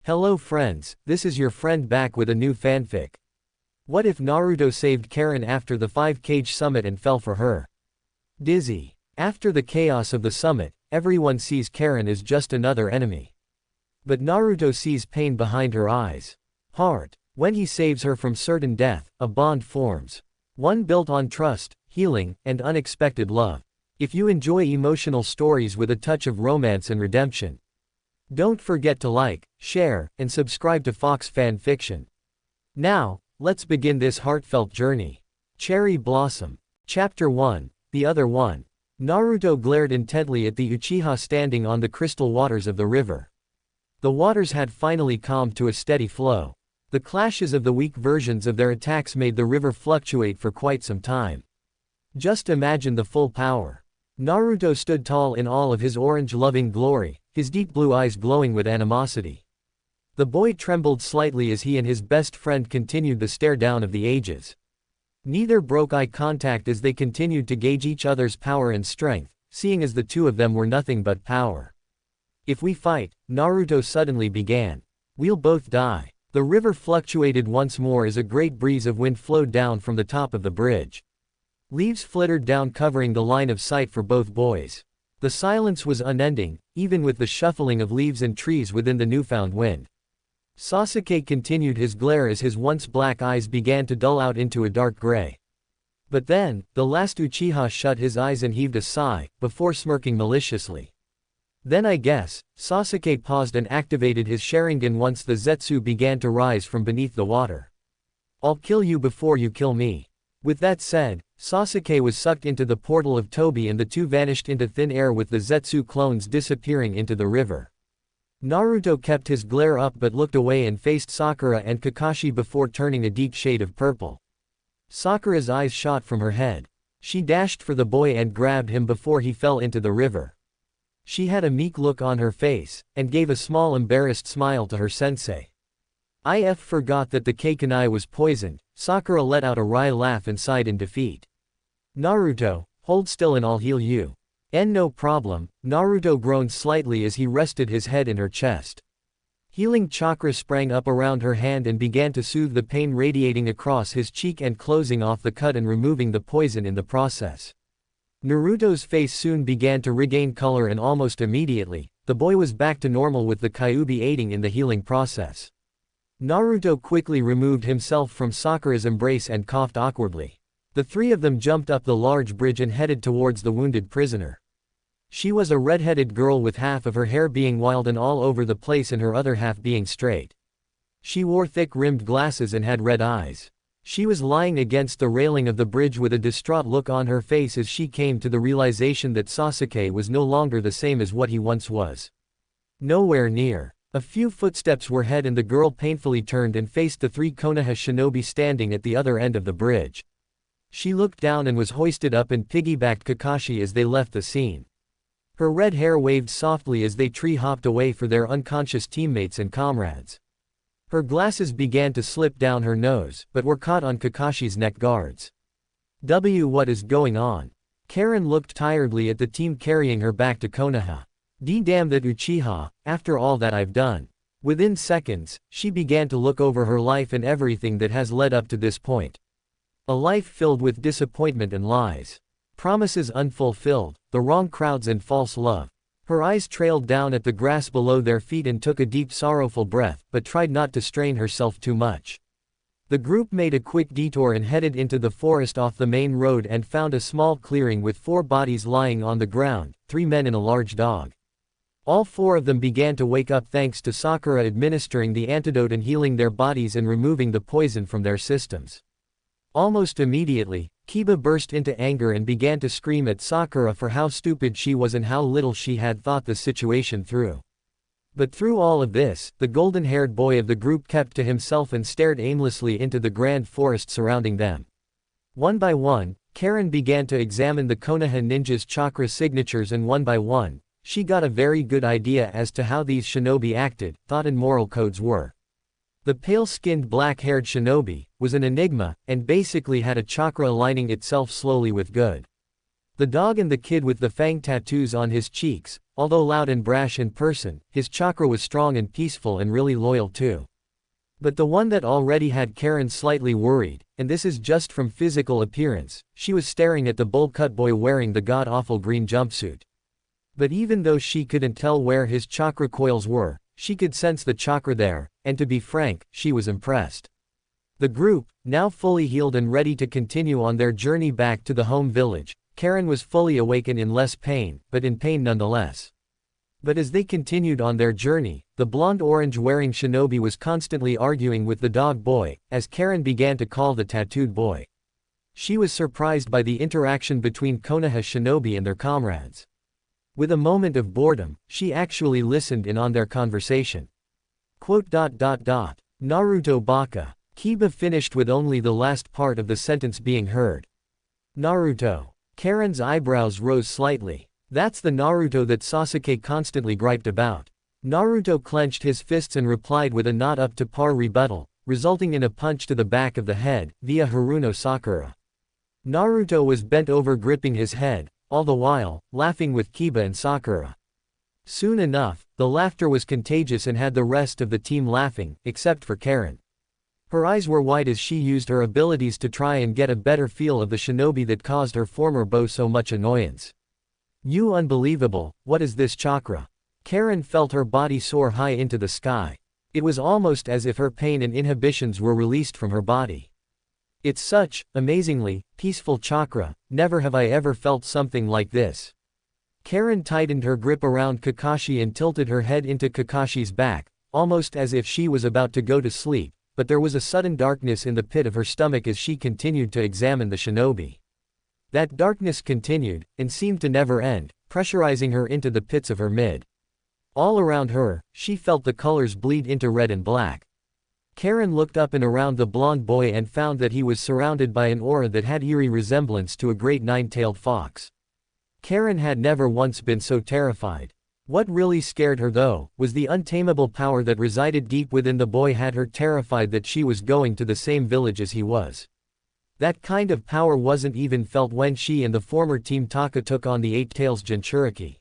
Hello friends, this is your friend back with a new fanfic. What if Naruto saved Karin after the 5 Kage Summit and fell for her? Dizzy. After the chaos of the summit, everyone sees Karin as just another enemy. But Naruto sees pain behind her eyes. Heart. When he saves her from certain death, a bond forms. One built on trust, healing, and unexpected love. If you enjoy emotional stories with a touch of romance and redemption, don't forget to like, share, and subscribe to Fox Fan Fiction. Now, let's begin this heartfelt journey. Cherry Blossom. Chapter 1, The Other One. Naruto glared intently at the Uchiha standing on the crystal waters of the river. The waters had finally calmed to a steady flow. The clashes of the weak versions of their attacks made the river fluctuate for quite some time. Just imagine the full power. Naruto stood tall in all of his orange-loving glory, his deep blue eyes glowing with animosity. The boy trembled slightly as he and his best friend continued the stare down of the ages. Neither broke eye contact as they continued to gauge each other's power and strength, seeing as the two of them were nothing but power. If we fight, Naruto suddenly began, we'll both die. The river fluctuated once more as a great breeze of wind flowed down from the top of the bridge. Leaves flittered down covering the line of sight for both boys. The silence was unending, even with the shuffling of leaves and trees within the newfound wind. Sasuke continued his glare as his once black eyes began to dull out into a dark gray. But then, the last Uchiha shut his eyes and heaved a sigh, before smirking maliciously. Then I guess, Sasuke paused and activated his Sharingan once the Zetsu began to rise from beneath the water. I'll kill you before you kill me. With that said, Sasuke was sucked into the portal of Tobi and the two vanished into thin air with the Zetsu clones disappearing into the river. Naruto kept his glare up but looked away and faced Sakura and Kakashi before turning a deep shade of purple. Sakura's eyes shot from her head. She dashed for the boy and grabbed him before he fell into the river. She had a meek look on her face, and gave a small embarrassed smile to her sensei. I forgot that the Kaikanai was poisoned. Sakura let out a wry laugh and sighed in defeat. Naruto, hold still and I'll heal you. No problem, Naruto groaned slightly as he rested his head in her chest. Healing chakra sprang up around her hand and began to soothe the pain radiating across his cheek and closing off the cut and removing the poison in the process. Naruto's face soon began to regain color and almost immediately, the boy was back to normal with the Kyuubi aiding in the healing process. Naruto quickly removed himself from Sakura's embrace and coughed awkwardly. The three of them jumped up the large bridge and headed towards the wounded prisoner. She was a red-headed girl with half of her hair being wild and all over the place and her other half being straight. She wore thick-rimmed glasses and had red eyes. She was lying against the railing of the bridge with a distraught look on her face as she came to the realization that Sasuke was no longer the same as what he once was. Nowhere near. A few footsteps were ahead and the girl painfully turned and faced the three Konoha shinobi standing at the other end of the bridge. She looked down and was hoisted up and piggybacked Kakashi as they left the scene. Her red hair waved softly as they tree-hopped away for their unconscious teammates and comrades. Her glasses began to slip down her nose, but were caught on Kakashi's neck guards. What is going on? Karin looked tiredly at the team carrying her back to Konoha. Damn that Uchiha, after all that I've done. Within seconds, she began to look over her life and everything that has led up to this point. A life filled with disappointment and lies. Promises unfulfilled, the wrong crowds and false love. Her eyes trailed down at the grass below their feet and took a deep sorrowful breath, but tried not to strain herself too much. The group made a quick detour and headed into the forest off the main road and found a small clearing with 4 bodies lying on the ground, 3 men and a large dog. All 4 of them began to wake up thanks to Sakura administering the antidote and healing their bodies and removing the poison from their systems. Almost immediately, Kiba burst into anger and began to scream at Sakura for how stupid she was and how little she had thought the situation through. But through all of this, the golden-haired boy of the group kept to himself and stared aimlessly into the grand forest surrounding them. One by one, Karin began to examine the Konoha ninja's chakra signatures and one by one, she got a very good idea as to how these shinobi acted, thought and moral codes were. The pale-skinned black-haired shinobi was an enigma, and basically had a chakra aligning itself slowly with good. The dog and the kid with the fang tattoos on his cheeks although loud and brash in person, his chakra was strong and peaceful and really loyal too. But the one that already had Karin slightly worried, and this is just from physical appearance, she was staring at the bowl-cut boy wearing the god-awful green jumpsuit. But even though she couldn't tell where his chakra coils were, she could sense the chakra there, and to be frank, she was impressed. The group, now fully healed and ready to continue on their journey back to the home village, Karin was fully awake and in less pain, but in pain nonetheless. But as they continued on their journey, the blonde-orange wearing shinobi was constantly arguing with the dog boy, as Karin began to call the tattooed boy. She was surprised by the interaction between Konoha shinobi and their comrades. With a moment of boredom, she actually listened in on their conversation. Naruto baka. Kiba finished with only the last part of the sentence being heard. Naruto. Karin's eyebrows rose slightly. That's the Naruto that Sasuke constantly griped about. Naruto clenched his fists and replied with a not up to par rebuttal, resulting in a punch to the back of the head, via Haruno Sakura. Naruto was bent over gripping his head, all the while, laughing with Kiba and Sakura. Soon enough, the laughter was contagious and had the rest of the team laughing, except for Karin. Her eyes were wide as she used her abilities to try and get a better feel of the shinobi that caused her former beau so much annoyance. You unbelievable, what is this chakra? Karin felt her body soar high into the sky. It was almost as if her pain and inhibitions were released from her body. It's such, amazingly, peaceful chakra, never have I ever felt something like this. Karin tightened her grip around Kakashi and tilted her head into Kakashi's back, almost as if she was about to go to sleep, but there was a sudden darkness in the pit of her stomach as she continued to examine the shinobi. That darkness continued, and seemed to never end, pressurizing her into the pits of her mid. All around her, she felt the colors bleed into red and black. Karin looked up and around the blonde boy and found that he was surrounded by an aura that had eerie resemblance to a great nine-tailed fox. Karin had never once been so terrified. What really scared her though, was the untamable power that resided deep within the boy had her terrified that she was going to the same village as he was. That kind of power wasn't even felt when she and the former Team Taka took on the Eight Tails Jinchuriki.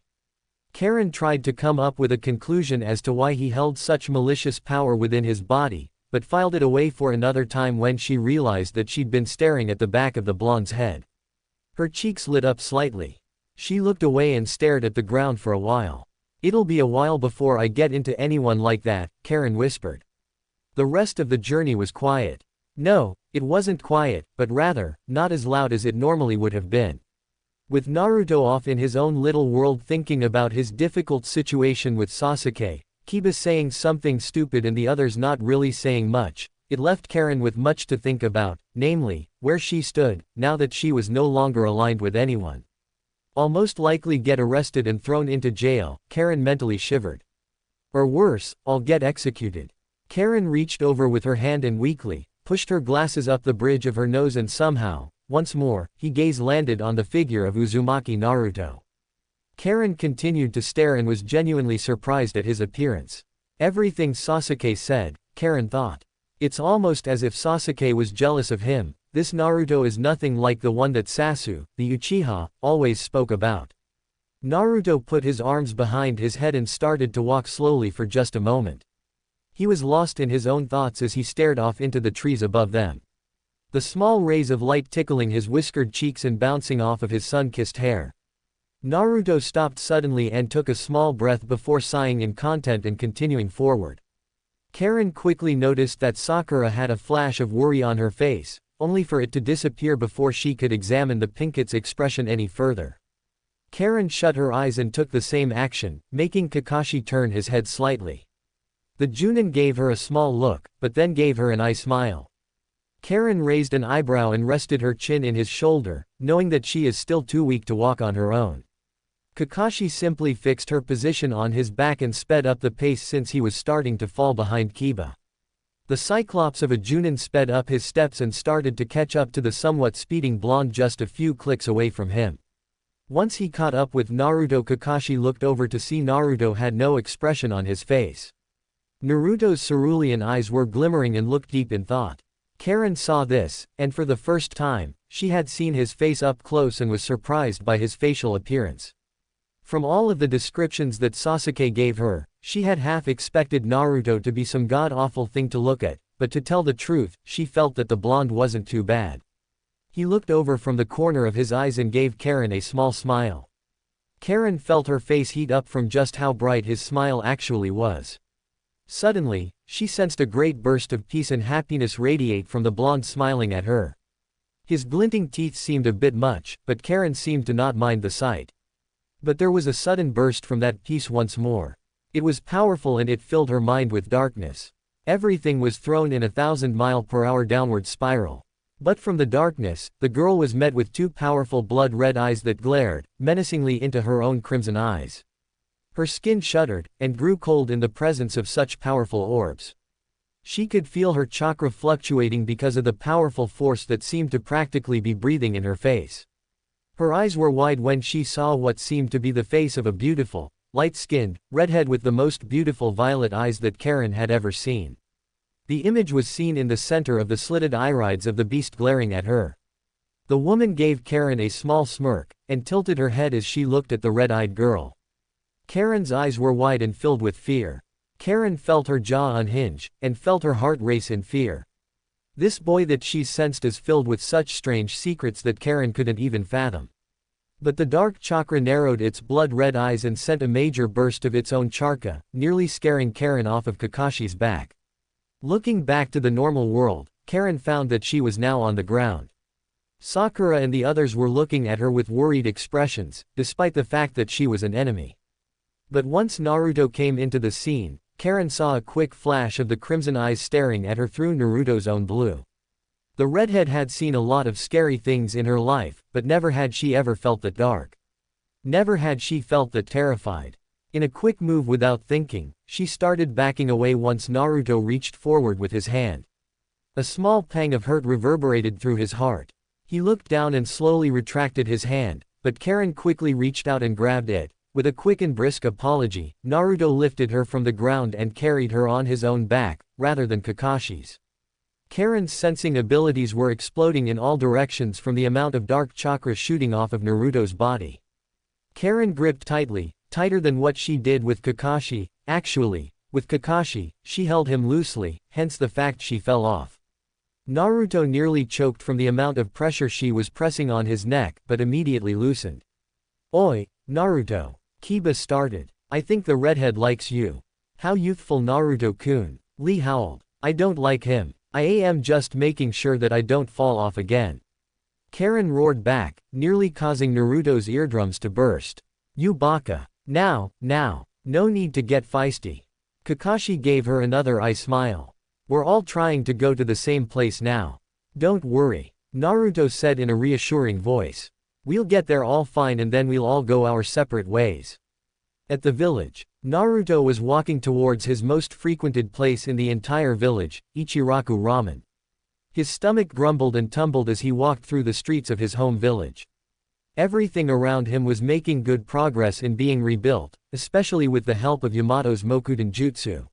Karin tried to come up with a conclusion as to why he held such malicious power within his body, but filed it away for another time when she realized that she'd been staring at the back of the blonde's head. Her cheeks lit up slightly. She looked away and stared at the ground for a while. It'll be a while before I get into anyone like that, Karin whispered. The rest of the journey was quiet. No, it wasn't quiet, but rather, not as loud as it normally would have been. With Naruto off in his own little world thinking about his difficult situation with Sasuke, Kiba saying something stupid and the others not really saying much, it left Karin with much to think about, namely, where she stood, now that she was no longer aligned with anyone. I'll most likely get arrested and thrown into jail, Karin mentally shivered. Or worse, I'll get executed. Karin reached over with her hand and weakly pushed her glasses up the bridge of her nose and somehow, once more, his gaze landed on the figure of Uzumaki Naruto. Karin continued to stare and was genuinely surprised at his appearance. Everything Sasuke said, Karin thought. It's almost as if Sasuke was jealous of him. This Naruto is nothing like the one that Sasu, the Uchiha, always spoke about. Naruto put his arms behind his head and started to walk slowly for just a moment. He was lost in his own thoughts as he stared off into the trees above them. The small rays of light tickling his whiskered cheeks and bouncing off of his sun-kissed hair. Naruto stopped suddenly and took a small breath before sighing in content and continuing forward. Karin quickly noticed that Sakura had a flash of worry on her face, only for it to disappear before she could examine the Pinket's expression any further. Karin shut her eyes and took the same action, making Kakashi turn his head slightly. The Junin gave her a small look, but then gave her an eye smile. Karin raised an eyebrow and rested her chin in his shoulder, knowing that she is still too weak to walk on her own. Kakashi simply fixed her position on his back and sped up the pace since he was starting to fall behind Kiba. The Cyclops of a Junin sped up his steps and started to catch up to the somewhat speeding blonde just a few clicks away from him. Once he caught up with Naruto, Kakashi looked over to see Naruto had no expression on his face. Naruto's cerulean eyes were glimmering and looked deep in thought. Karin saw this, and for the first time, she had seen his face up close and was surprised by his facial appearance. From all of the descriptions that Sasuke gave her, she had half expected Naruto to be some god-awful thing to look at, but to tell the truth, she felt that the blonde wasn't too bad. He looked over from the corner of his eyes and gave Karin a small smile. Karin felt her face heat up from just how bright his smile actually was. Suddenly, she sensed a great burst of peace and happiness radiate from the blonde smiling at her. His glinting teeth seemed a bit much, but Karin seemed to not mind the sight. But there was a sudden burst from that peace once more. It was powerful and it filled her mind with darkness. Everything was thrown in a 1,000-mile-per-hour downward spiral. But from the darkness, the girl was met with two powerful blood-red eyes that glared, menacingly into her own crimson eyes. Her skin shuddered, and grew cold in the presence of such powerful orbs. She could feel her chakra fluctuating because of the powerful force that seemed to practically be breathing in her face. Her eyes were wide when she saw what seemed to be the face of a beautiful, light-skinned, redhead with the most beautiful violet eyes that Karin had ever seen. The image was seen in the center of the slitted irides of the beast glaring at her. The woman gave Karin a small smirk, and tilted her head as she looked at the red-eyed girl. Karin's eyes were wide and filled with fear. Karin felt her jaw unhinge, and felt her heart race in fear. This boy that she sensed is filled with such strange secrets that Karin couldn't even fathom. But the dark chakra narrowed its blood-red eyes and sent a major burst of its own chakra, nearly scaring Karin off of Kakashi's back. Looking back to the normal world, Karin found that she was now on the ground. Sakura and the others were looking at her with worried expressions, despite the fact that she was an enemy. But once Naruto came into the scene, Karin saw a quick flash of the crimson eyes staring at her through Naruto's own blue. The redhead had seen a lot of scary things in her life, but never had she ever felt that dark. Never had she felt that terrified. In a quick move without thinking, she started backing away once Naruto reached forward with his hand. A small pang of hurt reverberated through his heart. He looked down and slowly retracted his hand, but Karin quickly reached out and grabbed it. With a quick and brisk apology, Naruto lifted her from the ground and carried her on his own back, rather than Kakashi's. Karin's sensing abilities were exploding in all directions from the amount of dark chakra shooting off of Naruto's body. Karin gripped tightly, tighter than what she did with Kakashi. Actually, with Kakashi, she held him loosely, hence the fact she fell off. Naruto nearly choked from the amount of pressure she was pressing on his neck, but immediately loosened. "Oi, Naruto," Kiba started. "I think the redhead likes you." "How youthful Naruto-kun," Lee howled. "I don't like him. I am just making sure that I don't fall off again." Karin roared back, nearly causing Naruto's eardrums to burst. "You baka. Now, no need to get feisty." Kakashi gave her another eye smile. "We're all trying to go to the same place now. Don't worry," Naruto said in a reassuring voice. "We'll get there all fine and then we'll all go our separate ways." At the village, Naruto was walking towards his most frequented place in the entire village, Ichiraku Ramen. His stomach grumbled and tumbled as he walked through the streets of his home village. Everything around him was making good progress in being rebuilt, especially with the help of Yamato's Mokuden Jutsu.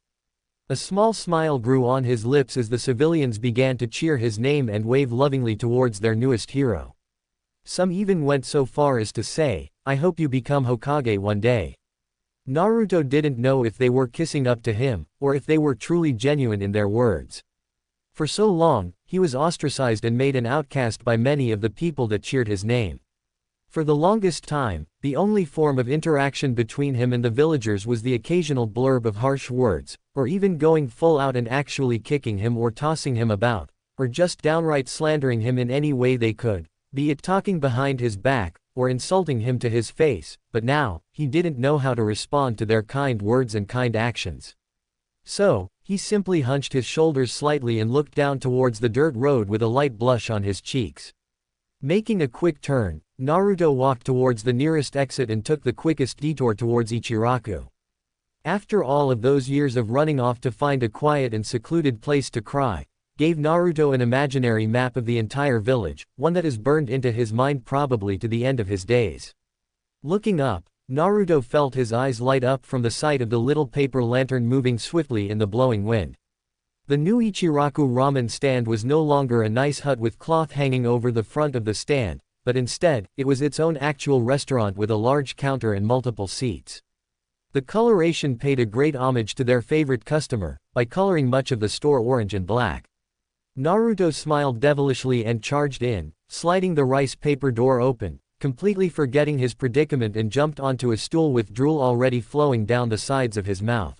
A small smile grew on his lips as the civilians began to cheer his name and wave lovingly towards their newest hero. Some even went so far as to say, "I hope you become Hokage one day." Naruto didn't know if they were kissing up to him, or if they were truly genuine in their words. For so long, he was ostracized and made an outcast by many of the people that cheered his name. For the longest time, the only form of interaction between him and the villagers was the occasional blurb of harsh words, or even going full out and actually kicking him or tossing him about, or just downright slandering him in any way they could, be it talking behind his back, or insulting him to his face, but now, he didn't know how to respond to their kind words and kind actions. So, he simply hunched his shoulders slightly and looked down towards the dirt road with a light blush on his cheeks. Making a quick turn, Naruto walked towards the nearest exit and took the quickest detour towards Ichiraku. After all of those years of running off to find a quiet and secluded place to cry, gave Naruto an imaginary map of the entire village, one that is burned into his mind probably to the end of his days. Looking up, Naruto felt his eyes light up from the sight of the little paper lantern moving swiftly in the blowing wind. The new Ichiraku ramen stand was no longer a nice hut with cloth hanging over the front of the stand, but instead, it was its own actual restaurant with a large counter and multiple seats. The coloration paid a great homage to their favorite customer, by coloring much of the store orange and black. Naruto smiled devilishly and charged in, sliding the rice paper door open, completely forgetting his predicament, and jumped onto a stool with drool already flowing down the sides of his mouth.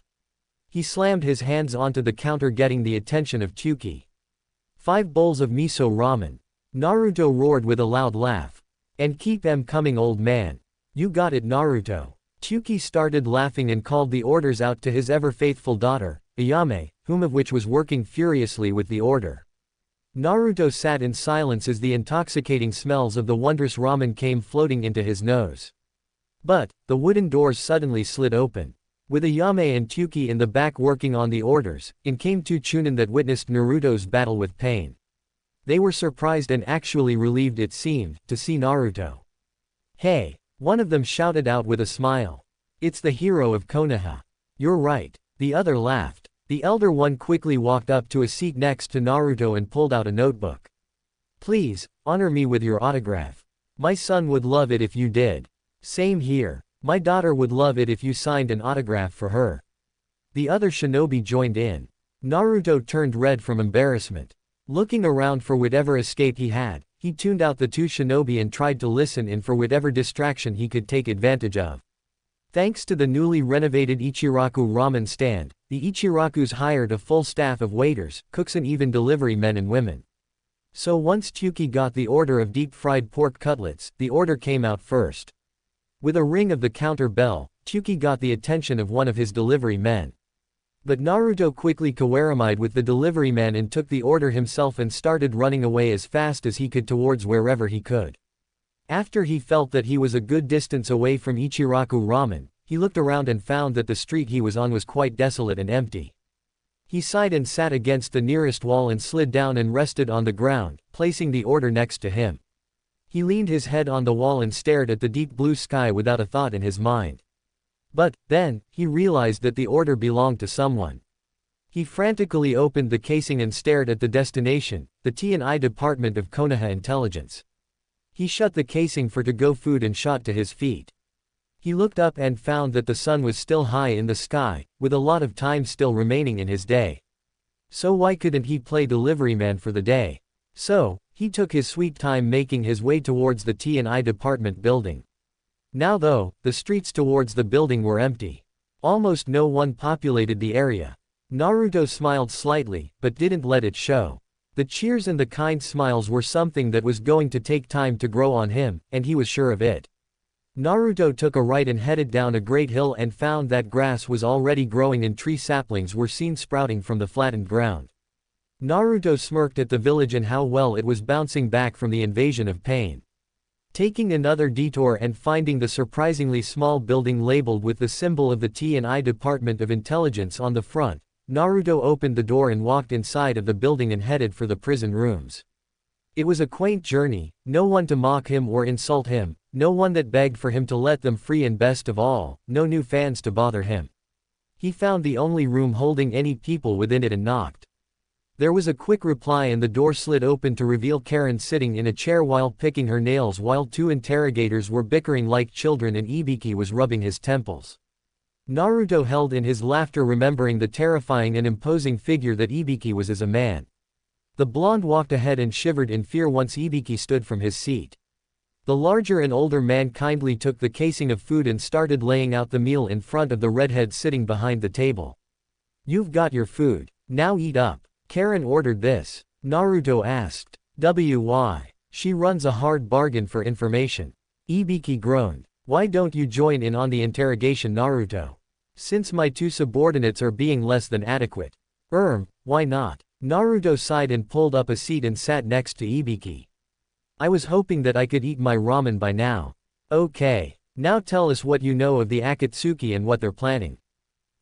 He slammed his hands onto the counter, getting the attention of Chuki. 5 bowls of miso ramen. Naruto roared with a loud laugh. And keep 'em coming, old man. You got it, Naruto. Chuki started laughing and called the orders out to his ever-faithful daughter, Ayame, whom of which was working furiously with the order. Naruto sat in silence as the intoxicating smells of the wondrous ramen came floating into his nose. But, the wooden doors suddenly slid open. With Ayame and Chuki in the back working on the orders, in came 2 Chunin that witnessed Naruto's battle with pain. They were surprised and actually relieved, it seemed, to see Naruto. "Hey!" One of them shouted out with a smile. "It's the hero of Konoha." "You're right." The other laughed. The elder one quickly walked up to a seat next to Naruto and pulled out a notebook. "Please, honor me with your autograph. My son would love it if you did." "Same here. My daughter would love it if you signed an autograph for her." The other shinobi joined in. Naruto turned red from embarrassment. Looking around for whatever escape he had, he tuned out the 2 shinobi and tried to listen in for whatever distraction he could take advantage of. Thanks to the newly renovated Ichiraku ramen stand, the Ichirakus hired a full staff of waiters, cooks and even delivery men and women. So once Chuki got the order of deep-fried pork cutlets, the order came out first. With a ring of the counter bell, Chuki got the attention of one of his delivery men. But Naruto quickly kawaramied with the delivery man and took the order himself and started running away as fast as he could towards wherever he could. After he felt that he was a good distance away from Ichiraku ramen, he looked around and found that the street he was on was quite desolate and empty. He sighed and sat against the nearest wall and slid down and rested on the ground, placing the order next to him. He leaned his head on the wall and stared at the deep blue sky without a thought in his mind. But, then, he realized that the order belonged to someone. He frantically opened the casing and stared at the destination, the T&I Department of Konoha Intelligence. He shut the casing for to-go food and shot to his feet. He looked up and found that the sun was still high in the sky, with a lot of time still remaining in his day. So why couldn't he play deliveryman for the day? So, he took his sweet time making his way towards the T&I Department building. Now though, the streets towards the building were empty. Almost no one populated the area. Naruto smiled slightly, but didn't let it show. The cheers and the kind smiles were something that was going to take time to grow on him, and he was sure of it. Naruto took a right and headed down a great hill and found that grass was already growing and tree saplings were seen sprouting from the flattened ground. Naruto smirked at the village and how well it was bouncing back from the invasion of pain. Taking another detour and finding the surprisingly small building labeled with the symbol of the T&I Department of Intelligence on the front, Naruto opened the door and walked inside of the building and headed for the prison rooms. It was a quaint journey, no one to mock him or insult him, no one that begged for him to let them free, and best of all, no new fans to bother him. He found the only room holding any people within it and knocked. There was a quick reply and the door slid open to reveal Karin sitting in a chair while picking her nails while 2 interrogators were bickering like children and Ibiki was rubbing his temples. Naruto held in his laughter, remembering the terrifying and imposing figure that Ibiki was as a man. The blonde walked ahead and shivered in fear once Ibiki stood from his seat. The larger and older man kindly took the casing of food and started laying out the meal in front of the redhead sitting behind the table. "You've got your food. Now eat up." Karin ordered this. Naruto asked. "Why? She runs a hard bargain for information." Ibiki groaned. "Why don't you join in on the interrogation, Naruto? Since my 2 subordinates are being less than adequate." Why not?" Naruto sighed and pulled up a seat and sat next to Ibiki. "I was hoping that I could eat my ramen by now." "Okay. Now tell us what you know of the Akatsuki and what they're planning,"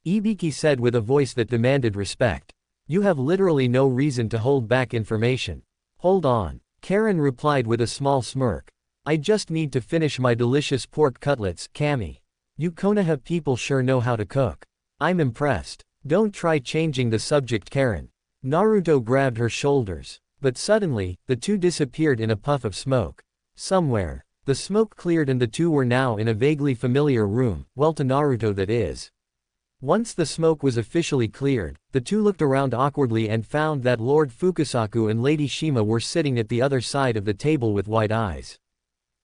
Ibiki said with a voice that demanded respect. "You have literally no reason to hold back information." "Hold on," Karin replied with a small smirk. "I just need to finish my delicious pork cutlets, Kami. You Konoha people sure know how to cook. I'm impressed." "Don't try changing the subject, Karin." Naruto grabbed her shoulders. But suddenly, the 2 disappeared in a puff of smoke. Somewhere. The smoke cleared and the two were now in a vaguely familiar room, well to Naruto that is. Once the smoke was officially cleared, the two looked around awkwardly and found that Lord Fukusaku and Lady Shima were sitting at the other side of the table with wide eyes.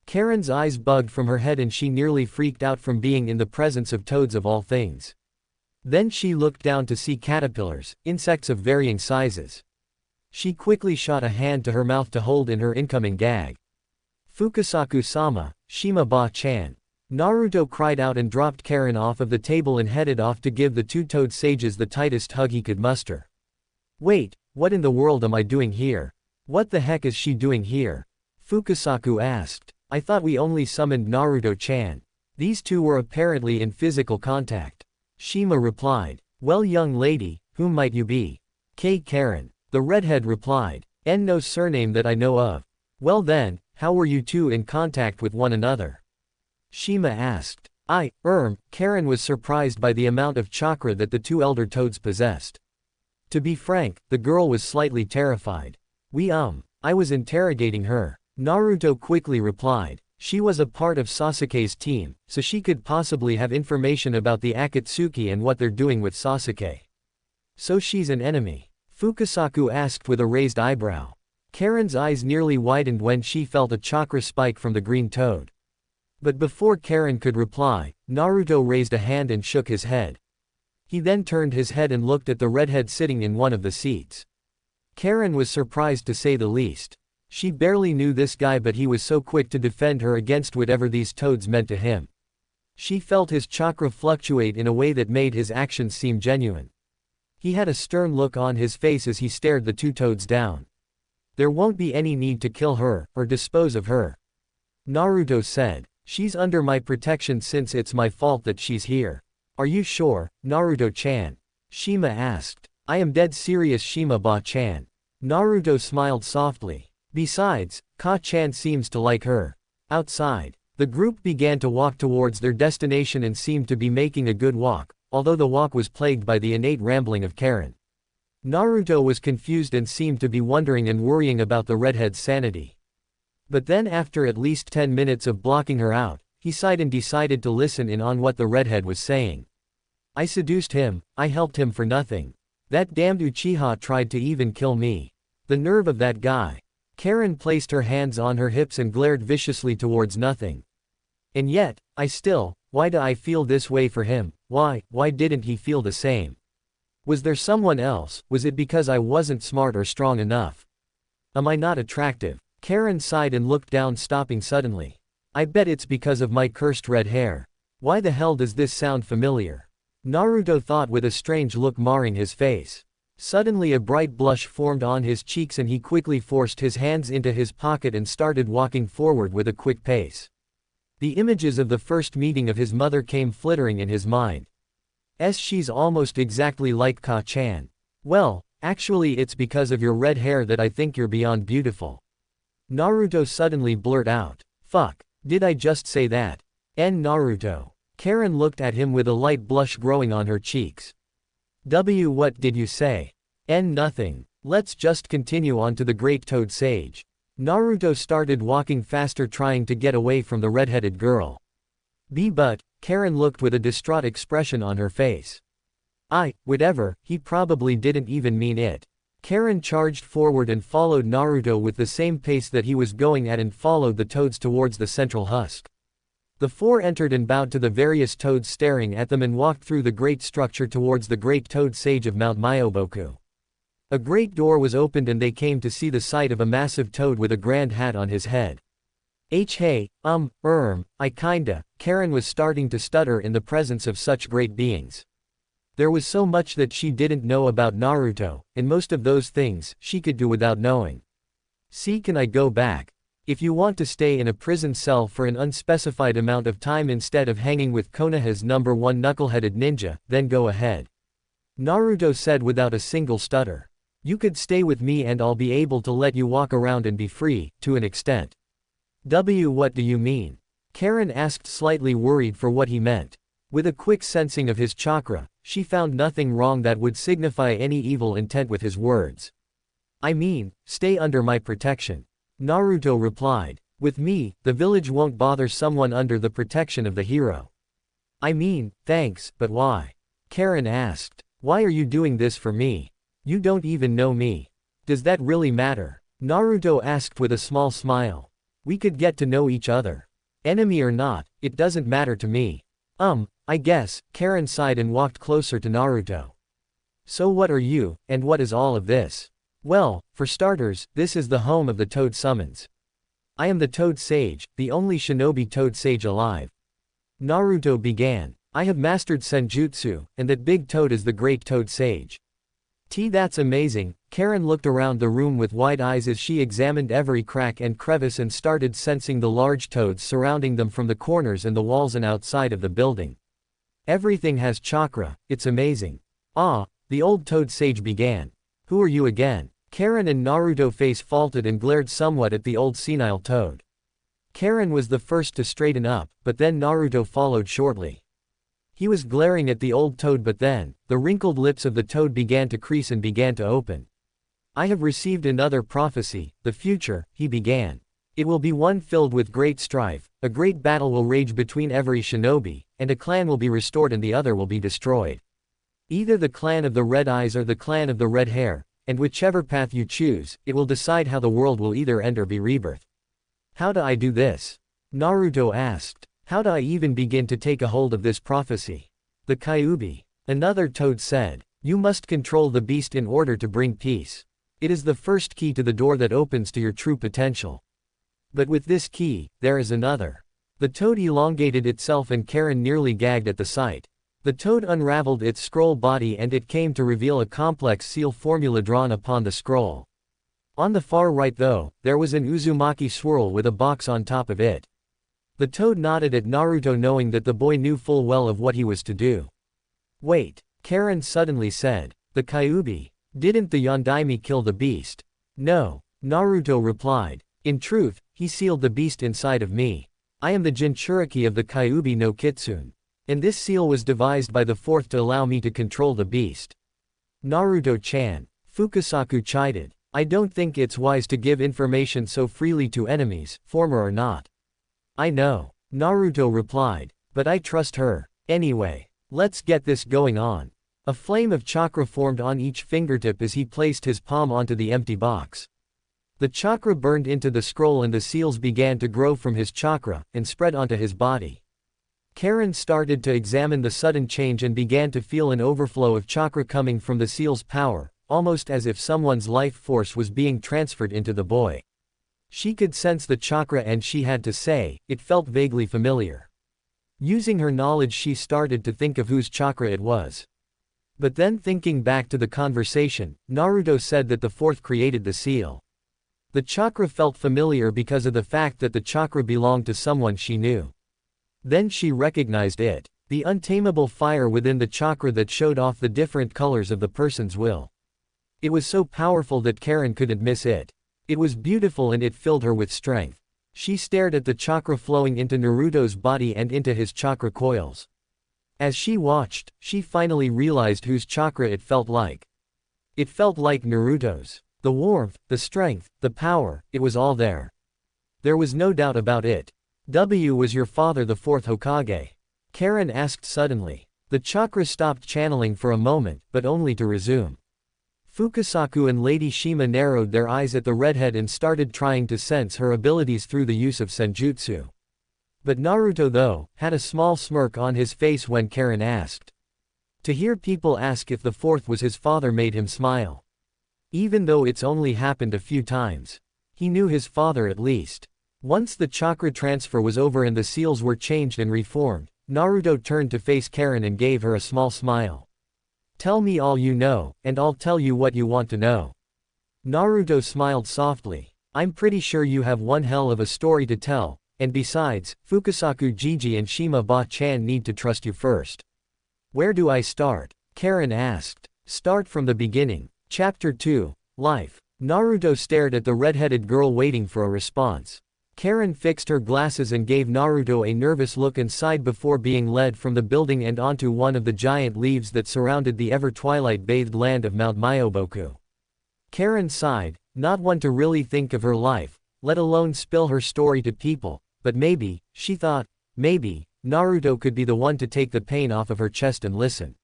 Karin's eyes bugged from her head and she nearly freaked out from being in the presence of toads of all things. Then she looked down to see caterpillars, insects of varying sizes. She quickly shot a hand to her mouth to hold in her incoming gag. Fukusaku-sama, Shima-ba-chan. Naruto cried out and dropped Karin off of the table and headed off to give the two toad sages the tightest hug he could muster. Wait, what in the world am I doing here? What the heck is she doing here? Fukusaku asked. I thought we only summoned Naruto-chan. These two were apparently in physical contact. Shima replied. Well, young lady, whom might you be? Karin. The redhead replied. No surname that I know of. Well then, how were you two in contact with one another? Shima asked. Karin was surprised by the amount of chakra that the two elder toads possessed. To be frank, the girl was slightly terrified. I was interrogating her. Naruto quickly replied. She was a part of Sasuke's team, so she could possibly have information about the Akatsuki and what they're doing with Sasuke. So she's an enemy? Fukusaku asked with a raised eyebrow. Karin's eyes nearly widened when she felt a chakra spike from the green toad. But before Karin could reply, Naruto raised a hand and shook his head. He then turned his head and looked at the redhead sitting in one of the seats. Karin was surprised to say the least. She barely knew this guy, but he was so quick to defend her against whatever these toads meant to him. She felt his chakra fluctuate in a way that made his actions seem genuine. He had a stern look on his face as he stared the two toads down. There won't be any need to kill her, or dispose of her. Naruto said. She's under my protection since it's my fault that she's here. Are you sure, Naruto-chan? Shima asked. I am dead serious, Shima-ba-chan. Naruto smiled softly. Besides, Ka-chan seems to like her. Outside, the group began to walk towards their destination and seemed to be making a good walk, although the walk was plagued by the innate rambling of Karin. Naruto was confused and seemed to be wondering and worrying about the redhead's sanity. But then after at least 10 minutes of blocking her out, he sighed and decided to listen in on what the redhead was saying. I seduced him, I helped him for nothing. That damned Uchiha tried to even kill me. The nerve of that guy. Karin placed her hands on her hips and glared viciously towards nothing. And yet, why do I feel this way for him? Why didn't he feel the same? Was there someone else? Was it because I wasn't smart or strong enough? Am I not attractive? Karin sighed and looked down, stopping suddenly. I bet it's because of my cursed red hair. Why the hell does this sound familiar? Naruto thought with a strange look marring his face. Suddenly a bright blush formed on his cheeks and he quickly forced his hands into his pocket and started walking forward with a quick pace. The images of the first meeting of his mother came flittering in his mind. She's almost exactly like Ka-chan. Well, actually it's because of your red hair that I think you're beyond beautiful. Naruto suddenly blurted out. Fuck, did I just say that? Naruto. Karin looked at him with a light blush growing on her cheeks. What did you say? Nothing. Let's just continue on to the Great Toad Sage. Naruto started walking faster, trying to get away from the redheaded girl. But, Karin looked with a distraught expression on her face. Whatever, he probably didn't even mean it. Karin charged forward and followed Naruto with the same pace that he was going at and followed the toads towards the central husk. The four entered and bowed to the various toads staring at them and walked through the great structure towards the Great Toad Sage of Mount Myoboku. A great door was opened and they came to see the sight of a massive toad with a grand hat on his head. Hey, Karin was starting to stutter in the presence of such great beings. There was so much that she didn't know about Naruto, and most of those things she could do without knowing. See, can I go back? If you want to stay in a prison cell for an unspecified amount of time instead of hanging with Konoha's #1 knuckle-headed ninja, then go ahead. Naruto said without a single stutter. You could stay with me and I'll be able to let you walk around and be free, to an extent. What do you mean? Karin asked, slightly worried for what he meant. With a quick sensing of his chakra, she found nothing wrong that would signify any evil intent with his words. I mean, stay under my protection. Naruto replied. With me, the village won't bother someone under the protection of the hero. I mean, thanks, but why? Karin asked. Why are you doing this for me? You don't even know me. Does that really matter? Naruto asked with a small smile. We could get to know each other. Enemy or not, it doesn't matter to me. I guess, Karin sighed and walked closer to Naruto. So what are you, and what is all of this? Well, for starters, this is the home of the Toad Summons. I am the Toad Sage, the only shinobi Toad Sage alive. Naruto began. I have mastered Senjutsu, and that big toad is the great Toad Sage. That's amazing. Karin looked around the room with wide eyes as she examined every crack and crevice and started sensing the large toads surrounding them from the corners and the walls and outside of the building. Everything has chakra, it's amazing. The old Toad Sage began. Who are you again? Karin and Naruto face faulted and glared somewhat at the old senile toad. Karin was the first to straighten up, but then Naruto followed shortly. He was glaring at the old toad, but then, the wrinkled lips of the toad began to crease and began to open. I have received another prophecy, the future, he began. It will be one filled with great strife, a great battle will rage between every shinobi, and a clan will be restored and the other will be destroyed. Either the clan of the red eyes or the clan of the red hair, and whichever path you choose, it will decide how the world will either end or be rebirth. How do I do this? Naruto asked. How do I even begin to take a hold of this prophecy? The Kyuubi. Another toad said. You must control the beast in order to bring peace. It is the first key to the door that opens to your true potential. But with this key, there is another. The toad elongated itself and Karin nearly gagged at the sight. The toad unraveled its scroll body and it came to reveal a complex seal formula drawn upon the scroll. On the far right though, there was an Uzumaki swirl with a box on top of it. The toad nodded at Naruto knowing that the boy knew full well of what he was to do. Wait, Karin suddenly said. The Kyuubi. Didn't the Yondaime kill the beast? No, Naruto replied. In truth, he sealed the beast inside of me. I am the Jinchuriki of the Kyuubi no Kitsune. And this seal was devised by the fourth to allow me to control the beast. Naruto-chan. Fukasaku chided. I don't think it's wise to give information so freely to enemies, former or not. I know. Naruto replied. But I trust her. Anyway, let's get this going on. A flame of chakra formed on each fingertip as he placed his palm onto the empty box. The chakra burned into the scroll and the seals began to grow from his chakra, and spread onto his body. Karin started to examine the sudden change and began to feel an overflow of chakra coming from the seal's power, almost as if someone's life force was being transferred into the boy. She could sense the chakra and she had to say, it felt vaguely familiar. Using her knowledge she started to think of whose chakra it was. But then thinking back to the conversation, Naruto said that the fourth created the seal. The chakra felt familiar because of the fact that the chakra belonged to someone she knew. Then she recognized it. The untamable fire within the chakra that showed off the different colors of the person's will. It was so powerful that Karin couldn't miss it. It was beautiful and it filled her with strength. She stared at the chakra flowing into Naruto's body and into his chakra coils. As she watched, she finally realized whose chakra it felt like. It felt like Naruto's. The warmth, the strength, the power, it was all there. There was no doubt about it. Was your father the fourth Hokage? Karin asked suddenly. The chakra stopped channeling for a moment, but only to resume. Fukasaku and Lady Shima narrowed their eyes at the redhead and started trying to sense her abilities through the use of Senjutsu. But Naruto though, had a small smirk on his face when Karin asked. To hear people ask if the fourth was his father made him smile. Even though it's only happened a few times. He knew his father at least. Once the chakra transfer was over and the seals were changed and reformed, Naruto turned to face Karin and gave her a small smile. Tell me all you know, and I'll tell you what you want to know. Naruto smiled softly. I'm pretty sure you have one hell of a story to tell, and besides, Fukasaku Jiji and Shima Ba-chan need to trust you first. Where do I start? Karin asked. Start from the beginning. Chapter 2, Life. Naruto stared at the red-headed girl waiting for a response. Karin fixed her glasses and gave Naruto a nervous look and sighed before being led from the building and onto one of the giant leaves that surrounded the ever-twilight-bathed land of Mount Myoboku. Karin sighed, not one to really think of her life, let alone spill her story to people, but maybe, she thought, maybe, Naruto could be the one to take the pain off of her chest and listen.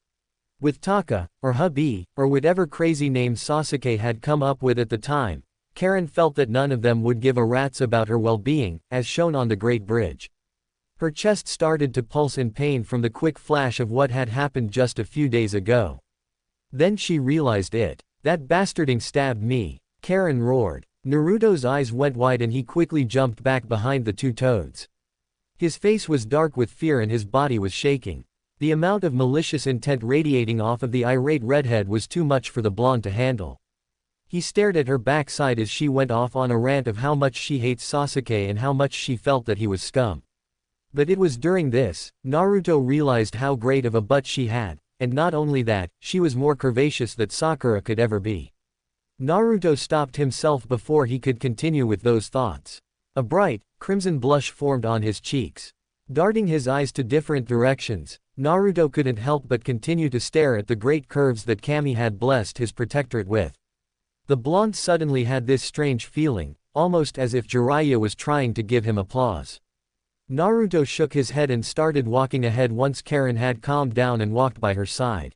With Taka, or hubby, or whatever crazy name Sasuke had come up with at the time, Karin felt that none of them would give a rat's about her well-being, as shown on the Great Bridge. Her chest started to pulse in pain from the quick flash of what had happened just a few days ago. Then she realized it. That bastarding stabbed me, Karin roared. Naruto's eyes went wide and he quickly jumped back behind the two toads. His face was dark with fear and his body was shaking. The amount of malicious intent radiating off of the irate redhead was too much for the blonde to handle. He stared at her backside as she went off on a rant of how much she hates Sasuke and how much she felt that he was scum. But it was during this, Naruto realized how great of a butt she had, and not only that, she was more curvaceous than Sakura could ever be. Naruto stopped himself before he could continue with those thoughts. A bright, crimson blush formed on his cheeks. Darting his eyes to different directions, Naruto couldn't help but continue to stare at the great curves that Kami had blessed his protectorate with. The blonde suddenly had this strange feeling, almost as if Jiraiya was trying to give him applause. Naruto shook his head and started walking ahead once Karin had calmed down and walked by her side.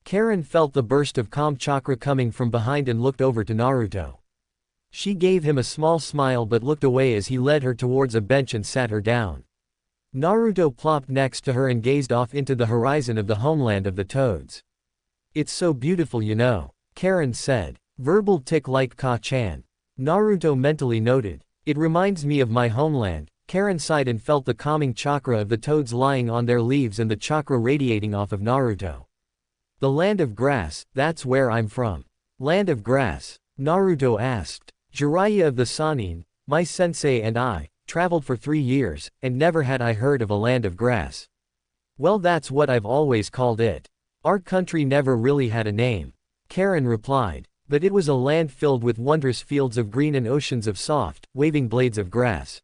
Karin felt the burst of calm chakra coming from behind and looked over to Naruto. She gave him a small smile but looked away as he led her towards a bench and sat her down. Naruto plopped next to her and gazed off into the horizon of the homeland of the toads. "It's so beautiful, you know," Karin said. Verbal tick like Ka-chan. Naruto mentally noted. "It reminds me of my homeland." Karin sighed and felt the calming chakra of the toads lying on their leaves and the chakra radiating off of Naruto. "The land of grass, that's where I'm from." "Land of grass?" Naruto asked. "Jiraiya of the Sannin, my sensei and I, traveled for 3 years, and never had I heard of a land of grass." "Well, that's what I've always called it. Our country never really had a name," Karin replied. "But it was a land filled with wondrous fields of green and oceans of soft, waving blades of grass.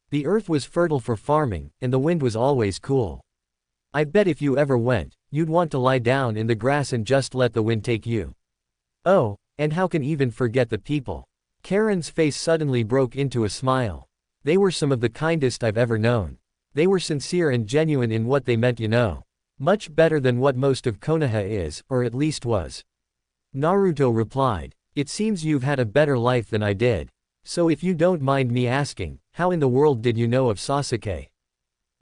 The earth was fertile for farming, and the wind was always cool. I bet if you ever went, you'd want to lie down in the grass and just let the wind take you. Oh, and how can even forget the people?" Karin's face suddenly broke into a smile. "They were some of the kindest I've ever known. They were sincere and genuine in what they meant, you know. Much better than what most of Konoha is, or at least was." Naruto replied. "It seems you've had a better life than I did. So if you don't mind me asking, how in the world did you know of Sasuke?"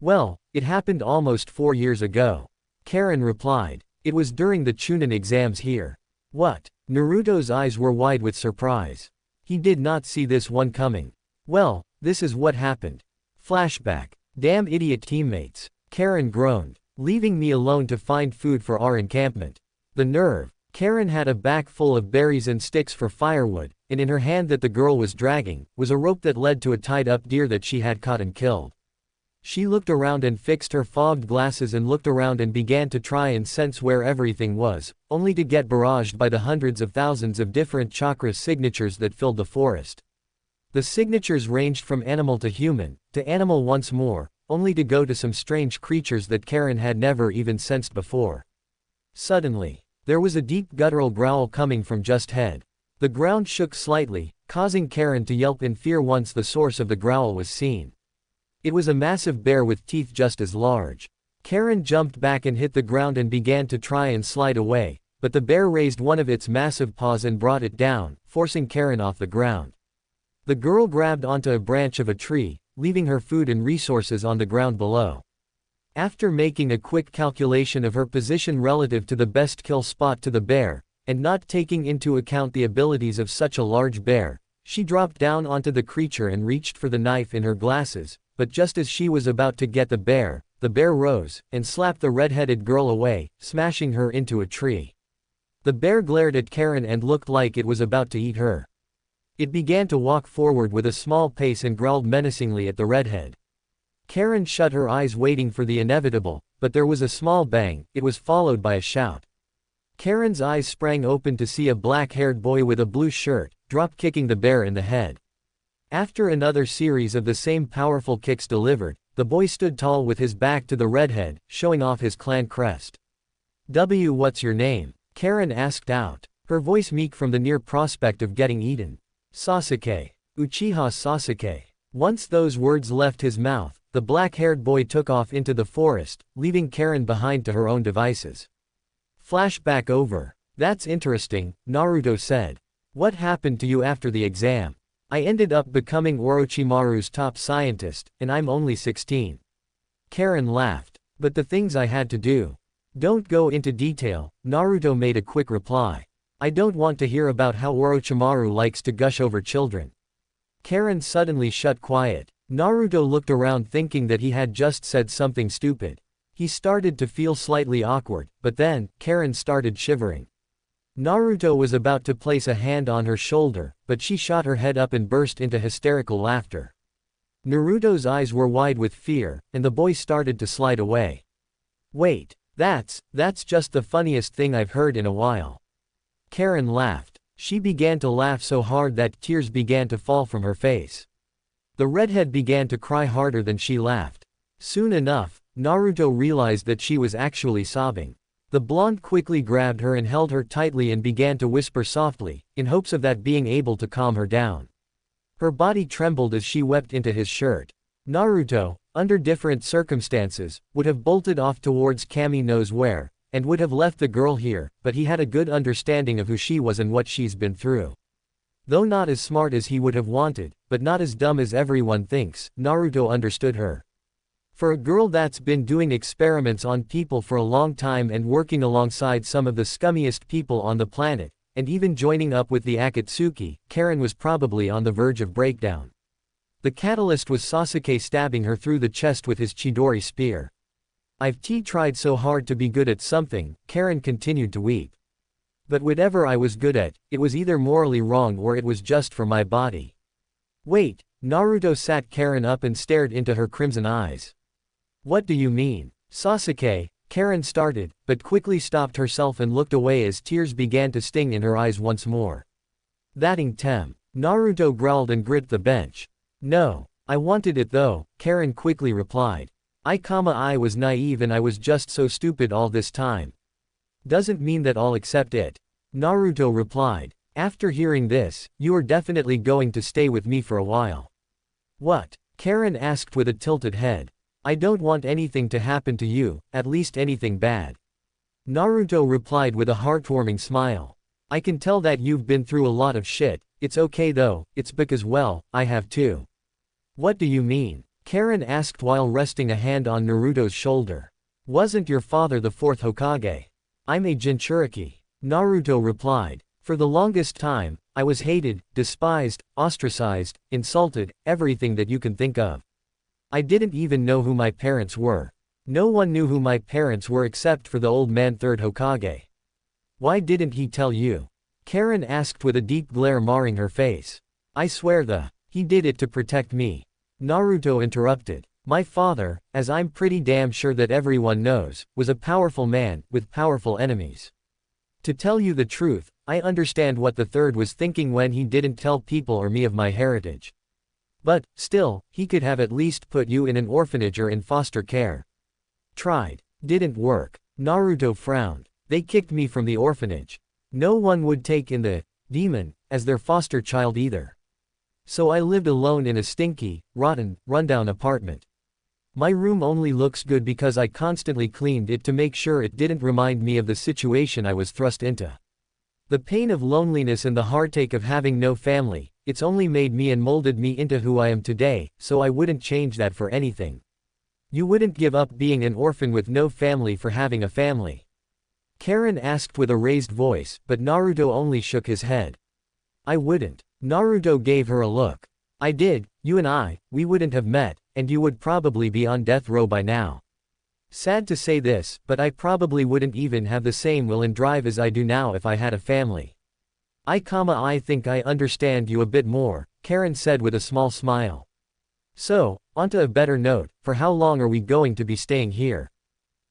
"Well, it happened almost 4 years ago," Karin replied. "It was during the Chunin exams here." "What?" Naruto's eyes were wide with surprise. He did not see this one coming. "Well, this is what happened." Flashback. "Damn idiot teammates," Karin groaned, "leaving me alone to find food for our encampment. The nerve." Karin had a bag full of berries and sticks for firewood, and in her hand that the girl was dragging, was a rope that led to a tied-up deer that she had caught and killed. She looked around and fixed her fogged glasses and looked around and began to try and sense where everything was, only to get barraged by the hundreds of thousands of different chakra signatures that filled the forest. The signatures ranged from animal to human, to animal once more, only to go to some strange creatures that Karin had never even sensed before. Suddenly, there was a deep guttural growl coming from just ahead. The ground shook slightly, causing Karin to yelp in fear once the source of the growl was seen. It was a massive bear with teeth just as large. Karin jumped back and hit the ground and began to try and slide away, but the bear raised one of its massive paws and brought it down, forcing Karin off the ground. The girl grabbed onto a branch of a tree, leaving her food and resources on the ground below. After making a quick calculation of her position relative to the best kill spot to the bear, and not taking into account the abilities of such a large bear, she dropped down onto the creature and reached for the knife in her glasses, but just as she was about to get the bear rose, and slapped the red-headed girl away, smashing her into a tree. The bear glared at Karin and looked like it was about to eat her. It began to walk forward with a small pace and growled menacingly at the redhead. Karin shut her eyes waiting for the inevitable, but there was a small bang. It was followed by a shout. Karin's eyes sprang open to see a black-haired boy with a blue shirt, drop-kicking the bear in the head. After another series of the same powerful kicks delivered, the boy stood tall with his back to the redhead, showing off his clan crest. "What's your name?" Karin asked out, her voice meek from the near prospect of getting eaten. "Sasuke." Uchiha Sasuke. Once those words left his mouth, the black-haired boy took off into the forest, leaving Karin behind to her own devices. Flashback over. That's interesting, Naruto said. What happened to you after the exam? I ended up becoming Orochimaru's top scientist, and I'm only 16. Karin laughed. But the things I had to do. Don't go into detail, Naruto made a quick reply. I don't want to hear about how Orochimaru likes to gush over children. Karin suddenly shut quiet. Naruto looked around thinking that he had just said something stupid. He started to feel slightly awkward, but then, Karin started shivering. Naruto was about to place a hand on her shoulder, but she shot her head up and burst into hysterical laughter. Naruto's eyes were wide with fear, and the boy started to slide away. Wait, that's just the funniest thing I've heard in a while. Karin laughed. She began to laugh so hard that tears began to fall from her face. The redhead began to cry harder than she laughed. Soon enough, Naruto realized that she was actually sobbing. The blonde quickly grabbed her and held her tightly and began to whisper softly, in hopes of that being able to calm her down. Her body trembled as she wept into his shirt. Naruto, under different circumstances, would have bolted off towards Kami knows where, and would have left the girl here, but he had a good understanding of who she was and what she's been through. Though not as smart as he would have wanted, but not as dumb as everyone thinks, Naruto understood her. For a girl that's been doing experiments on people for a long time and working alongside some of the scummiest people on the planet, and even joining up with the Akatsuki, Karin was probably on the verge of breakdown. The catalyst was Sasuke stabbing her through the chest with his Chidori spear. I've tried so hard to be good at something, Karin continued to weep. But whatever I was good at, it was either morally wrong or it was just for my body. Wait, Naruto sat Karin up and stared into her crimson eyes. What do you mean? Sasuke, Karin started, but quickly stopped herself and looked away as tears began to sting in her eyes once more. Thatting tem. Naruto growled and gripped the bench. No, I wanted it though, Karin quickly replied. I was naive and I was just so stupid all this time. Doesn't mean that I'll accept it. Naruto replied. After hearing this, you are definitely going to stay with me for a while. What? Karin asked with a tilted head. I don't want anything to happen to you, at least anything bad. Naruto replied with a heartwarming smile. I can tell that you've been through a lot of shit, it's okay though, it's because well, I have too. What do you mean? Karin asked while resting a hand on Naruto's shoulder. Wasn't your father the fourth Hokage? I'm a Jinchuriki. Naruto replied. For the longest time, I was hated, despised, ostracized, insulted, everything that you can think of. I didn't even know who my parents were. No one knew who my parents were except for the old man third Hokage. Why didn't he tell you? Karin asked with a deep glare marring her face. I swear he did it to protect me. Naruto interrupted. My father, as I'm pretty damn sure that everyone knows, was a powerful man, with powerful enemies. To tell you the truth, I understand what the third was thinking when he didn't tell people or me of my heritage. But, still, he could have at least put you in an orphanage or in foster care. Tried. Didn't work. Naruto frowned. They kicked me from the orphanage. No one would take in the demon as their foster child either. So I lived alone in a stinky, rotten, rundown apartment. My room only looks good because I constantly cleaned it to make sure it didn't remind me of the situation I was thrust into. The pain of loneliness and the heartache of having no family, it's only made me and molded me into who I am today, so I wouldn't change that for anything. You wouldn't give up being an orphan with no family for having a family? Karin asked with a raised voice, but Naruto only shook his head. I wouldn't. Naruto gave her a look. I did, you and we wouldn't have met, and you would probably be on death row by now. Sad to say this, but I probably wouldn't even have the same will and drive as I do now if I had a family. I think I understand you a bit more, Karin said with a small smile. So, onto a better note, for how long are we going to be staying here?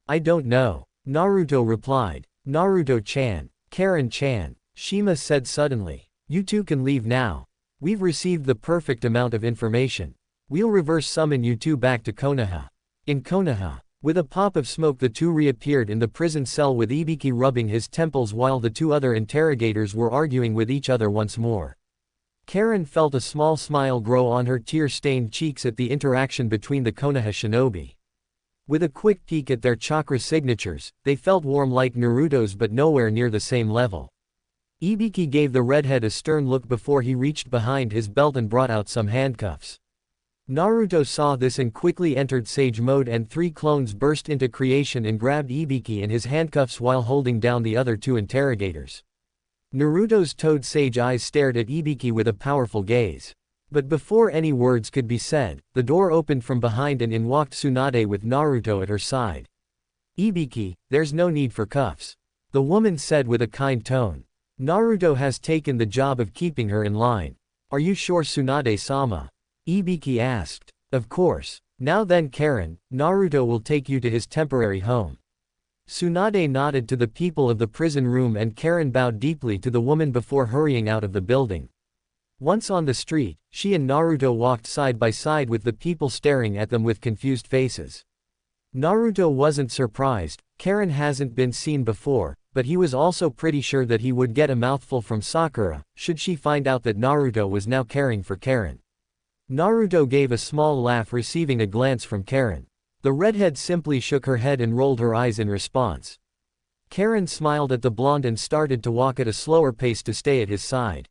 I don't know. Naruto replied. Naruto-chan. Karin-chan. Shima said suddenly. You two can leave now. We've received the perfect amount of information. We'll reverse summon you two back to Konoha. In Konoha. With a pop of smoke the two reappeared in the prison cell with Ibiki rubbing his temples while the two other interrogators were arguing with each other once more. Karin felt a small smile grow on her tear-stained cheeks at the interaction between the Konoha shinobi. With a quick peek at their chakra signatures, they felt warm like Naruto's but nowhere near the same level. Ibiki gave the redhead a stern look before he reached behind his belt and brought out some handcuffs. Naruto saw this and quickly entered Sage mode, and 3 clones burst into creation and grabbed Ibiki in his handcuffs while holding down the other 2 interrogators. Naruto's Toad Sage eyes stared at Ibiki with a powerful gaze. But before any words could be said, the door opened from behind and in walked Tsunade with Naruto at her side. "Ibiki, there's no need for cuffs," the woman said with a kind tone. "Naruto has taken the job of keeping her in line." "Are you sure, Tsunade-sama?" Ibiki asked. "Of course. Now then, Karin, Naruto will take you to his temporary home." Tsunade nodded to the people of the prison room and Karin bowed deeply to the woman before hurrying out of the building. Once on the street, she and Naruto walked side by side with the people staring at them with confused faces. Naruto wasn't surprised. Karin hasn't been seen before, but he was also pretty sure that he would get a mouthful from Sakura, should she find out that Naruto was now caring for Karin. Naruto gave a small laugh receiving a glance from Karin. The redhead simply shook her head and rolled her eyes in response. Karin smiled at the blonde and started to walk at a slower pace to stay at his side.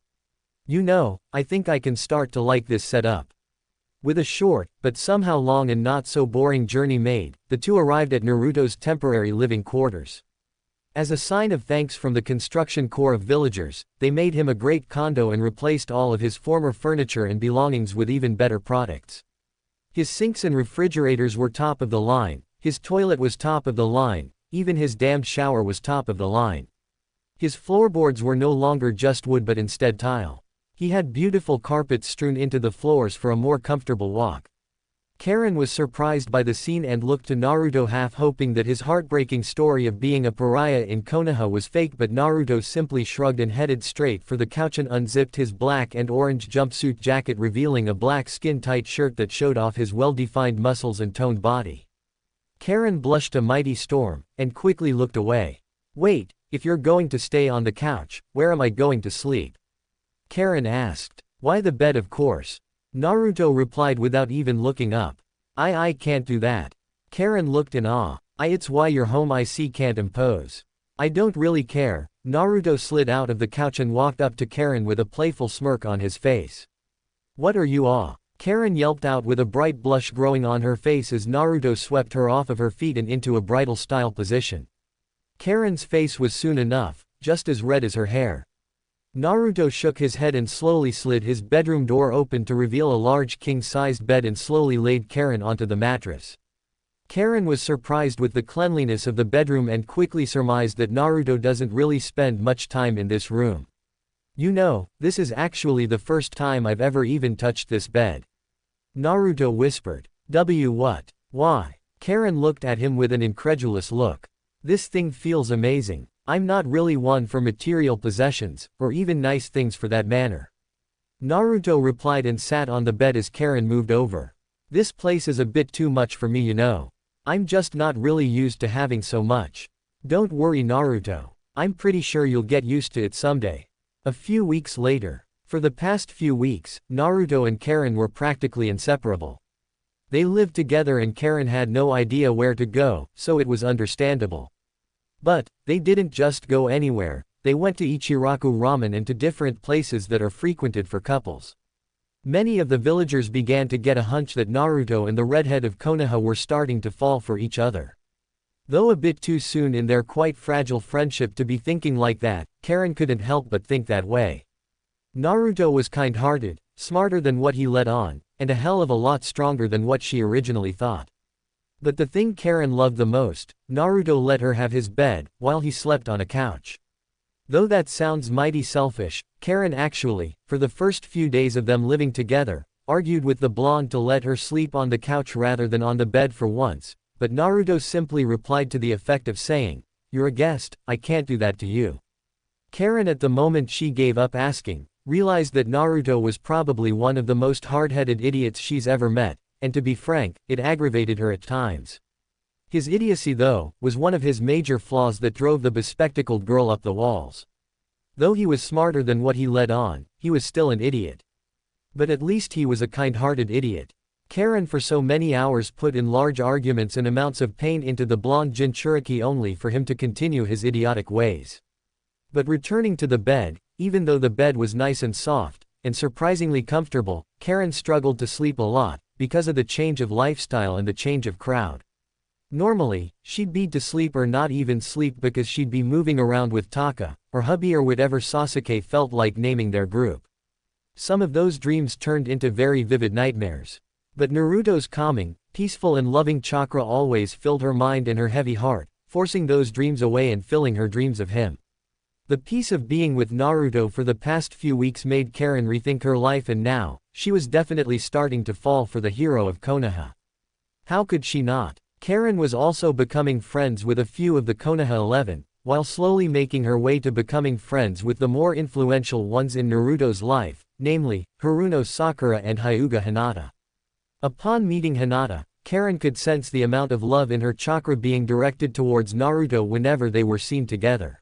"You know, I think I can start to like this setup." With a short, but somehow long and not so boring journey made, the two arrived at Naruto's temporary living quarters. As a sign of thanks from the construction corps of villagers, they made him a great condo and replaced all of his former furniture and belongings with even better products. His sinks and refrigerators were top of the line, his toilet was top of the line, even his damned shower was top of the line. His floorboards were no longer just wood but instead tile. He had beautiful carpets strewn into the floors for a more comfortable walk. Karin was surprised by the scene and looked to Naruto half hoping that his heartbreaking story of being a pariah in Konoha was fake, but Naruto simply shrugged and headed straight for the couch and unzipped his black and orange jumpsuit jacket, revealing a black skin-tight shirt that showed off his well-defined muscles and toned body. Karin blushed a mighty storm, and quickly looked away. "Wait, if you're going to stay on the couch, where am I going to sleep?" Karin asked. "Why, the bed, of course." Naruto replied without even looking up. I can't do that." Karin looked in awe. It's why your home I see can't impose." "I don't really care." Naruto slid out of the couch and walked up to Karin with a playful smirk on his face. "What are you aw?" Karin yelped out with a bright blush growing on her face as Naruto swept her off of her feet and into a bridal-style position. Karin's face was soon enough, just as red as her hair. Naruto shook his head and slowly slid his bedroom door open to reveal a large king-sized bed and slowly laid Karin onto the mattress. Karin was surprised with the cleanliness of the bedroom and quickly surmised that Naruto doesn't really spend much time in this room. "You know, this is actually the first time I've ever even touched this bed," Naruto whispered. What? Why?" Karin looked at him with an incredulous look. "This thing feels amazing. I'm not really one for material possessions, or even nice things for that matter." Naruto replied and sat on the bed as Karin moved over. "This place is a bit too much for me, you know. I'm just not really used to having so much." "Don't worry, Naruto. I'm pretty sure you'll get used to it someday." A few weeks later. For the past few weeks, Naruto and Karin were practically inseparable. They lived together and Karin had no idea where to go, so it was understandable. But they didn't just go anywhere, they went to Ichiraku Ramen and to different places that are frequented for couples. Many of the villagers began to get a hunch that Naruto and the redhead of Konoha were starting to fall for each other. Though a bit too soon in their quite fragile friendship to be thinking like that, Karin couldn't help but think that way. Naruto was kind-hearted, smarter than what he let on, and a hell of a lot stronger than what she originally thought. But the thing Karin loved the most, Naruto let her have his bed, while he slept on a couch. Though that sounds mighty selfish, Karin actually, for the first few days of them living together, argued with the blonde to let her sleep on the couch rather than on the bed for once, but Naruto simply replied to the effect of saying, "You're a guest, I can't do that to you." Karin at the moment she gave up asking, realized that Naruto was probably one of the most hard-headed idiots she's ever met, and to be frank, it aggravated her at times. His idiocy, though, was one of his major flaws that drove the bespectacled girl up the walls. Though he was smarter than what he let on, he was still an idiot. But at least he was a kind-hearted idiot. Karin for so many hours put in large arguments and amounts of pain into the blonde Jinchuriki only for him to continue his idiotic ways. But returning to the bed, even though the bed was nice and soft, and surprisingly comfortable, Karin struggled to sleep a lot, because of the change of lifestyle and the change of crowd. Normally, she'd be to sleep or not even sleep because she'd be moving around with Taka, or hubby or whatever Sasuke felt like naming their group. Some of those dreams turned into very vivid nightmares. But Naruto's calming, peaceful and loving chakra always filled her mind and her heavy heart, forcing those dreams away and filling her dreams of him. The peace of being with Naruto for the past few weeks made Karin rethink her life, and now, she was definitely starting to fall for the hero of Konoha. How could she not? Karin was also becoming friends with a few of the Konoha 11, while slowly making her way to becoming friends with the more influential ones in Naruto's life, namely, Haruno Sakura and Hyuga Hinata. Upon meeting Hinata, Karin could sense the amount of love in her chakra being directed towards Naruto whenever they were seen together.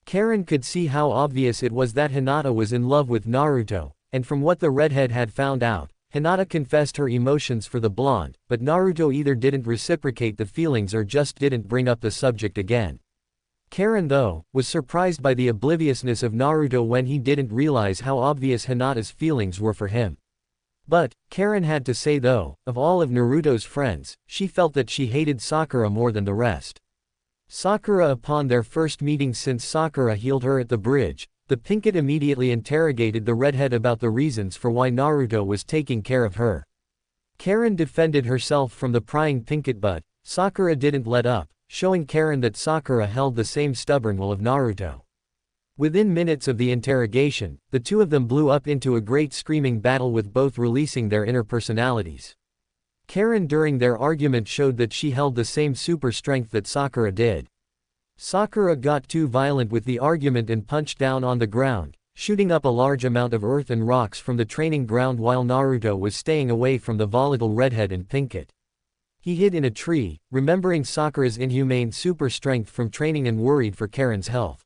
Karin could see how obvious it was that Hinata was in love with Naruto, and from what the redhead had found out, Hinata confessed her emotions for the blonde, but Naruto either didn't reciprocate the feelings or just didn't bring up the subject again. Karin, though, was surprised by the obliviousness of Naruto when he didn't realize how obvious Hinata's feelings were for him. But, Karin had to say though, of all of Naruto's friends, she felt that she hated Sakura more than the rest. Sakura, upon their first meeting since Sakura healed her at the bridge, the Pinkett immediately interrogated the redhead about the reasons for why Naruto was taking care of her. Karin defended herself from the prying Pinkett, but Sakura didn't let up, showing Karin that Sakura held the same stubborn will of Naruto. Within minutes of the interrogation, the two of them blew up into a great screaming battle with both releasing their inner personalities. Karin during their argument showed that she held the same super strength that Sakura did. Sakura got too violent with the argument and punched down on the ground, shooting up a large amount of earth and rocks from the training ground while Naruto was staying away from the volatile redhead and Pinkett. He hid in a tree, remembering Sakura's inhumane super strength from training and worried for Karin's health.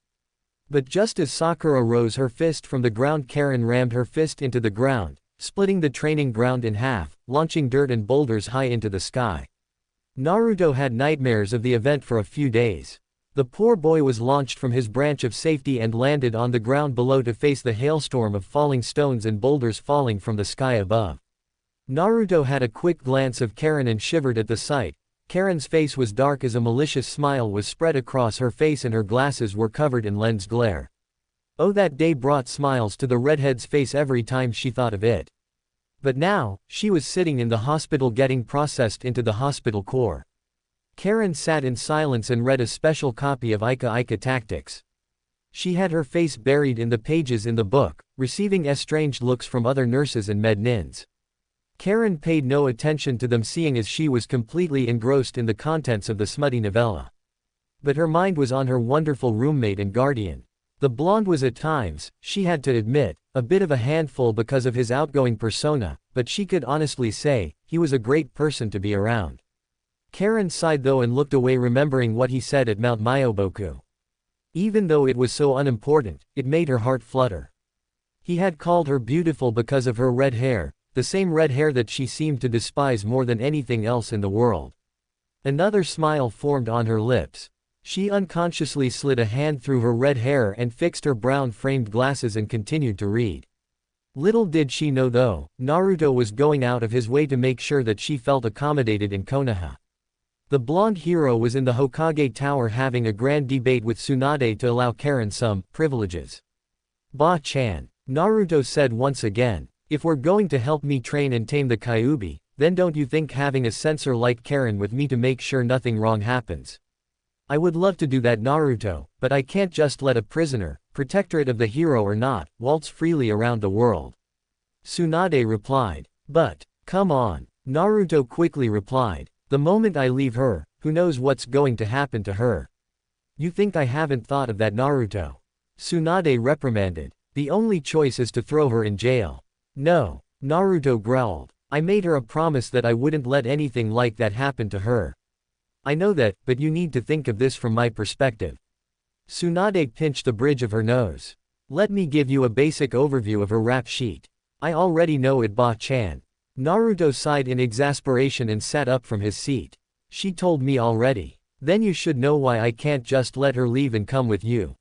But just as Sakura rose her fist from the ground, Karin rammed her fist into the ground, splitting the training ground in half, launching dirt and boulders high into the sky. Naruto had nightmares of the event for a few days. The poor boy was launched from his branch of safety and landed on the ground below to face the hailstorm of falling stones and boulders falling from the sky above. Naruto had a quick glance of Karin and shivered at the sight. Karin's face was dark as a malicious smile was spread across her face and her glasses were covered in lens glare. Oh, that day brought smiles to the redhead's face every time she thought of it. But now, she was sitting in the hospital getting processed into the hospital core. Karin sat in silence and read a special copy of Ika Ika Tactics. She had her face buried in the pages in the book, receiving estranged looks from other nurses and med-nins. Karin paid no attention to them, seeing as she was completely engrossed in the contents of the smutty novella. But her mind was on her wonderful roommate and guardian. The blonde was at times, she had to admit, a bit of a handful because of his outgoing persona, but she could honestly say, he was a great person to be around. Karin sighed though and looked away, remembering what he said at Mount Myoboku. Even though it was so unimportant, it made her heart flutter. He had called her beautiful because of her red hair, the same red hair that she seemed to despise more than anything else in the world. Another smile formed on her lips. She unconsciously slid a hand through her red hair and fixed her brown-framed glasses and continued to read. Little did she know though, Naruto was going out of his way to make sure that she felt accommodated in Konoha. The blonde hero was in the Hokage Tower having a grand debate with Tsunade to allow Karin some privileges. Ba-chan, Naruto said once again, if we're going to help me train and tame the Kyuubi, then don't you think having a censor like Karin with me to make sure nothing wrong happens? I would love to do that, Naruto, but I can't just let a prisoner, protectorate of the hero or not, waltz freely around the world. Tsunade replied. But, come on, Naruto quickly replied. The moment I leave her, who knows what's going to happen to her? You think I haven't thought of that, Naruto? Tsunade reprimanded. The only choice is to throw her in jail. No, Naruto growled. I made her a promise that I wouldn't let anything like that happen to her. I know that, but you need to think of this from my perspective. Tsunade pinched the bridge of her nose. Let me give you a basic overview of her rap sheet. I already know it, Ba-chan. Naruto sighed in exasperation and sat up from his seat. She told me already. Then you should know why I can't just let her leave and come with you.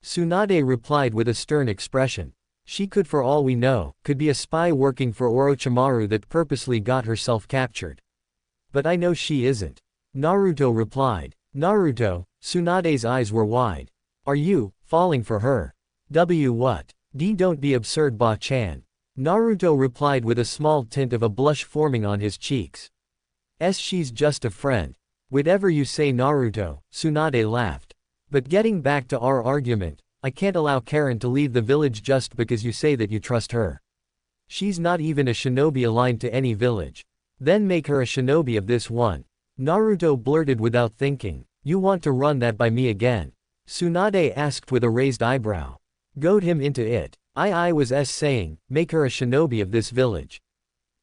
Tsunade replied with a stern expression. She could, for all we know, could be a spy working for Orochimaru that purposely got herself captured. But I know she isn't. Naruto replied. Naruto, Tsunade's eyes were wide. Are you falling for her? What? Don't be absurd, Ba-chan. Naruto replied with a small tint of a blush forming on his cheeks. She's just a friend. Whatever you say, Naruto, Tsunade laughed. But getting back to our argument, I can't allow Karin to leave the village just because you say that you trust her. She's not even a shinobi aligned to any village. Then make her a shinobi of this one. Naruto blurted without thinking. You want to run that by me again? Tsunade asked with a raised eyebrow. Goad him into it. I was saying, make her a shinobi of this village.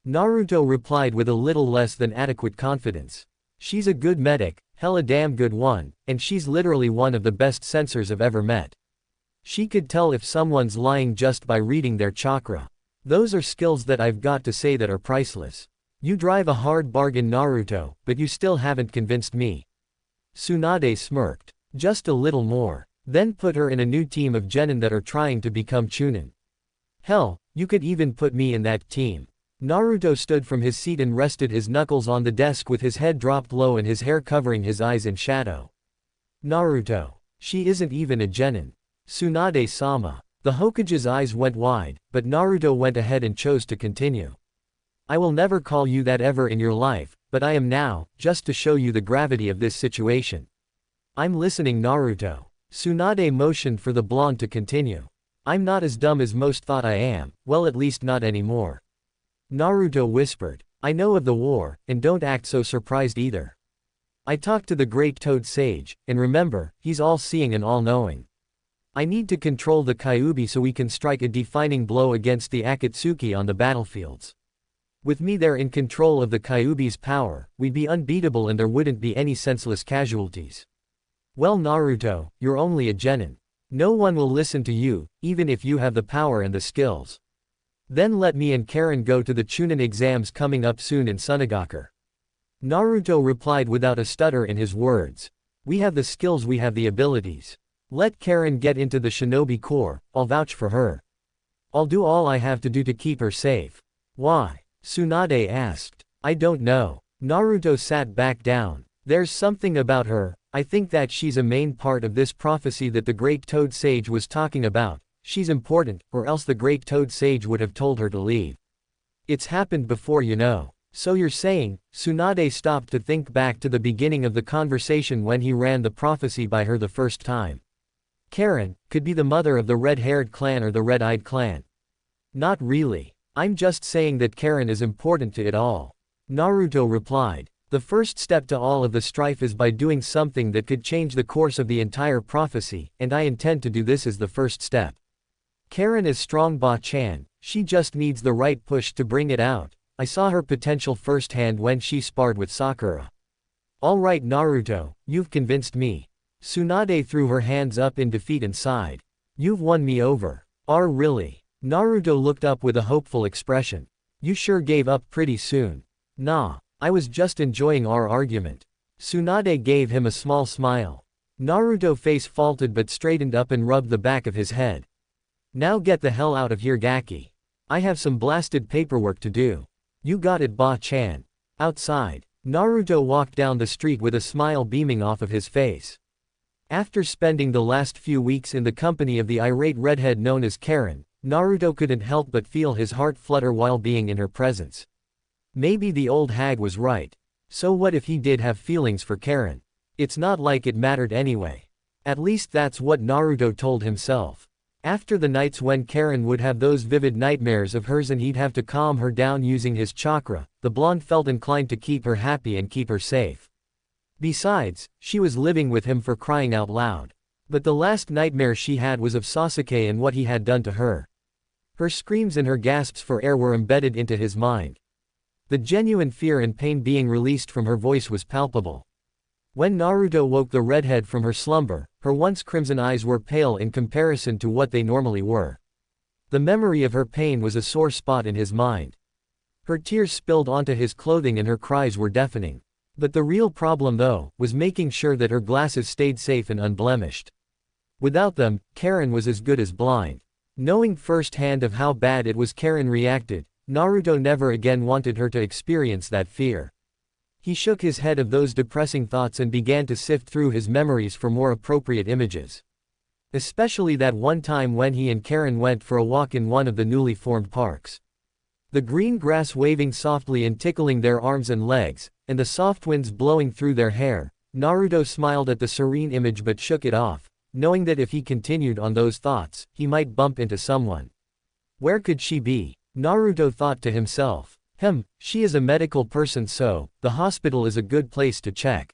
Naruto replied with a little less than adequate confidence. She's a good medic, hella damn good one, and she's literally one of the best sensors I've ever met. She could tell if someone's lying just by reading their chakra. Those are skills that I've got to say that are priceless. You drive a hard bargain, Naruto, but you still haven't convinced me. Tsunade smirked. Just a little more. Then put her in a new team of genin that are trying to become chunin. Hell, you could even put me in that team. Naruto stood from his seat and rested his knuckles on the desk with his head dropped low and his hair covering his eyes in shadow. Naruto. She isn't even a genin. Tsunade-sama. The Hokage's eyes went wide, but Naruto went ahead and chose to continue. I will never call you that ever in your life, but I am now, just to show you the gravity of this situation. I'm listening, Naruto. Tsunade motioned for the blonde to continue. I'm not as dumb as most thought I am, well, at least not anymore. Naruto whispered. I know of the war, and don't act so surprised either. I talked to the great Toad Sage, and remember, he's all-seeing and all-knowing. I need to control the Kyuubi so we can strike a defining blow against the Akatsuki on the battlefields. With me there in control of the Kyuubi's power, we'd be unbeatable and there wouldn't be any senseless casualties. Well, Naruto, you're only a genin. No one will listen to you, even if you have the power and the skills. Then let me and Karin go to the Chunin exams coming up soon in Sunagaku. Naruto replied without a stutter in his words. We have the skills, we have the abilities. Let Karin get into the shinobi corps, I'll vouch for her. I'll do all I have to do to keep her safe. Why? Tsunade asked. I don't know. Naruto sat back down. There's something about her. I think that she's a main part of this prophecy that the Great Toad Sage was talking about. She's important, or else the Great Toad Sage would have told her to leave. It's happened before, you know. So you're saying, Tsunade stopped to think back to the beginning of the conversation when he ran the prophecy by her the first time. Karin could be the mother of the red-haired clan or the red-eyed clan. Not really. I'm just saying that Karin is important to it all. Naruto replied. The first step to all of the strife is by doing something that could change the course of the entire prophecy, and I intend to do this as the first step. Karin is strong, Ba-chan, she just needs the right push to bring it out. I saw her potential firsthand when she sparred with Sakura. Alright, Naruto, you've convinced me. Tsunade threw her hands up in defeat and sighed. You've won me over. Really? Naruto looked up with a hopeful expression. You sure gave up pretty soon. Nah. I was just enjoying our argument. Tsunade gave him a small smile. Naruto's face faltered but straightened up and rubbed the back of his head. Now get the hell out of here, Gaki. I have some blasted paperwork to do. You got it, Ba-chan. Outside, Naruto walked down the street with a smile beaming off of his face. After spending the last few weeks in the company of the irate redhead known as Karin, Naruto couldn't help but feel his heart flutter while being in her presence. Maybe the old hag was right. So what if he did have feelings for Karin? It's not like it mattered anyway. At least that's what Naruto told himself. After the nights when Karin would have those vivid nightmares of hers and he'd have to calm her down using his chakra, the blonde felt inclined to keep her happy and keep her safe. Besides, she was living with him, for crying out loud. But the last nightmare she had was of Sasuke and what he had done to her. Her screams and her gasps for air were embedded into his mind. The genuine fear and pain being released from her voice was palpable. When Naruto woke the redhead from her slumber, her once crimson eyes were pale in comparison to what they normally were. The memory of her pain was a sore spot in his mind. Her tears spilled onto his clothing and her cries were deafening. But the real problem though, was making sure that her glasses stayed safe and unblemished. Without them, Karin was as good as blind. Knowing firsthand of how bad it was Karin reacted, Naruto never again wanted her to experience that fear. He shook his head of those depressing thoughts and began to sift through his memories for more appropriate images. Especially that one time when he and Karin went for a walk in one of the newly formed parks. The green grass waving softly and tickling their arms and legs, and the soft winds blowing through their hair, Naruto smiled at the serene image but shook it off, knowing that if he continued on those thoughts, he might bump into someone. Where could she be? Naruto thought to himself. She is a medical person, so the hospital is a good place to check.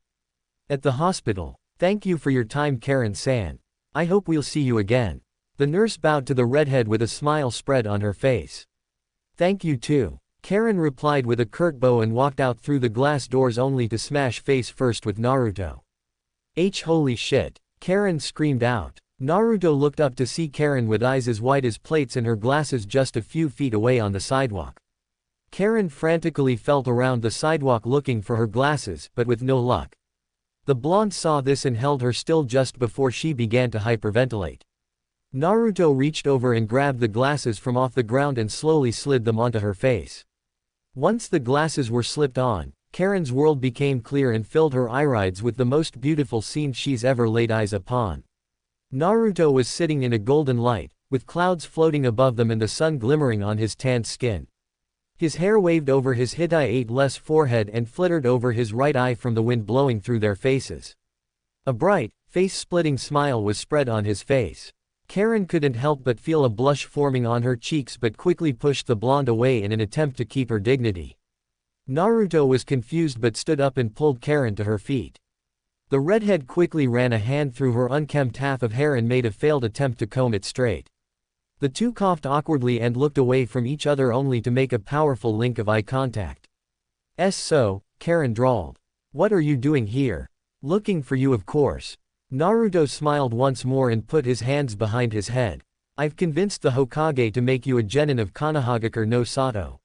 At the hospital. Thank you for your time, Karin-san. I hope we'll see you again. The nurse bowed to the redhead with a smile spread on her face. Thank you too. Karin replied with a curt bow and walked out through the glass doors only to smash face first with Naruto. Holy shit. Karin screamed out. Naruto looked up to see Karin with eyes as white as plates and her glasses just a few feet away on the sidewalk. Karin frantically felt around the sidewalk looking for her glasses, but with no luck. The blonde saw this and held her still just before she began to hyperventilate. Naruto reached over and grabbed the glasses from off the ground and slowly slid them onto her face. Once the glasses were slipped on, Karin's world became clear and filled her irides with the most beautiful scene she's ever laid eyes upon. Naruto was sitting in a golden light, with clouds floating above them and the sun glimmering on his tanned skin. His hair waved over his Hitai-less forehead and flittered over his right eye from the wind blowing through their faces. A bright, face-splitting smile was spread on his face. Karin couldn't help but feel a blush forming on her cheeks but quickly pushed the blonde away in an attempt to keep her dignity. Naruto was confused but stood up and pulled Karin to her feet. The redhead quickly ran a hand through her unkempt half of hair and made a failed attempt to comb it straight. The two coughed awkwardly and looked away from each other only to make a powerful link of eye contact. So, Karin drawled. What are you doing here? Looking for you, of course. Naruto smiled once more and put his hands behind his head. I've convinced the Hokage to make you a genin of Konohagakure no Sato.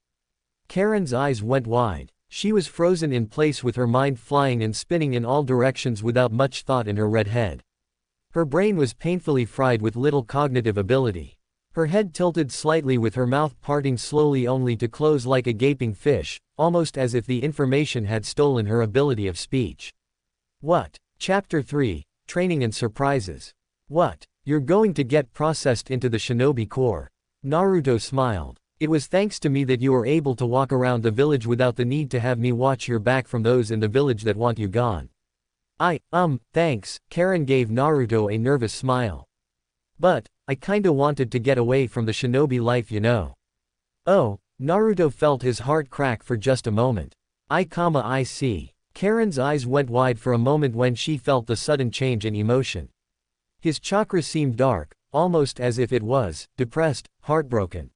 Karin's eyes went wide. She was frozen in place with her mind flying and spinning in all directions without much thought in her red head. Her brain was painfully fried with little cognitive ability. Her head tilted slightly with her mouth parting slowly only to close like a gaping fish, almost as if the information had stolen her ability of speech. What? Chapter 3, Training and Surprises. What? You're going to get processed into the Shinobi Corps. Naruto smiled. It was thanks to me that you were able to walk around the village without the need to have me watch your back from those in the village that want you gone. Thanks, Karin gave Naruto a nervous smile. But, I kinda wanted to get away from the shinobi life, you know. Oh, Naruto felt his heart crack for just a moment. I see. Karin's eyes went wide for a moment when she felt the sudden change in emotion. His chakra seemed dark, almost as if it was depressed, heartbroken.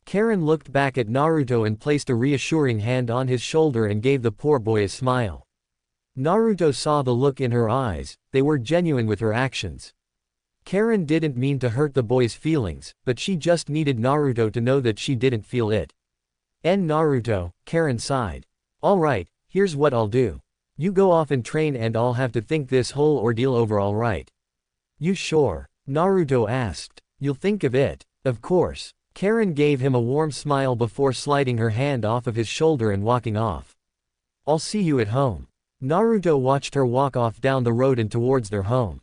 Karin looked back at Naruto and placed a reassuring hand on his shoulder and gave the poor boy a smile. Naruto saw the look in her eyes, they were genuine with her actions. Karin didn't mean to hurt the boy's feelings, but she just needed Naruto to know that she didn't feel it. Naruto, Karin sighed. Alright, here's what I'll do. You go off and train and I'll have to think this whole ordeal over, alright? You sure? Naruto asked. You'll think of it, of course. Karin gave him a warm smile before sliding her hand off of his shoulder and walking off. I'll see you at home. Naruto watched her walk off down the road and towards their home.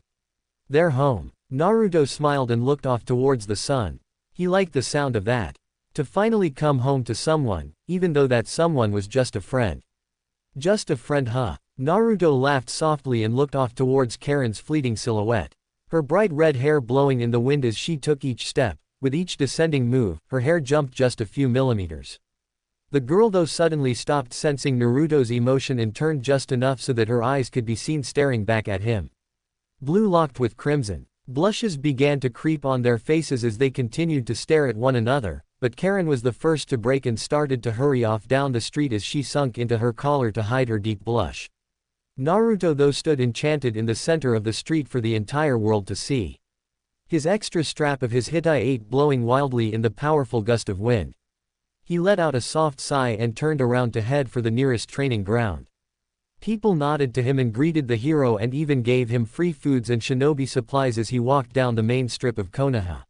Their home. Naruto smiled and looked off towards the sun. He liked the sound of that. To finally come home to someone, even though that someone was just a friend. Just a friend, huh? Naruto laughed softly and looked off towards Karin's fleeting silhouette. Her bright red hair blowing in the wind as she took each step. With each descending move, her hair jumped just a few millimeters. The girl though suddenly stopped sensing Naruto's emotion and turned just enough so that her eyes could be seen staring back at him. Blue locked with crimson. Blushes began to creep on their faces as they continued to stare at one another, but Karin was the first to break and started to hurry off down the street as she sunk into her collar to hide her deep blush. Naruto though stood enchanted in the center of the street for the entire world to see. his extra strap of his Hittite blowing wildly in the powerful gust of wind. He let out a soft sigh and turned around to head for the nearest training ground. People nodded to him and greeted the hero and even gave him free foods and shinobi supplies as he walked down the main strip of Konoha.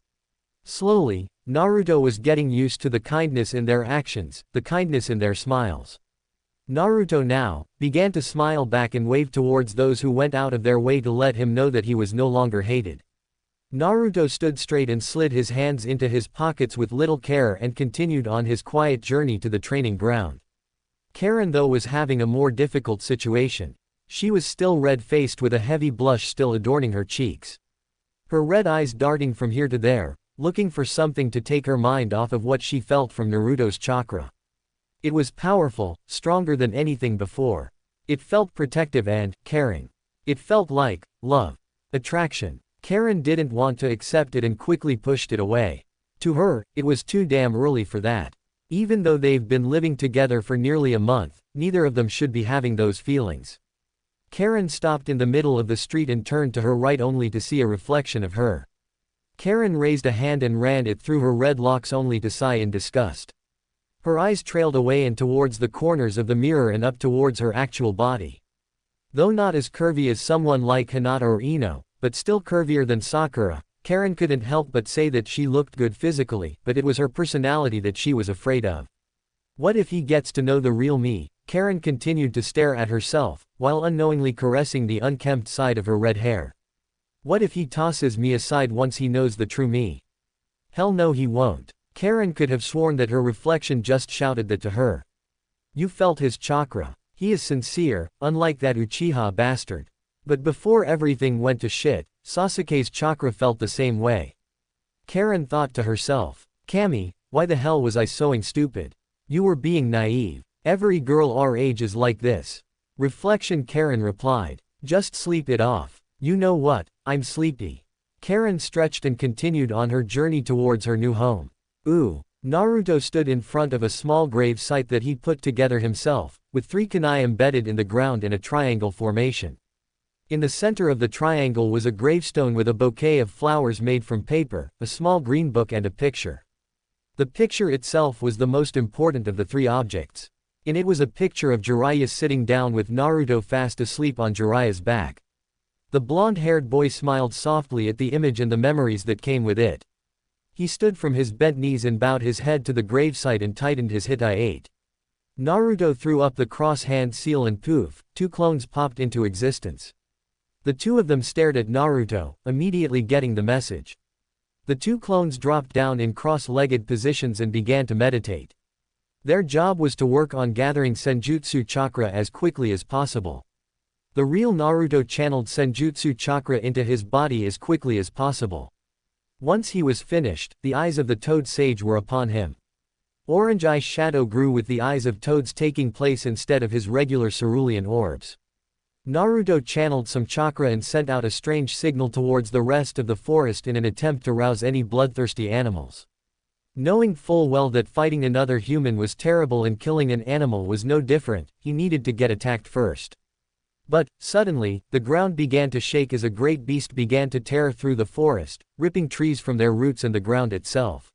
Slowly, Naruto was getting used to the kindness in their actions, the kindness in their smiles. Naruto now began to smile back and wave towards those who went out of their way to let him know that he was no longer hated. Naruto stood straight and slid his hands into his pockets with little care and continued on his quiet journey to the training ground. Karin though was having a more difficult situation. She was still red-faced with a heavy blush still adorning her cheeks. Her red eyes darting from here to there, looking for something to take her mind off of what she felt from Naruto's chakra. It was powerful, stronger than anything before. It felt protective and caring. It felt like love. Attraction. Karin didn't want to accept it and quickly pushed it away. To her, it was too damn early for that. Even though they've been living together for nearly a month, neither of them should be having those feelings. Karin stopped in the middle of the street and turned to her right only to see a reflection of her. Karin raised a hand and ran it through her red locks only to sigh in disgust. Her eyes trailed away and towards the corners of the mirror and up towards her actual body. Though not as curvy as someone like Hinata or Ino, but still curvier than Sakura, Karin couldn't help but say that she looked good physically, but it was her personality that she was afraid of. What if he gets to know the real me? Karin continued to stare at herself, while unknowingly caressing the unkempt side of her red hair. What if he tosses me aside once he knows the true me? Hell no, he won't. Karin could have sworn that her reflection just shouted that to her. You felt his chakra. He is sincere, unlike that Uchiha bastard. But before everything went to shit, Sasuke's chakra felt the same way. Karin thought to herself, Kami, why the hell was I so stupid? You were being naive. Every girl our age is like this. Reflection. Karin replied. Just sleep it off. You know what, I'm sleepy. Karin stretched and continued on her journey towards her new home. Ooh. Naruto stood in front of a small grave site that he put together himself, with 3 kunai embedded in the ground in a triangle formation. In the center of the triangle was a gravestone with a bouquet of flowers made from paper, a small green book and a picture. The picture itself was the most important of the 3 objects. In it was a picture of Jiraiya sitting down with Naruto fast asleep on Jiraiya's back. The blonde-haired boy smiled softly at the image and the memories that came with it. He stood from his bent knees and bowed his head to the gravesite and tightened his Hittite. Naruto threw up the cross-hand seal and poof, 2 clones popped into existence. The 2 of them stared at Naruto, immediately getting the message. The 2 clones dropped down in cross-legged positions and began to meditate. Their job was to work on gathering Senjutsu chakra as quickly as possible. The real Naruto channeled Senjutsu chakra into his body as quickly as possible. Once he was finished, the eyes of the Toad Sage were upon him. Orange eye shadow grew with the eyes of toads taking place instead of his regular cerulean orbs. Naruto channeled some chakra and sent out a strange signal towards the rest of the forest in an attempt to rouse any bloodthirsty animals. Knowing full well that fighting another human was terrible and killing an animal was no different, he needed to get attacked first. But, suddenly, the ground began to shake as a great beast began to tear through the forest, ripping trees from their roots and the ground itself.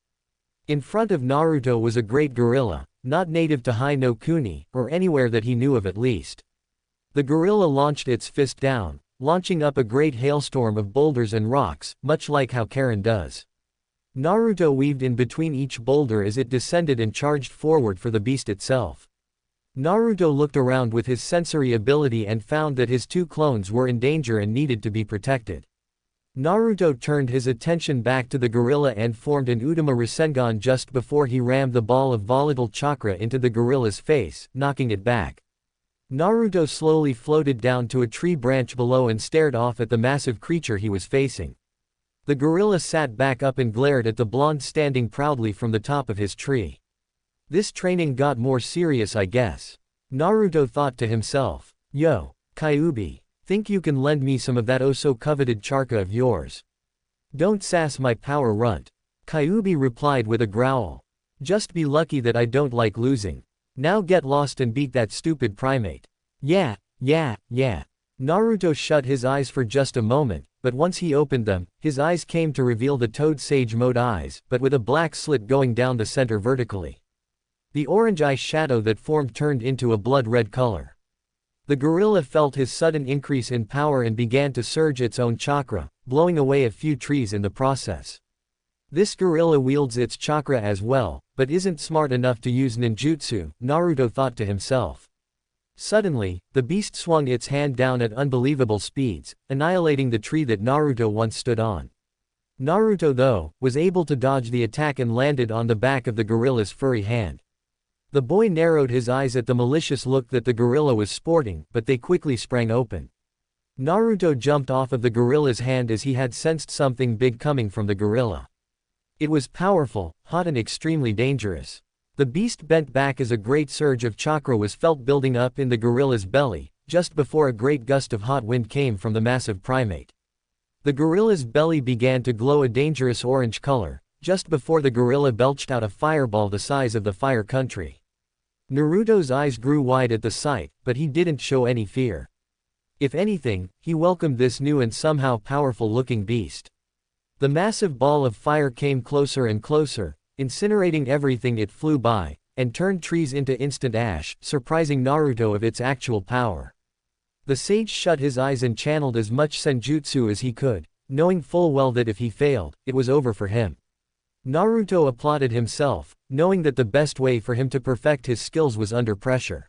In front of Naruto was a great gorilla, not native to Hai no Kuni, or anywhere that he knew of at least. The gorilla launched its fist down, launching up a great hailstorm of boulders and rocks, much like how Karin does. Naruto weaved in between each boulder as it descended and charged forward for the beast itself. Naruto looked around with his sensory ability and found that his 2 clones were in danger and needed to be protected. Naruto turned his attention back to the gorilla and formed an Udama Rasengan just before he rammed the ball of volatile chakra into the gorilla's face, knocking it back. Naruto slowly floated down to a tree branch below and stared off at the massive creature he was facing. The gorilla sat back up and glared at the blonde standing proudly from the top of his tree. This training got more serious, I guess. Naruto thought to himself. Yo, Kyuubi, think you can lend me some of that oh-so-coveted chakra of yours? Don't sass my power runt. Kyuubi replied with a growl. Just be lucky that I don't like losing. Now get lost and beat that stupid primate. Yeah. Naruto shut his eyes for just a moment, but once he opened them, his eyes came to reveal the Toad Sage Mode eyes, but with a black slit going down the center vertically. The orange eye shadow that formed turned into a blood-red color. The gorilla felt his sudden increase in power and began to surge its own chakra, blowing away a few trees in the process. This gorilla wields its chakra as well, but isn't smart enough to use ninjutsu, Naruto thought to himself. Suddenly, the beast swung its hand down at unbelievable speeds, annihilating the tree that Naruto once stood on. Naruto, though, was able to dodge the attack and landed on the back of the gorilla's furry hand. The boy narrowed his eyes at the malicious look that the gorilla was sporting, but they quickly sprang open. Naruto jumped off of the gorilla's hand as he had sensed something big coming from the gorilla. It was powerful, hot and extremely dangerous. The beast bent back as a great surge of chakra was felt building up in the gorilla's belly, just before a great gust of hot wind came from the massive primate. The gorilla's belly began to glow a dangerous orange color, just before the gorilla belched out a fireball the size of the Fire Country. Naruto's eyes grew wide at the sight, but he didn't show any fear. If anything, he welcomed this new and somehow powerful-looking beast. The massive ball of fire came closer and closer, incinerating everything it flew by, and turned trees into instant ash, surprising Naruto of its actual power. The sage shut his eyes and channeled as much senjutsu as he could, knowing full well that if he failed, it was over for him. Naruto applauded himself, knowing that the best way for him to perfect his skills was under pressure.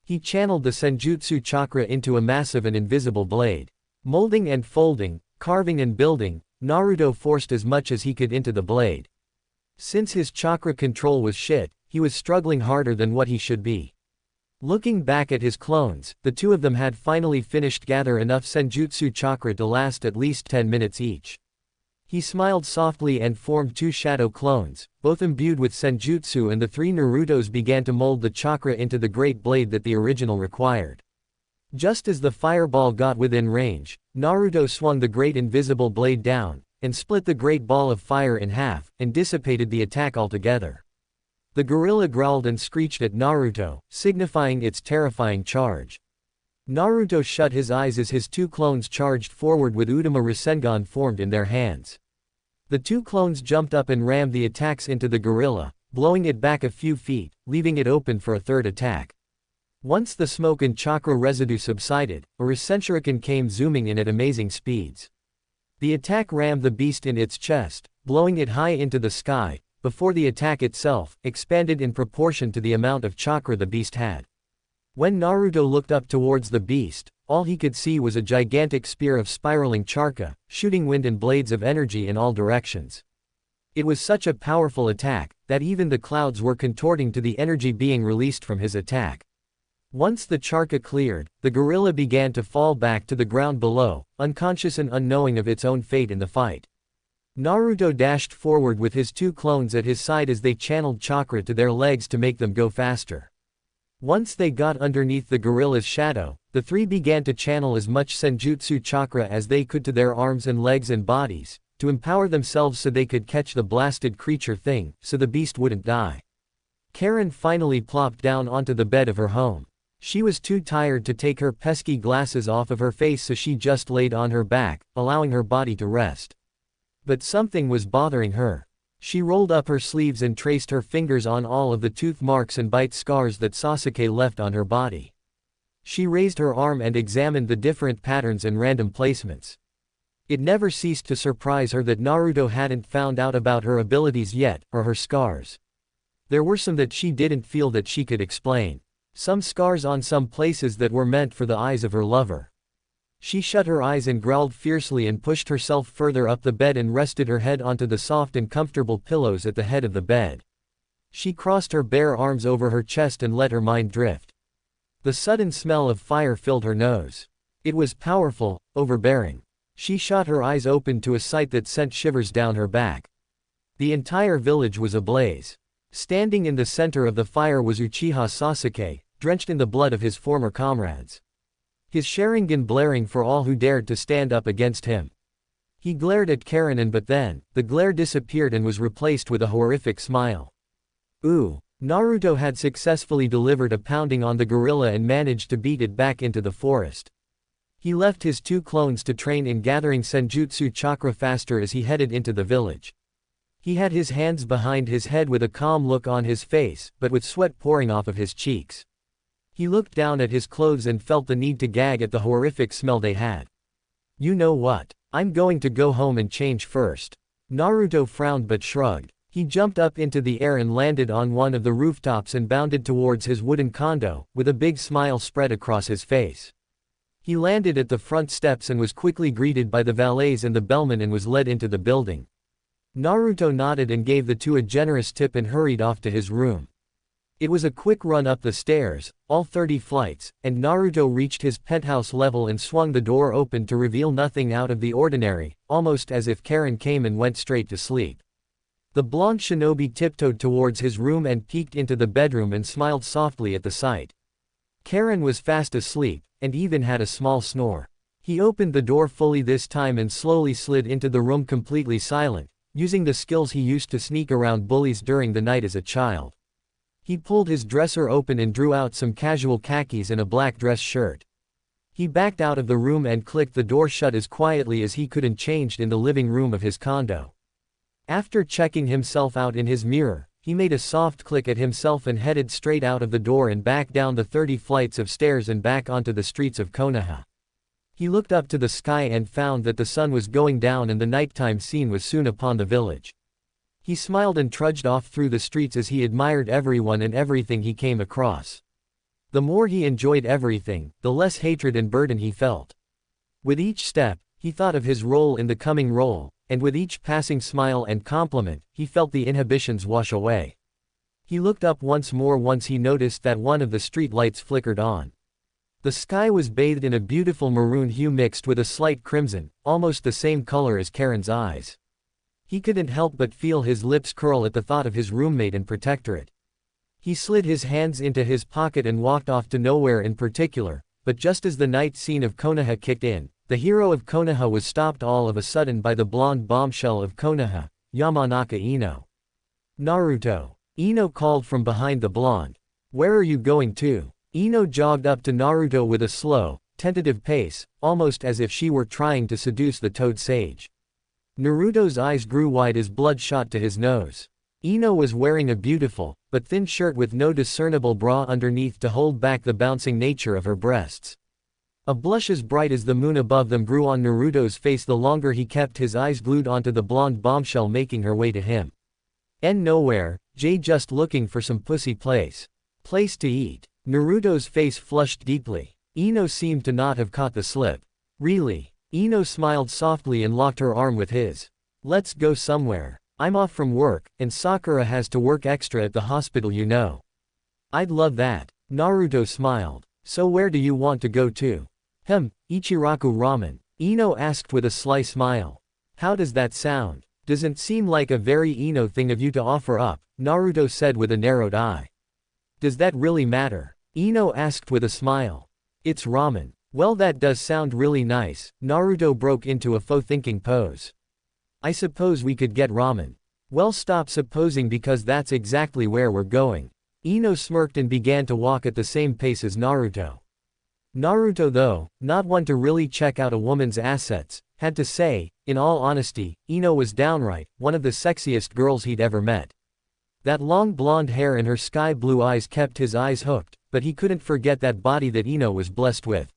He channeled the senjutsu chakra into a massive and invisible blade. Molding and folding, carving and building, Naruto forced as much as he could into the blade. Since his chakra control was shit, he was struggling harder than what he should be. Looking back at his clones, the two of them had finally finished gather enough senjutsu chakra to last at least 10 minutes each. He smiled softly and formed two shadow clones, both imbued with senjutsu, and the three Narutos began to mold the chakra into the great blade that the original required. Just as the fireball got within range, Naruto swung the great invisible blade down, and split the great ball of fire in half, and dissipated the attack altogether. The gorilla growled and screeched at Naruto, signifying its terrifying charge. Naruto shut his eyes as his two clones charged forward with Udama Rasengan formed in their hands. The two clones jumped up and rammed the attacks into the gorilla, blowing it back a few feet, leaving it open for a third attack. Once the smoke and chakra residue subsided, a Rasenshuriken came zooming in at amazing speeds. The attack rammed the beast in its chest, blowing it high into the sky, before the attack itself expanded in proportion to the amount of chakra the beast had. When Naruto looked up towards the beast, all he could see was a gigantic spear of spiraling chakra, shooting wind and blades of energy in all directions. It was such a powerful attack, that even the clouds were contorting to the energy being released from his attack. Once the chakra cleared, the gorilla began to fall back to the ground below, unconscious and unknowing of its own fate in the fight. Naruto dashed forward with his two clones at his side as they channeled chakra to their legs to make them go faster. Once they got underneath the gorilla's shadow, the three began to channel as much senjutsu chakra as they could to their arms and legs and bodies, to empower themselves so they could catch the blasted creature thing, so the beast wouldn't die. Karin finally plopped down onto the bed of her home. She was too tired to take her pesky glasses off of her face, so she just laid on her back, allowing her body to rest. But something was bothering her. She rolled up her sleeves and traced her fingers on all of the tooth marks and bite scars that Sasuke left on her body. She raised her arm and examined the different patterns and random placements. It never ceased to surprise her that Naruto hadn't found out about her abilities yet, or her scars. There were some that she didn't feel that she could explain. Some scars on some places that were meant for the eyes of her lover. She shut her eyes and growled fiercely and pushed herself further up the bed and rested her head onto the soft and comfortable pillows at the head of the bed. She crossed her bare arms over her chest and let her mind drift. The sudden smell of fire filled her nose. It was powerful, overbearing. She shot her eyes open to a sight that sent shivers down her back. The entire village was ablaze. Standing in the center of the fire was Uchiha Sasuke, drenched in the blood of his former comrades. His Sharingan blaring for all who dared to stand up against him. He glared at Karin, but then, the glare disappeared and was replaced with a horrific smile. Ooh! Naruto had successfully delivered a pounding on the gorilla and managed to beat it back into the forest. He left his two clones to train in gathering senjutsu chakra faster as he headed into the village. He had his hands behind his head with a calm look on his face, but with sweat pouring off of his cheeks. He looked down at his clothes and felt the need to gag at the horrific smell they had. You know what? I'm going to go home and change first. Naruto frowned but shrugged. He jumped up into the air and landed on one of the rooftops and bounded towards his wooden condo, with a big smile spread across his face. He landed at the front steps and was quickly greeted by the valets and the bellman and was led into the building. Naruto nodded and gave the two a generous tip and hurried off to his room. It was a quick run up the stairs, all 30 flights, and Naruto reached his penthouse level and swung the door open to reveal nothing out of the ordinary, almost as if Karin came and went straight to sleep. The blonde shinobi tiptoed towards his room and peeked into the bedroom and smiled softly at the sight. Karin was fast asleep, and even had a small snore. He opened the door fully this time and slowly slid into the room completely silent, using the skills he used to sneak around bullies during the night as a child. He pulled his dresser open and drew out some casual khakis and a black dress shirt. He backed out of the room and clicked the door shut as quietly as he could and changed in the living room of his condo. After checking himself out in his mirror, he made a soft click at himself and headed straight out of the door and back down the 30 flights of stairs and back onto the streets of Konoha. He looked up to the sky and found that the sun was going down and the nighttime scene was soon upon the village. He smiled and trudged off through the streets as he admired everyone and everything he came across. The more he enjoyed everything, the less hatred and burden he felt. With each step, he thought of his role in the coming role, and with each passing smile and compliment, he felt the inhibitions wash away. He looked up once more once he noticed that one of the street lights flickered on. The sky was bathed in a beautiful maroon hue mixed with a slight crimson, almost the same color as Karin's eyes. He couldn't help but feel his lips curl at the thought of his roommate and protectorate. He slid his hands into his pocket and walked off to nowhere in particular, but just as the night scene of Konoha kicked in, the hero of Konoha was stopped all of a sudden by the blonde bombshell of Konoha, Yamanaka Ino. Naruto. Ino called from behind the blonde. Where are you going to? Ino jogged up to Naruto with a slow, tentative pace, almost as if she were trying to seduce the toad sage. Naruto's eyes grew wide as blood shot to his nose. Ino was wearing a beautiful, but thin shirt with no discernible bra underneath to hold back the bouncing nature of her breasts. A blush as bright as the moon above them grew on Naruto's face the longer he kept his eyes glued onto the blonde bombshell making her way to him. Nowhere, Jay just looking for some pussy place to eat. Naruto's face flushed deeply. Ino seemed to not have caught the slip. Really? Ino smiled softly and locked her arm with his. Let's go somewhere. I'm off from work, and Sakura has to work extra at the hospital, you know. I'd love that. Naruto smiled. So where do you want to go to? Ichiraku Ramen. Ino asked with a sly smile. How does that sound? Doesn't seem like a very Ino thing of you to offer up, Naruto said with a narrowed eye. Does that really matter? Ino asked with a smile. It's ramen. Well, that does sound really nice. Naruto broke into a faux thinking pose. I suppose we could get ramen. Well, stop supposing because that's exactly where we're going. Ino smirked and began to walk at the same pace as Naruto. Naruto, though, not one to really check out a woman's assets, had to say, in all honesty, Ino was downright one of the sexiest girls he'd ever met. That long blonde hair and her sky blue eyes kept his eyes hooked, but he couldn't forget that body that Ino was blessed with.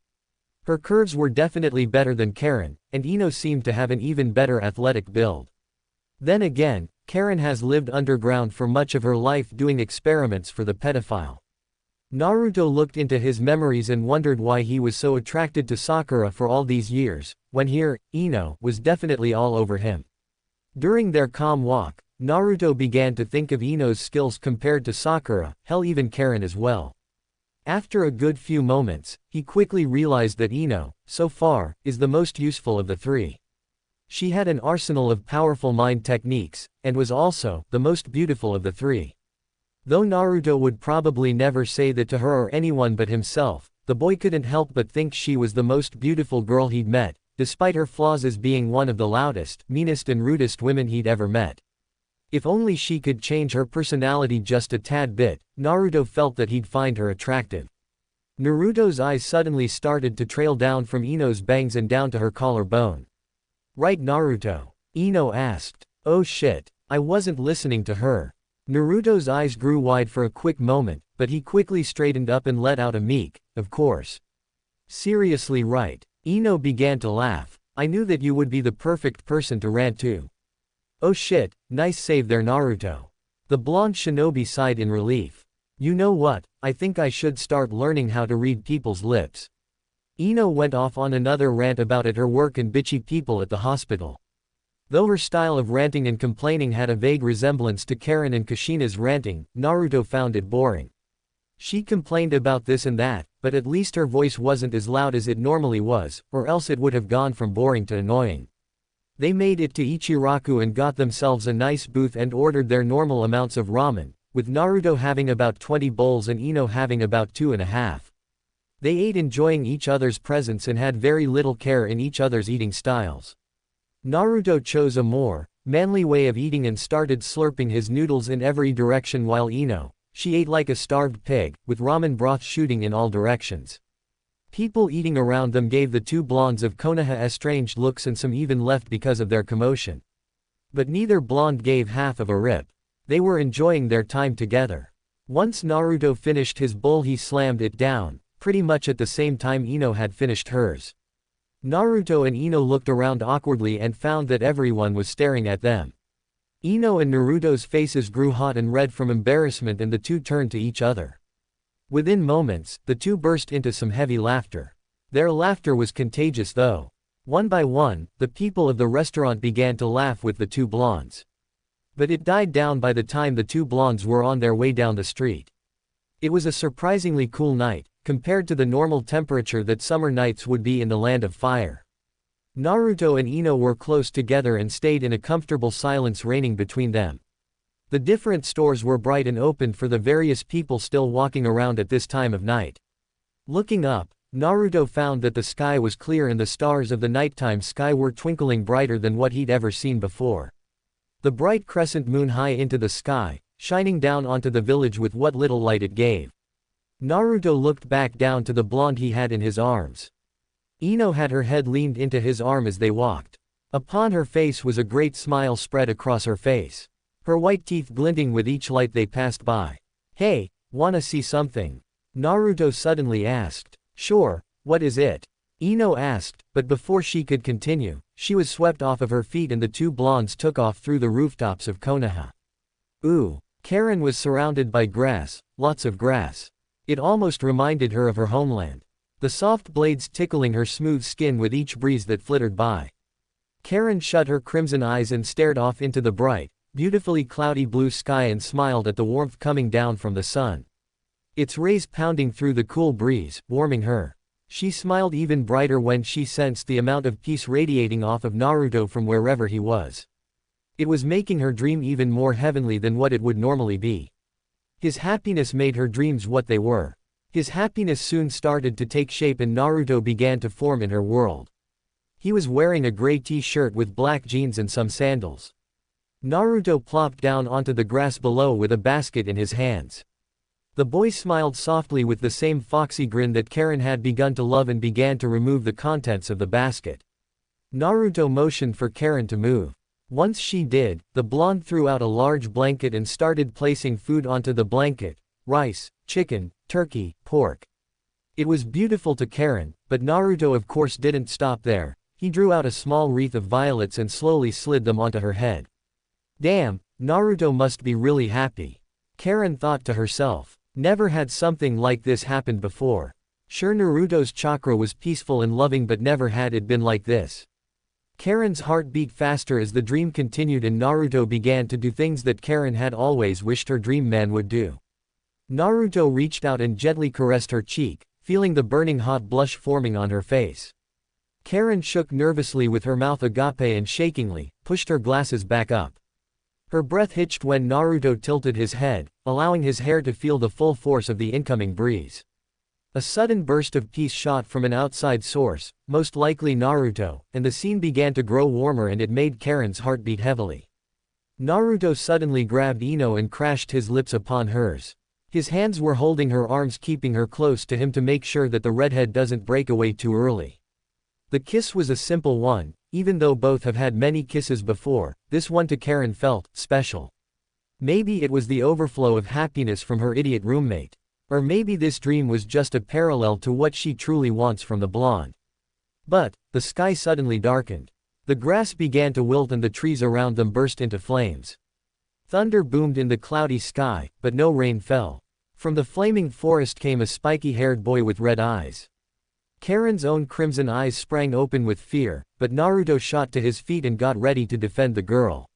Her curves were definitely better than Karin, and Ino seemed to have an even better athletic build. Then again, Karin has lived underground for much of her life doing experiments for the pedophile. Naruto looked into his memories and wondered why he was so attracted to Sakura for all these years, when here, Ino was definitely all over him. During their calm walk, Naruto began to think of Ino's skills compared to Sakura, hell even Karin as well. After a good few moments, he quickly realized that Ino, so far, is the most useful of the three. She had an arsenal of powerful mind techniques, and was also the most beautiful of the three. Though Naruto would probably never say that to her or anyone but himself, the boy couldn't help but think she was the most beautiful girl he'd met, despite her flaws as being one of the loudest, meanest and rudest women he'd ever met. If only she could change her personality just a tad bit, Naruto felt that he'd find her attractive. Naruto's eyes suddenly started to trail down from Ino's bangs and down to her collarbone. Right, Naruto? Ino asked. Oh shit. I wasn't listening to her. Naruto's eyes grew wide for a quick moment, but he quickly straightened up and let out a meek, of course. Seriously, right. Ino began to laugh. I knew that you would be the perfect person to rant to. Oh shit, nice save there, Naruto. The blonde shinobi sighed in relief. You know what, I think I should start learning how to read people's lips. Ino went off on another rant about her work and bitchy people at the hospital. Though her style of ranting and complaining had a vague resemblance to Karin and Kushina's ranting, Naruto found it boring. She complained about this and that, but at least her voice wasn't as loud as it normally was, or else it would have gone from boring to annoying. They made it to Ichiraku and got themselves a nice booth and ordered their normal amounts of ramen, with Naruto having about 20 bowls and Ino having about 2.5. They ate enjoying each other's presence and had very little care in each other's eating styles. Naruto chose a more manly way of eating and started slurping his noodles in every direction while Ino, she ate like a starved pig, with ramen broth shooting in all directions. People eating around them gave the two blondes of Konoha estranged looks and some even left because of their commotion. But neither blonde gave half of a rip. They were enjoying their time together. Once Naruto finished his bowl he slammed it down, pretty much at the same time Ino had finished hers. Naruto and Ino looked around awkwardly and found that everyone was staring at them. Ino and Naruto's faces grew hot and red from embarrassment and the two turned to each other. Within moments, the two burst into some heavy laughter. Their laughter was contagious though. One by one, the people of the restaurant began to laugh with the two blondes. But it died down by the time the two blondes were on their way down the street. It was a surprisingly cool night, compared to the normal temperature that summer nights would be in the land of fire. Naruto and Ino were close together and stayed in a comfortable silence reigning between them. The different stores were bright and opened for the various people still walking around at this time of night. Looking up, Naruto found that the sky was clear and the stars of the nighttime sky were twinkling brighter than what he'd ever seen before. The bright crescent moon high into the sky, shining down onto the village with what little light it gave. Naruto looked back down to the blonde he had in his arms. Ino had her head leaned into his arm as they walked. Upon her face was a great smile spread across her face. Her white teeth glinting with each light they passed by. Hey, wanna see something? Naruto suddenly asked. Sure, what is it? Ino asked, but before she could continue, she was swept off of her feet and the two blondes took off through the rooftops of Konoha. Ooh, Karin was surrounded by grass, lots of grass. It almost reminded her of her homeland. The soft blades tickling her smooth skin with each breeze that flittered by. Karin shut her crimson eyes and stared off into the bright, beautifully cloudy blue sky and smiled at the warmth coming down from the sun. Its rays pounding through the cool breeze, warming her. She smiled even brighter when she sensed the amount of peace radiating off of Naruto from wherever he was. It was making her dream even more heavenly than what it would normally be. His happiness made her dreams what they were. His happiness soon started to take shape and Naruto began to form in her world. He was wearing a gray t-shirt with black jeans and some sandals. Naruto plopped down onto the grass below with a basket in his hands. The boy smiled softly with the same foxy grin that Karin had begun to love and began to remove the contents of the basket. Naruto motioned for Karin to move. Once she did, the blonde threw out a large blanket and started placing food onto the blanket: rice, chicken, turkey, pork. It was beautiful to Karin, but Naruto of course didn't stop there. He drew out a small wreath of violets and slowly slid them onto her head. Damn, Naruto must be really happy. Karin thought to herself. Never had something like this happened before. Sure, Naruto's chakra was peaceful and loving, but never had it been like this. Karin's heart beat faster as the dream continued and Naruto began to do things that Karin had always wished her dream man would do. Naruto reached out and gently caressed her cheek, feeling the burning hot blush forming on her face. Karin shook nervously with her mouth agape and shakingly pushed her glasses back up. Her breath hitched when Naruto tilted his head, allowing his hair to feel the full force of the incoming breeze. A sudden burst of peace shot from an outside source, most likely Naruto, and the scene began to grow warmer and it made Karin's heart beat heavily. Naruto suddenly grabbed Ino and crashed his lips upon hers. His hands were holding her arms, keeping her close to him to make sure that the redhead doesn't break away too early. The kiss was a simple one, even though both have had many kisses before, this one to Karin felt special. Maybe it was the overflow of happiness from her idiot roommate. Or maybe this dream was just a parallel to what she truly wants from the blonde. But, the sky suddenly darkened. The grass began to wilt and the trees around them burst into flames. Thunder boomed in the cloudy sky, but no rain fell. From the flaming forest came a spiky-haired boy with red eyes. Karin's own crimson eyes sprang open with fear, but Naruto shot to his feet and got ready to defend the girl.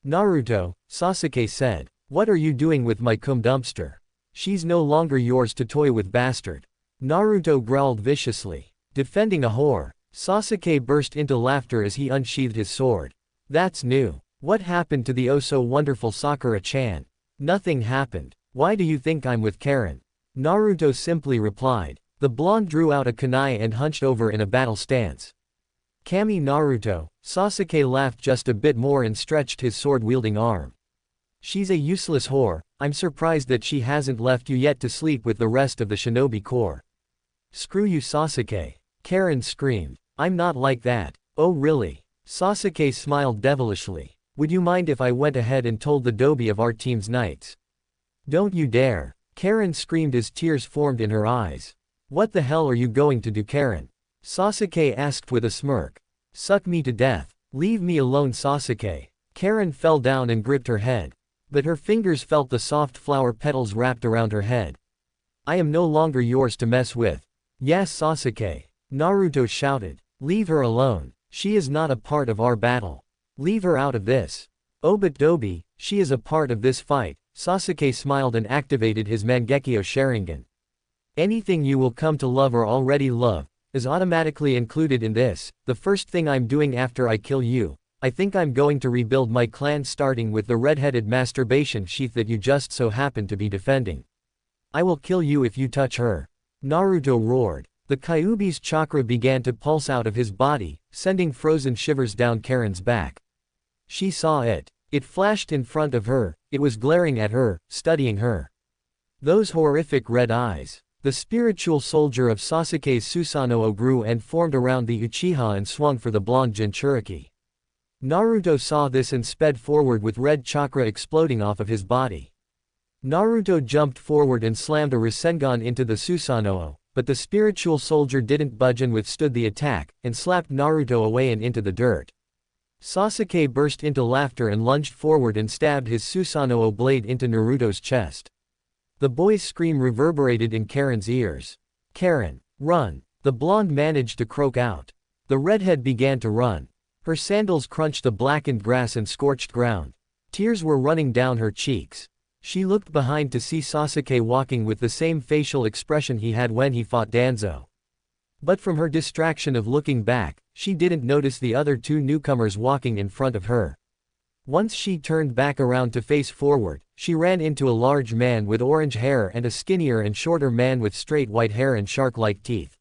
"Naruto," Sasuke said, "what are you doing with my cum dumpster? She's no longer yours to toy with, bastard." Naruto growled viciously. "Defending a whore." Sasuke burst into laughter as he unsheathed his sword. "That's new. What happened to the oh-so-wonderful Sakura-chan?" "Nothing happened. Why do you think I'm with Karin?" Naruto simply replied. The blonde drew out a kunai and hunched over in a battle stance. "Kami Naruto," Sasuke laughed just a bit more and stretched his sword-wielding arm. "She's a useless whore. I'm surprised that she hasn't left you yet to sleep with the rest of the shinobi corps." "Screw you, Sasuke," Karin screamed. "I'm not like that." "Oh really?" Sasuke smiled devilishly. "Would you mind if I went ahead and told the dobe of our team's knights?" "Don't you dare," Karin screamed as tears formed in her eyes. "What the hell are you going to do, Karin?" Sasuke asked with a smirk. "Suck me to death." "Leave me alone, Sasuke." Karin fell down and gripped her head. But her fingers felt the soft flower petals wrapped around her head. "I am no longer yours to mess with." "Yes, Sasuke," Naruto shouted. "Leave her alone. She is not a part of our battle. Leave her out of this." "Oh but Dobe, she is a part of this fight." Sasuke smiled and activated his Mangekyo Sharingan. "Anything you will come to love or already love is automatically included in this. The first thing I'm doing after I kill you, I think I'm going to rebuild my clan, starting with the red-headed masturbation sheath that you just so happen to be defending. I will kill you if you touch her." Naruto roared. The Kyuubi's chakra began to pulse out of his body, sending frozen shivers down Karin's back. She saw it. It flashed in front of her, it was glaring at her, studying her. Those horrific red eyes. The spiritual soldier of Sasuke's Susanoo grew and formed around the Uchiha and swung for the blonde Jinchuriki. Naruto saw this and sped forward with red chakra exploding off of his body. Naruto jumped forward and slammed a Rasengan into the Susanoo, but the spiritual soldier didn't budge and withstood the attack, and slapped Naruto away and into the dirt. Sasuke burst into laughter and lunged forward and stabbed his Susanoo blade into Naruto's chest. The boy's scream reverberated in Karin's ears. "Karin, run!" The blonde managed to croak out. The redhead began to run. Her sandals crunched the blackened grass and scorched ground. Tears were running down her cheeks. She looked behind to see Sasuke walking with the same facial expression he had when he fought Danzo. But from her distraction of looking back, she didn't notice the other two newcomers walking in front of her. Once she turned back around to face forward, she ran into a large man with orange hair and a skinnier and shorter man with straight white hair and shark-like teeth.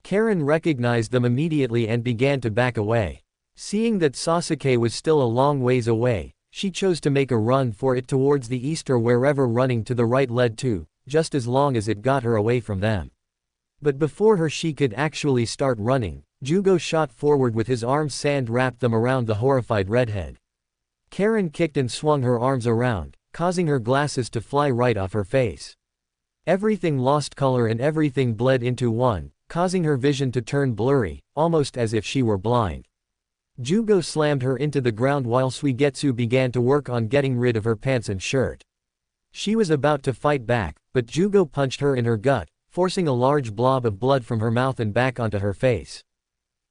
Karin recognized them immediately and began to back away. Seeing that Sasuke was still a long ways away, she chose to make a run for it towards the east or wherever running to the right led to, just as long as it got her away from them. But before she could actually start running, Jugo shot forward with his arms, sand wrapped them around the horrified redhead. Karin kicked and swung her arms around, causing her glasses to fly right off her face. Everything lost color and everything bled into one, causing her vision to turn blurry, almost as if she were blind. Jugo slammed her into the ground while Suigetsu began to work on getting rid of her pants and shirt. She was about to fight back, but Jugo punched her in her gut, forcing a large blob of blood from her mouth and back onto her face.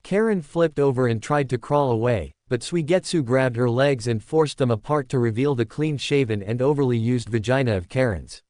Karin flipped over and tried to crawl away, but Suigetsu grabbed her legs and forced them apart to reveal the clean-shaven and overly used vagina of Karin's.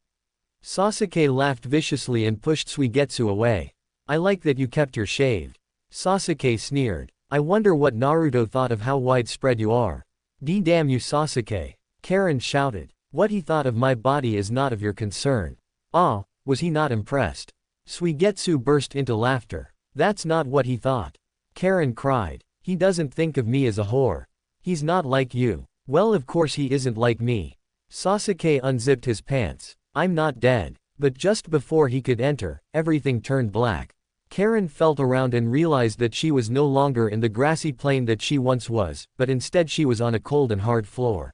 Sasuke laughed viciously and pushed Suigetsu away. "I like that you kept your shaved." Sasuke sneered. "I wonder what Naruto thought of how widespread you are." "Damn you, Sasuke," Karin shouted. "What he thought of my body is not of your concern." "Ah, was he not impressed?" Suigetsu burst into laughter. "That's not what he thought," Karin cried. "He doesn't think of me as a whore. He's not like you." "Well, of course he isn't like me." Sasuke unzipped his pants. I'm not dead. But just before he could enter, everything turned black. Karin felt around and realized that she was no longer in the grassy plain that she once was, but instead she was on a cold and hard floor.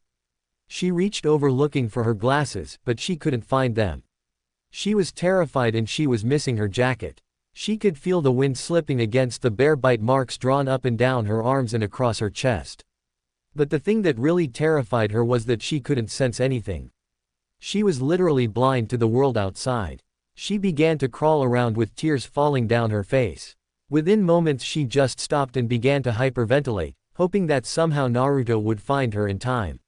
She reached over looking for her glasses, but she couldn't find them. She was terrified and she was missing her jacket. She could feel the wind slipping against the bare bite marks drawn up and down her arms and across her chest. But the thing that really terrified her was that she couldn't sense anything. She was literally blind to the world outside. She began to crawl around with tears falling down her face. Within moments she just stopped and began to hyperventilate, hoping that somehow Naruto would find her in time.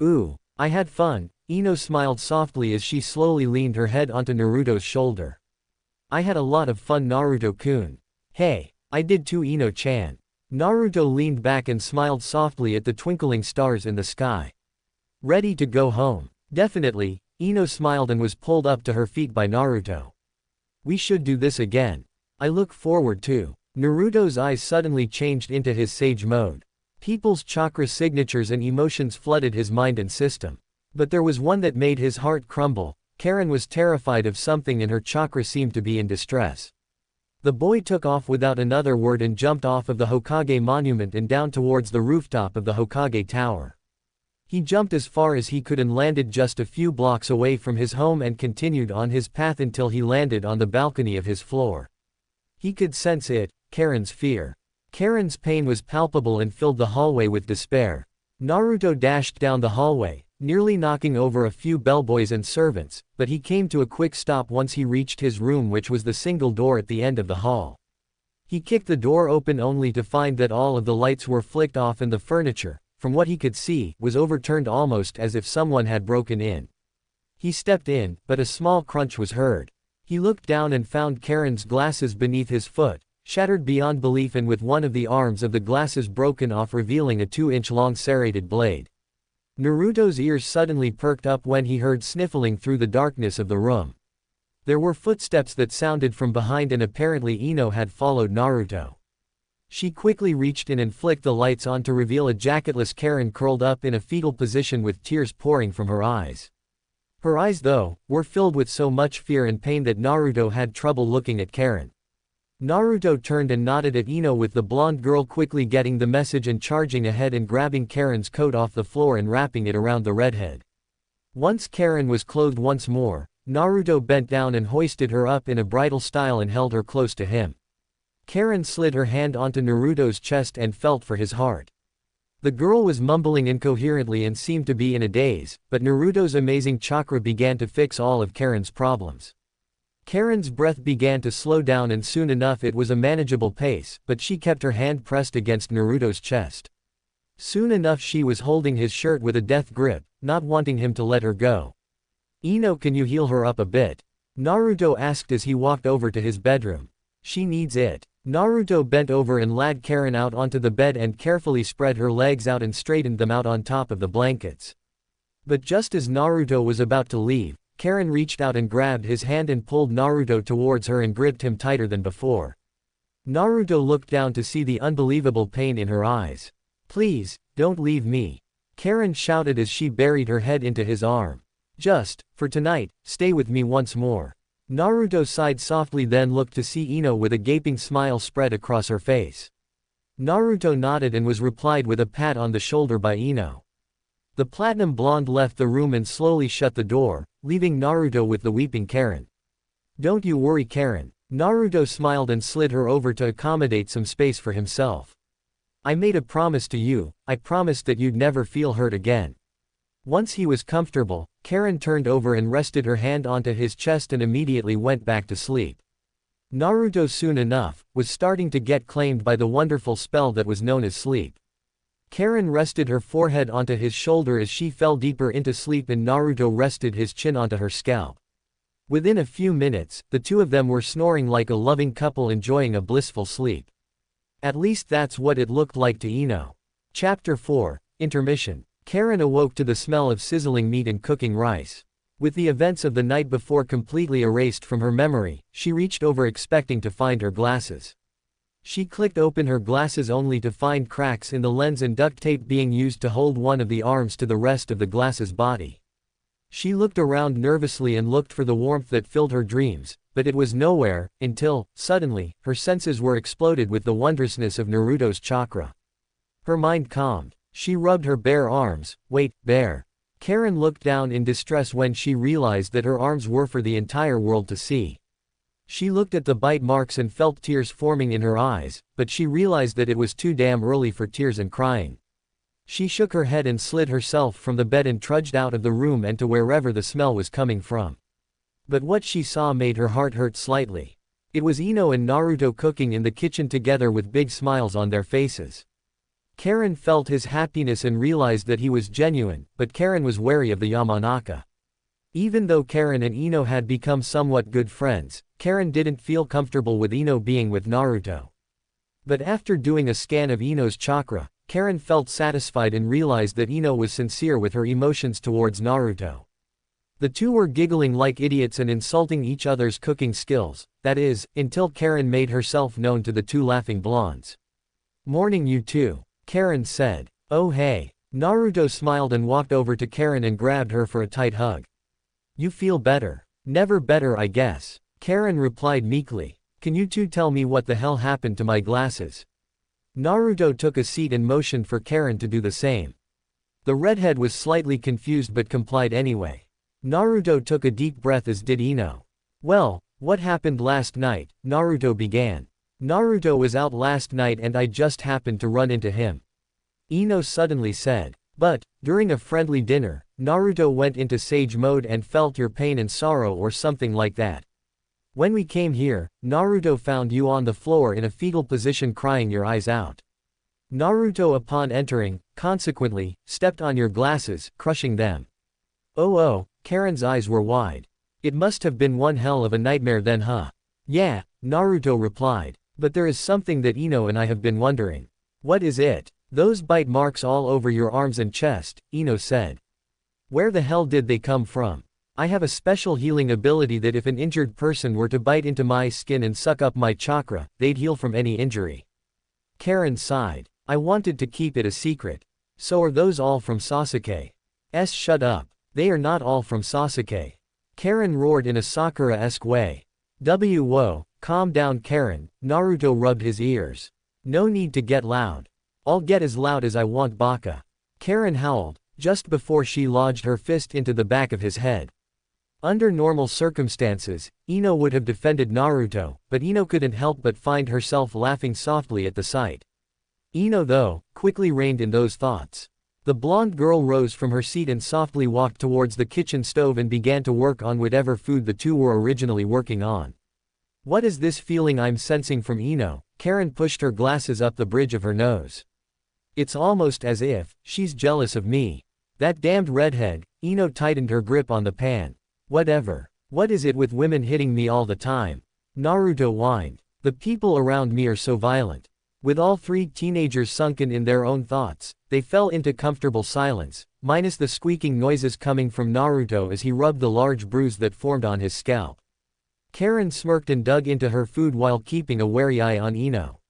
Ooh, I had fun. Ino smiled softly as she slowly leaned her head onto Naruto's shoulder. I had a lot of fun, Naruto-kun. Hey, I did too, Ino-chan. Naruto leaned back and smiled softly at the twinkling stars in the sky. Ready to go home? Definitely, Ino smiled and was pulled up to her feet by Naruto. We should do this again. I look forward to. Naruto's eyes suddenly changed into his sage mode. People's chakra signatures and emotions flooded his mind and system. But there was one that made his heart crumble. Karin was terrified of something and her chakra seemed to be in distress. The boy took off without another word and jumped off of the Hokage monument and down towards the rooftop of the Hokage tower. He jumped as far as he could and landed just a few blocks away from his home and continued on his path until he landed on the balcony of his floor. He could sense it, Karin's fear. Karin's pain was palpable and filled the hallway with despair. Naruto dashed down the hallway, nearly knocking over a few bellboys and servants, but he came to a quick stop once he reached his room, which was the single door at the end of the hall. He kicked the door open only to find that all of the lights were flicked off and the furniture, from what he could see, was overturned almost as if someone had broken in. He stepped in, but a small crunch was heard. He looked down and found Karin's glasses beneath his foot, shattered beyond belief and with one of the arms of the glasses broken off, revealing a 2-inch-long serrated blade. Naruto's ears suddenly perked up when he heard sniffling through the darkness of the room. There were footsteps that sounded from behind and apparently Ino had followed Naruto. She quickly reached in and flicked the lights on to reveal a jacketless Karin curled up in a fetal position with tears pouring from her eyes. Her eyes, though, were filled with so much fear and pain that Naruto had trouble looking at Karin. Naruto turned and nodded at Ino, with the blonde girl quickly getting the message and charging ahead and grabbing Karin's coat off the floor and wrapping it around the redhead. Once Karin was clothed once more, Naruto bent down and hoisted her up in a bridal style and held her close to him. Karin slid her hand onto Naruto's chest and felt for his heart. The girl was mumbling incoherently and seemed to be in a daze, but Naruto's amazing chakra began to fix all of Karin's problems. Karin's breath began to slow down and soon enough it was a manageable pace, but she kept her hand pressed against Naruto's chest. Soon enough she was holding his shirt with a death grip, not wanting him to let her go. Ino, can you heal her up a bit? Naruto asked as he walked over to his bedroom. She needs it. Naruto bent over and laid Karin out onto the bed and carefully spread her legs out and straightened them out on top of the blankets. But just as Naruto was about to leave, Karin reached out and grabbed his hand and pulled Naruto towards her and gripped him tighter than before. Naruto looked down to see the unbelievable pain in her eyes. Please, don't leave me. Karin shouted as she buried her head into his arm. Just, for tonight, stay with me once more. Naruto sighed softly, then looked to see Ino with a gaping smile spread across her face. Naruto nodded and was replied with a pat on the shoulder by Ino. The platinum blonde left the room and slowly shut the door, leaving Naruto with the weeping Karin. Don't you worry, Karin. Naruto smiled and slid her over to accommodate some space for himself. I made a promise to you. I promised that you'd never feel hurt again. Once he was comfortable, Karin turned over and rested her hand onto his chest and immediately went back to sleep. Naruto soon enough was starting to get claimed by the wonderful spell that was known as sleep. Karin rested her forehead onto his shoulder as she fell deeper into sleep and Naruto rested his chin onto her scalp. Within a few minutes, the two of them were snoring like a loving couple enjoying a blissful sleep. At least that's what it looked like to Ino. Chapter 4, Intermission. Karin awoke to the smell of sizzling meat and cooking rice. With the events of the night before completely erased from her memory, she reached over expecting to find her glasses. She clicked open her glasses only to find cracks in the lens and duct tape being used to hold one of the arms to the rest of the glass's body. She looked around nervously and looked for the warmth that filled her dreams, but it was nowhere, until, suddenly, her senses were exploded with the wondrousness of Naruto's chakra. Her mind calmed. She rubbed her bare arms. Wait, bare. Karin looked down in distress when she realized that her arms were for the entire world to see. She looked at the bite marks and felt tears forming in her eyes, but she realized that it was too damn early for tears and crying. She shook her head and slid herself from the bed and trudged out of the room and to wherever the smell was coming from. But what she saw made her heart hurt slightly. It was Ino and Naruto cooking in the kitchen together with big smiles on their faces. Karin felt his happiness and realized that he was genuine, but Karin was wary of the Yamanaka. Even though Karin and Ino had become somewhat good friends, Karin didn't feel comfortable with Ino being with Naruto. But after doing a scan of Ino's chakra, Karin felt satisfied and realized that Ino was sincere with her emotions towards Naruto. The two were giggling like idiots and insulting each other's cooking skills, that is, until Karin made herself known to the two laughing blondes. "Morning you two," Karin said. "Oh hey." Naruto smiled and walked over to Karin and grabbed her for a tight hug. "You feel better?" "Never better I guess." Karin replied meekly. "Can you two tell me what the hell happened to my glasses?" Naruto took a seat and motioned for Karin to do the same. The redhead was slightly confused but complied anyway. Naruto took a deep breath as did Ino. "Well, what happened last night?" Naruto began. "Naruto was out last night and I just happened to run into him," Ino suddenly said. "But, during a friendly dinner, Naruto went into sage mode and felt your pain and sorrow or something like that. When we came here, Naruto found you on the floor in a fetal position crying your eyes out. Naruto upon entering, consequently, stepped on your glasses, crushing them." Oh, Karin's eyes were wide. "It must have been one hell of a nightmare then huh?" "Yeah," Naruto replied. "But there is something that Ino and I have been wondering." "What is it?" "Those bite marks all over your arms and chest," Ino said. "Where the hell did they come from?" "I have a special healing ability that if an injured person were to bite into my skin and suck up my chakra, they'd heal from any injury." Karin sighed. "I wanted to keep it a secret." "So are those all from Sasuke?" Shut up. They are not all from Sasuke." Karin roared in a Sakura-esque way. Whoa, calm down Karin," Naruto rubbed his ears. "No need to get loud. I'll get as loud as I want baka." Karin howled, just before she lodged her fist into the back of his head. Under normal circumstances, Ino would have defended Naruto, but Ino couldn't help but find herself laughing softly at the sight. Ino though, quickly reined in those thoughts. The blonde girl rose from her seat and softly walked towards the kitchen stove and began to work on whatever food the two were originally working on. "What is this feeling I'm sensing from Ino?" Karin pushed her glasses up the bridge of her nose. "It's almost as if she's jealous of me. That damned redhead." Ino tightened her grip on the pan. "Whatever. What is it with women hitting me all the time?" Naruto whined. "The people around me are so violent." With all three teenagers sunken in their own thoughts, they fell into comfortable silence, minus the squeaking noises coming from Naruto as he rubbed the large bruise that formed on his scalp. Karin smirked and dug into her food while keeping a wary eye on Ino.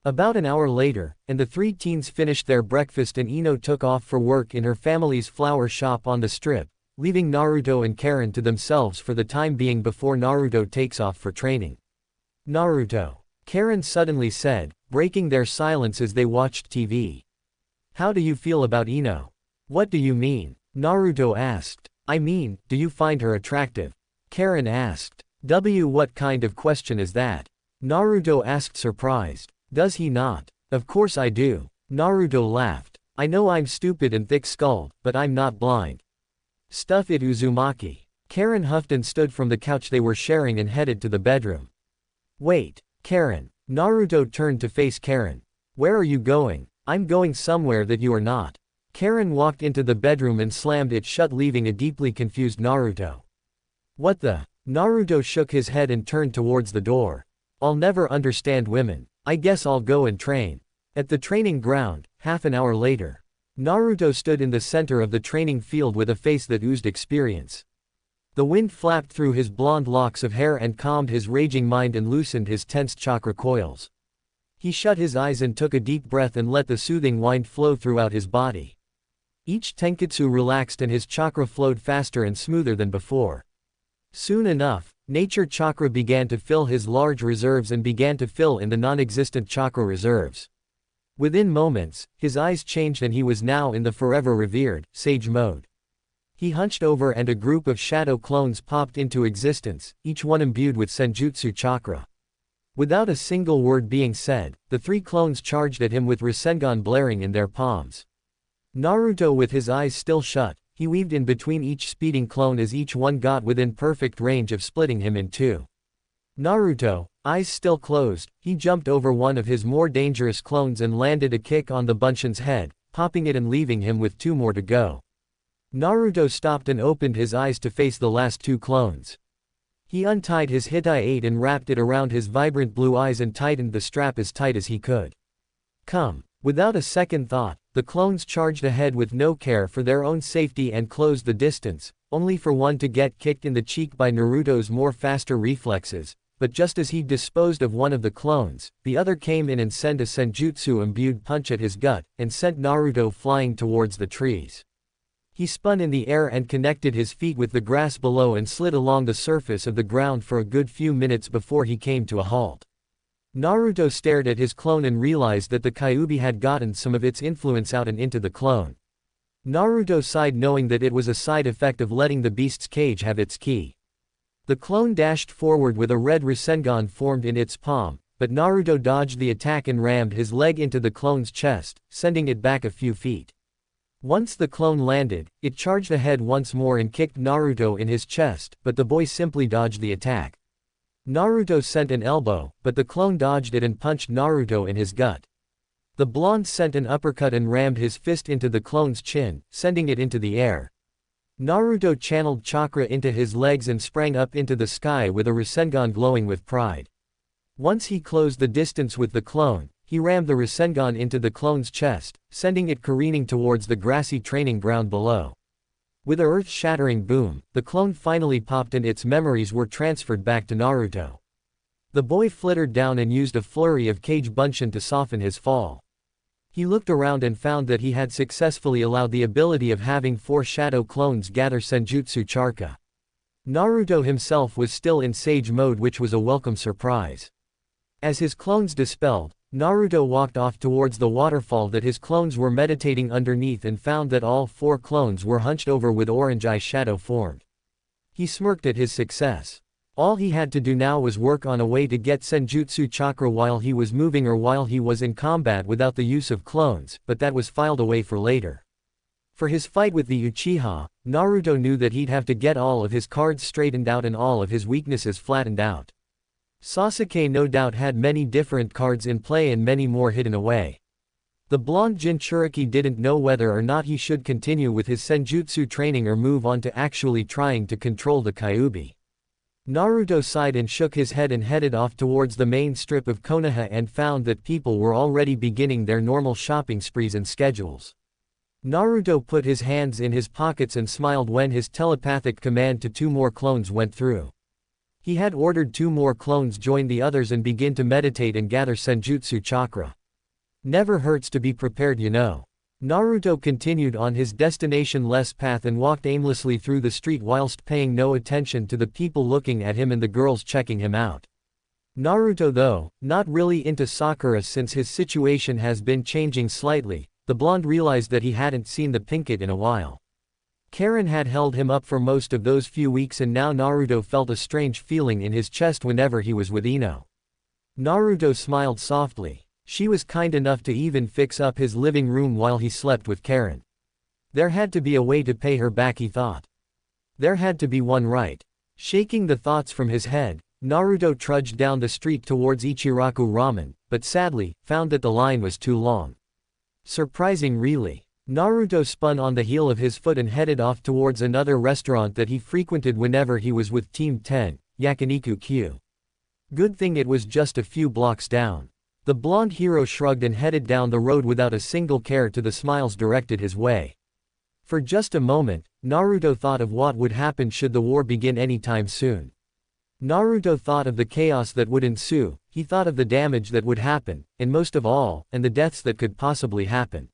About an hour later, and the three teens finished their breakfast and Ino took off for work in her family's flower shop on the strip, leaving Naruto and Karin to themselves for the time being before Naruto takes off for training. "Naruto," Karin suddenly said, breaking their silence as they watched TV. "How do you feel about Ino?" "What do you mean?" Naruto asked. "I mean, do you find her attractive?" Karin asked. What kind of question is that?" Naruto asked surprised. "Does he not?" "Of course I do." Naruto laughed. "I know I'm stupid and thick-skulled, but I'm not blind." "Stuff it Uzumaki." Karin huffed and stood from the couch they were sharing and headed to the bedroom. "Wait, Karin." Naruto turned to face Karin. "Where are you going?" "I'm going somewhere that you are not." Karin walked into the bedroom and slammed it shut, leaving a deeply confused Naruto. "What the?" Naruto shook his head and turned towards the door. "I'll never understand women. I guess I'll go and train." At the training ground, half an hour later, Naruto stood in the center of the training field with a face that oozed experience. The wind flapped through his blonde locks of hair and calmed his raging mind and loosened his tensed chakra coils. He shut his eyes and took a deep breath and let the soothing wind flow throughout his body. Each tenketsu relaxed and his chakra flowed faster and smoother than before. Soon enough, nature chakra began to fill his large reserves and began to fill in the non-existent chakra reserves. Within moments, his eyes changed and he was now in the forever revered, sage mode. He hunched over and a group of shadow clones popped into existence, each one imbued with senjutsu chakra. Without a single word being said, the 3 clones charged at him with Rasengan blaring in their palms. Naruto, with his eyes still shut, he weaved in between each speeding clone as each one got within perfect range of splitting him in 2. Naruto, eyes still closed, he jumped over one of his more dangerous clones and landed a kick on the Bunshin's head, popping it and leaving him with 2 more to go. Naruto stopped and opened his eyes to face the last 2 clones. He untied his Hitai-8 and wrapped it around his vibrant blue eyes and tightened the strap as tight as he could. Come. Without a second thought, the clones charged ahead with no care for their own safety and closed the distance, only for one to get kicked in the cheek by Naruto's more faster reflexes, but just as he disposed of one of the clones, the other came in and sent a senjutsu-imbued punch at his gut, and sent Naruto flying towards the trees. He spun in the air and connected his feet with the grass below and slid along the surface of the ground for a good few minutes before he came to a halt. Naruto stared at his clone and realized that the Kyuubi had gotten some of its influence out and into the clone. Naruto sighed knowing that it was a side effect of letting the beast's cage have its key. The clone dashed forward with a red Rasengan formed in its palm, but Naruto dodged the attack and rammed his leg into the clone's chest, sending it back a few feet. Once the clone landed, it charged ahead once more and kicked Naruto in his chest, but the boy simply dodged the attack. Naruto sent an elbow, but the clone dodged it and punched Naruto in his gut. The blonde sent an uppercut and rammed his fist into the clone's chin, sending it into the air. Naruto channeled chakra into his legs and sprang up into the sky with a Rasengan glowing with pride. Once he closed the distance with the clone, he rammed the Rasengan into the clone's chest, sending it careening towards the grassy training ground below. With a earth-shattering boom, the clone finally popped and its memories were transferred back to Naruto. The boy flittered down and used a flurry of Kage Bunshin to soften his fall. He looked around and found that he had successfully allowed the ability of having 4 shadow clones gather senjutsu chakra. Naruto himself was still in sage mode, which was a welcome surprise. As his clones dispelled, Naruto walked off towards the waterfall that his clones were meditating underneath and found that all 4 clones were hunched over with orange eye shadow formed. He smirked at his success. All he had to do now was work on a way to get senjutsu chakra while he was moving or while he was in combat without the use of clones, but that was filed away for later. For his fight with the Uchiha, Naruto knew that he'd have to get all of his cards straightened out and all of his weaknesses flattened out. Sasuke no doubt had many different cards in play and many more hidden away. The blonde Jinchuriki didn't know whether or not he should continue with his senjutsu training or move on to actually trying to control the Kyuubi. Naruto sighed and shook his head and headed off towards the main strip of Konoha and found that people were already beginning their normal shopping sprees and schedules. Naruto put his hands in his pockets and smiled when his telepathic command to 2 more clones went through. He had ordered 2 more clones join the others and begin to meditate and gather senjutsu chakra. Never hurts to be prepared, you know. Naruto continued on his destination-less path and walked aimlessly through the street whilst paying no attention to the people looking at him and the girls checking him out. Naruto, though, not really into Sakura since his situation has been changing slightly, the blonde realized that he hadn't seen the pink kid in a while. Karin had held him up for most of those few weeks and now Naruto felt a strange feeling in his chest whenever he was with Ino. Naruto smiled softly. She was kind enough to even fix up his living room while he slept with Karin. There had to be a way to pay her back, he thought. There had to be one, right? Shaking the thoughts from his head, Naruto trudged down the street towards Ichiraku Ramen, but sadly, found that the line was too long. Surprising, really. Naruto spun on the heel of his foot and headed off towards another restaurant that he frequented whenever he was with Team 10, Yakiniku Q. Good thing it was just a few blocks down. The blonde hero shrugged and headed down the road without a single care to the smiles directed his way. For just a moment, Naruto thought of what would happen should the war begin anytime soon. Naruto thought of the chaos that would ensue, he thought of the damage that would happen, and most of all, and the deaths that could possibly happen.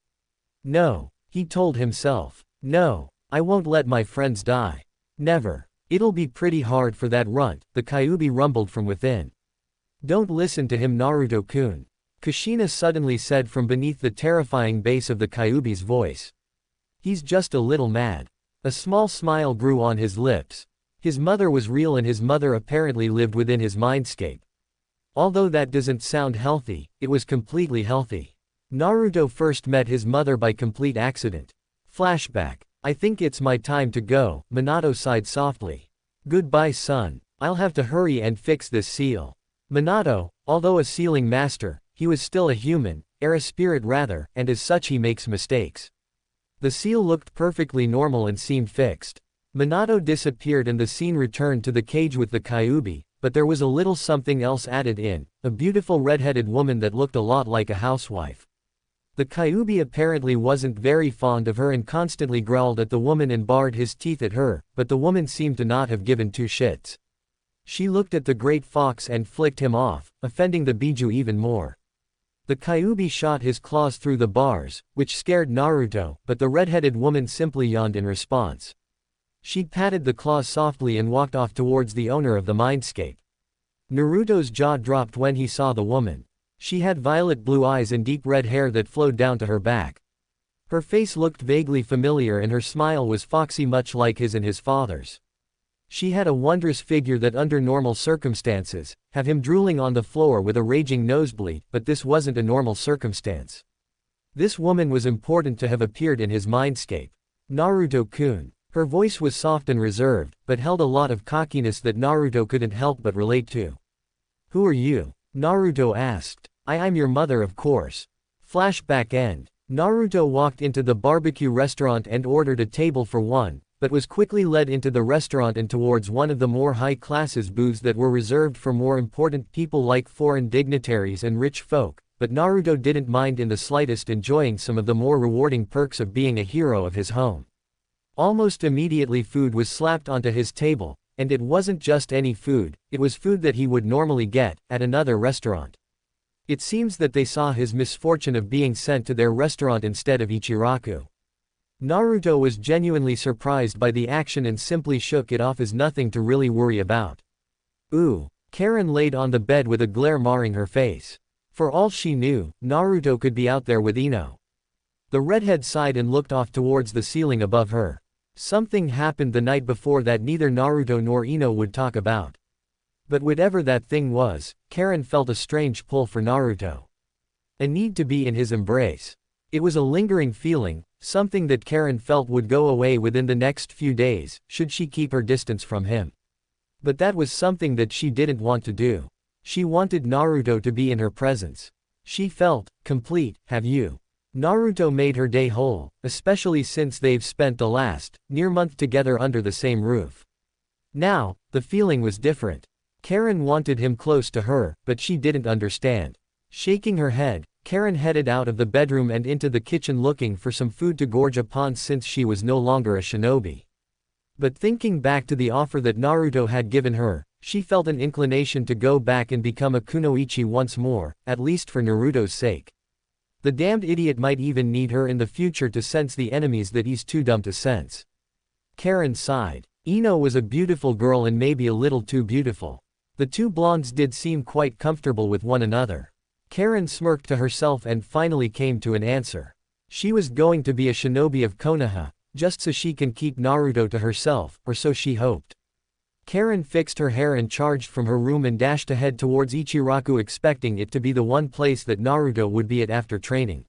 No, He told himself. No, I won't let my friends die. Never. It'll be pretty hard for that runt, the Kyuubi rumbled from within. Don't listen to him, Naruto-kun. Kushina suddenly said from beneath the terrifying bass of the Kyuubi's voice. He's just a little mad. A small smile grew on his lips. His mother was real and his mother apparently lived within his mindscape. Although that doesn't sound healthy, it was completely healthy. Naruto first met his mother by complete accident. Flashback. I think it's my time to go, Minato sighed softly. Goodbye son, I'll have to hurry and fix this seal. Minato, although a sealing master, he was still a human, or a spirit rather, and as such he makes mistakes. The seal looked perfectly normal and seemed fixed. Minato disappeared and the scene returned to the cage with the Kyuubi, but there was a little something else added in, a beautiful red-headed woman that looked a lot like a housewife. The Kyuubi apparently wasn't very fond of her and constantly growled at the woman and bared his teeth at her, but the woman seemed to not have given two shits. She looked at the great fox and flicked him off, offending the Biju even more. The Kyuubi shot his claws through the bars, which scared Naruto, but the red-headed woman simply yawned in response. She patted the claws softly and walked off towards the owner of the mindscape. Naruto's jaw dropped when he saw the woman. She had violet blue eyes and deep red hair that flowed down to her back. Her face looked vaguely familiar and her smile was foxy, much like his and his father's. She had a wondrous figure that under normal circumstances, have him drooling on the floor with a raging nosebleed, but this wasn't a normal circumstance. This woman was important to have appeared in his mindscape. Naruto-kun. Her voice was soft and reserved, but held a lot of cockiness that Naruto couldn't help but relate to. Who are you? Naruto asked. I'm your mother, of course. Flashback end. Naruto walked into the barbecue restaurant and ordered a table for one, but was quickly led into the restaurant and towards one of the more high-classes booths that were reserved for more important people like foreign dignitaries and rich folk, but Naruto didn't mind in the slightest, enjoying some of the more rewarding perks of being a hero of his home. Almost immediately food was slapped onto his table, and it wasn't just any food, it was food that he would normally get at another restaurant. It seems that they saw his misfortune of being sent to their restaurant instead of Ichiraku. Naruto was genuinely surprised by the action and simply shook it off as nothing to really worry about. Ooh. Karin laid on the bed with a glare marring her face. For all she knew, Naruto could be out there with Ino. The redhead sighed and looked off towards the ceiling above her. Something happened the night before that neither Naruto nor Ino would talk about. But whatever that thing was, Karin felt a strange pull for Naruto. A need to be in his embrace. It was a lingering feeling, something that Karin felt would go away within the next few days, should she keep her distance from him. But that was something that she didn't want to do. She wanted Naruto to be in her presence. She felt complete. Have you? Naruto made her day whole, especially since they've spent the last near month together under the same roof. Now, the feeling was different. Karin wanted him close to her, but she didn't understand. Shaking her head, Karin headed out of the bedroom and into the kitchen looking for some food to gorge upon since she was no longer a shinobi. But thinking back to the offer that Naruto had given her, she felt an inclination to go back and become a kunoichi once more, at least for Naruto's sake. The damned idiot might even need her in the future to sense the enemies that he's too dumb to sense. Karin sighed. Ino was a beautiful girl and maybe a little too beautiful. The two blondes did seem quite comfortable with one another. Karin smirked to herself and finally came to an answer. She was going to be a shinobi of Konoha, just so she can keep Naruto to herself, or so she hoped. Karin fixed her hair and charged from her room and dashed ahead towards Ichiraku, expecting it to be the one place that Naruto would be at after training.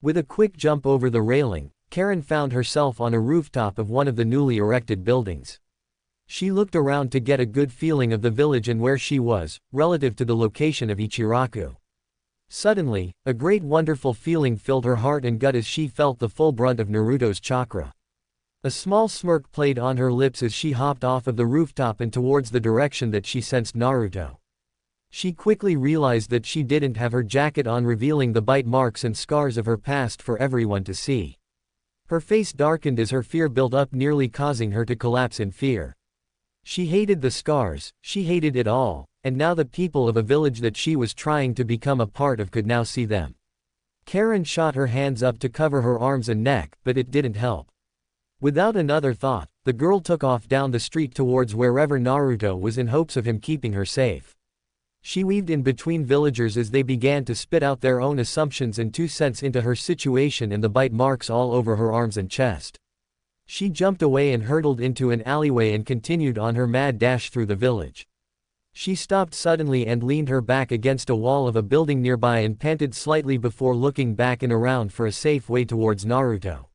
With a quick jump over the railing, Karin found herself on a rooftop of one of the newly erected buildings. She looked around to get a good feeling of the village and where she was, relative to the location of Ichiraku. Suddenly, a great wonderful feeling filled her heart and gut as she felt the full brunt of Naruto's chakra. A small smirk played on her lips as she hopped off of the rooftop and towards the direction that she sensed Naruto. She quickly realized that she didn't have her jacket on, revealing the bite marks and scars of her past for everyone to see. Her face darkened as her fear built up, nearly causing her to collapse in fear. She hated the scars, she hated it all, and now the people of a village that she was trying to become a part of could now see them. Karin shot her hands up to cover her arms and neck, but it didn't help. Without another thought, the girl took off down the street towards wherever Naruto was in hopes of him keeping her safe. She weaved in between villagers as they began to spit out their own assumptions and 2 cents into her situation and the bite marks all over her arms and chest. She jumped away and hurtled into an alleyway and continued on her mad dash through the village. She stopped suddenly and leaned her back against a wall of a building nearby and panted slightly before looking back and around for a safe way towards Naruto.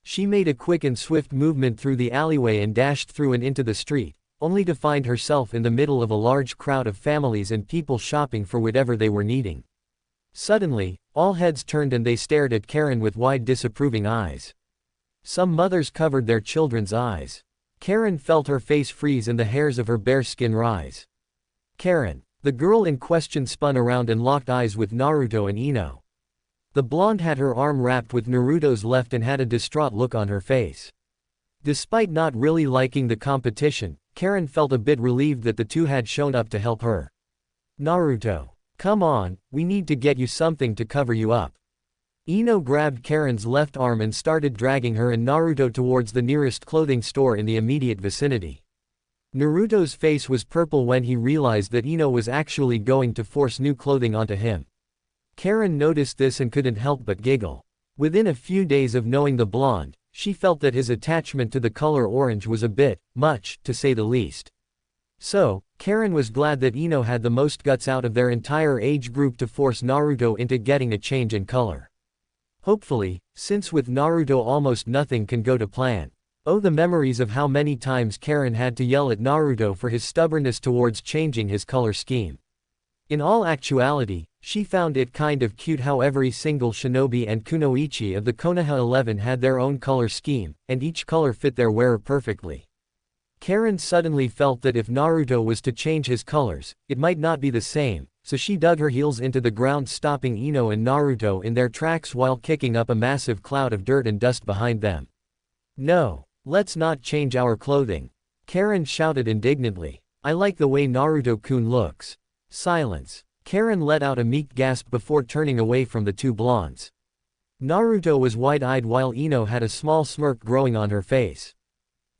She made a quick and swift movement through the alleyway and dashed through and into the street, only to find herself in the middle of a large crowd of families and people shopping for whatever they were needing. Suddenly, all heads turned and they stared at Karin with wide disapproving eyes. Some mothers covered their children's eyes. Karin felt her face freeze and the hairs of her bare skin rise. Karin. The girl in question spun around and locked eyes with Naruto and Ino. The blonde had her arm wrapped with Naruto's left and had a distraught look on her face. Despite not really liking the competition, Karin felt a bit relieved that the two had shown up to help her. Naruto. Come on, we need to get you something to cover you up. Ino grabbed Karin's left arm and started dragging her and Naruto towards the nearest clothing store in the immediate vicinity. Naruto's face was purple when he realized that Ino was actually going to force new clothing onto him. Karin noticed this and couldn't help but giggle. Within a few days of knowing the blonde, she felt that his attachment to the color orange was a bit much, to say the least. So, Karin was glad that Ino had the most guts out of their entire age group to force Naruto into getting a change in color. Hopefully, since with Naruto almost nothing can go to plan. Oh, the memories of how many times Karin had to yell at Naruto for his stubbornness towards changing his color scheme. In all actuality, she found it kind of cute how every single shinobi and kunoichi of the Konoha 11 had their own color scheme, and each color fit their wearer perfectly. Karin suddenly felt that if Naruto was to change his colors, it might not be the same, so she dug her heels into the ground, stopping Ino and Naruto in their tracks while kicking up a massive cloud of dirt and dust behind them. No, let's not change our clothing. Karin shouted indignantly. I like the way Naruto-kun looks. Silence. Karin let out a meek gasp before turning away from the two blondes. Naruto was wide-eyed while Ino had a small smirk growing on her face.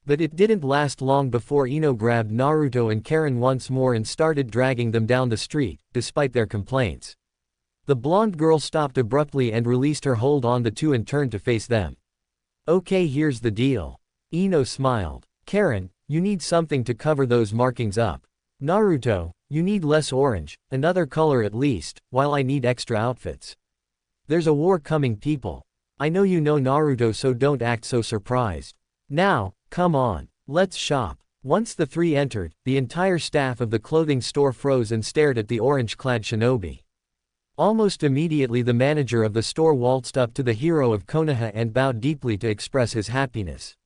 But it didn't last long before Ino grabbed Naruto and Karin once more and started dragging them down the street, despite their complaints. The blonde girl stopped abruptly and released her hold on the two and turned to face them. Okay, here's the deal. Ino smiled. Karin, you need something to cover those markings up. Naruto, you need less orange, another color at least, while I need extra outfits. There's a war coming, people. I know you know Naruto, so don't act so surprised. Now, come on, let's shop. Once the three entered, the entire staff of the clothing store froze and stared at the orange-clad shinobi. Almost immediately the manager of the store waltzed up to the hero of Konoha and bowed deeply to express his happiness.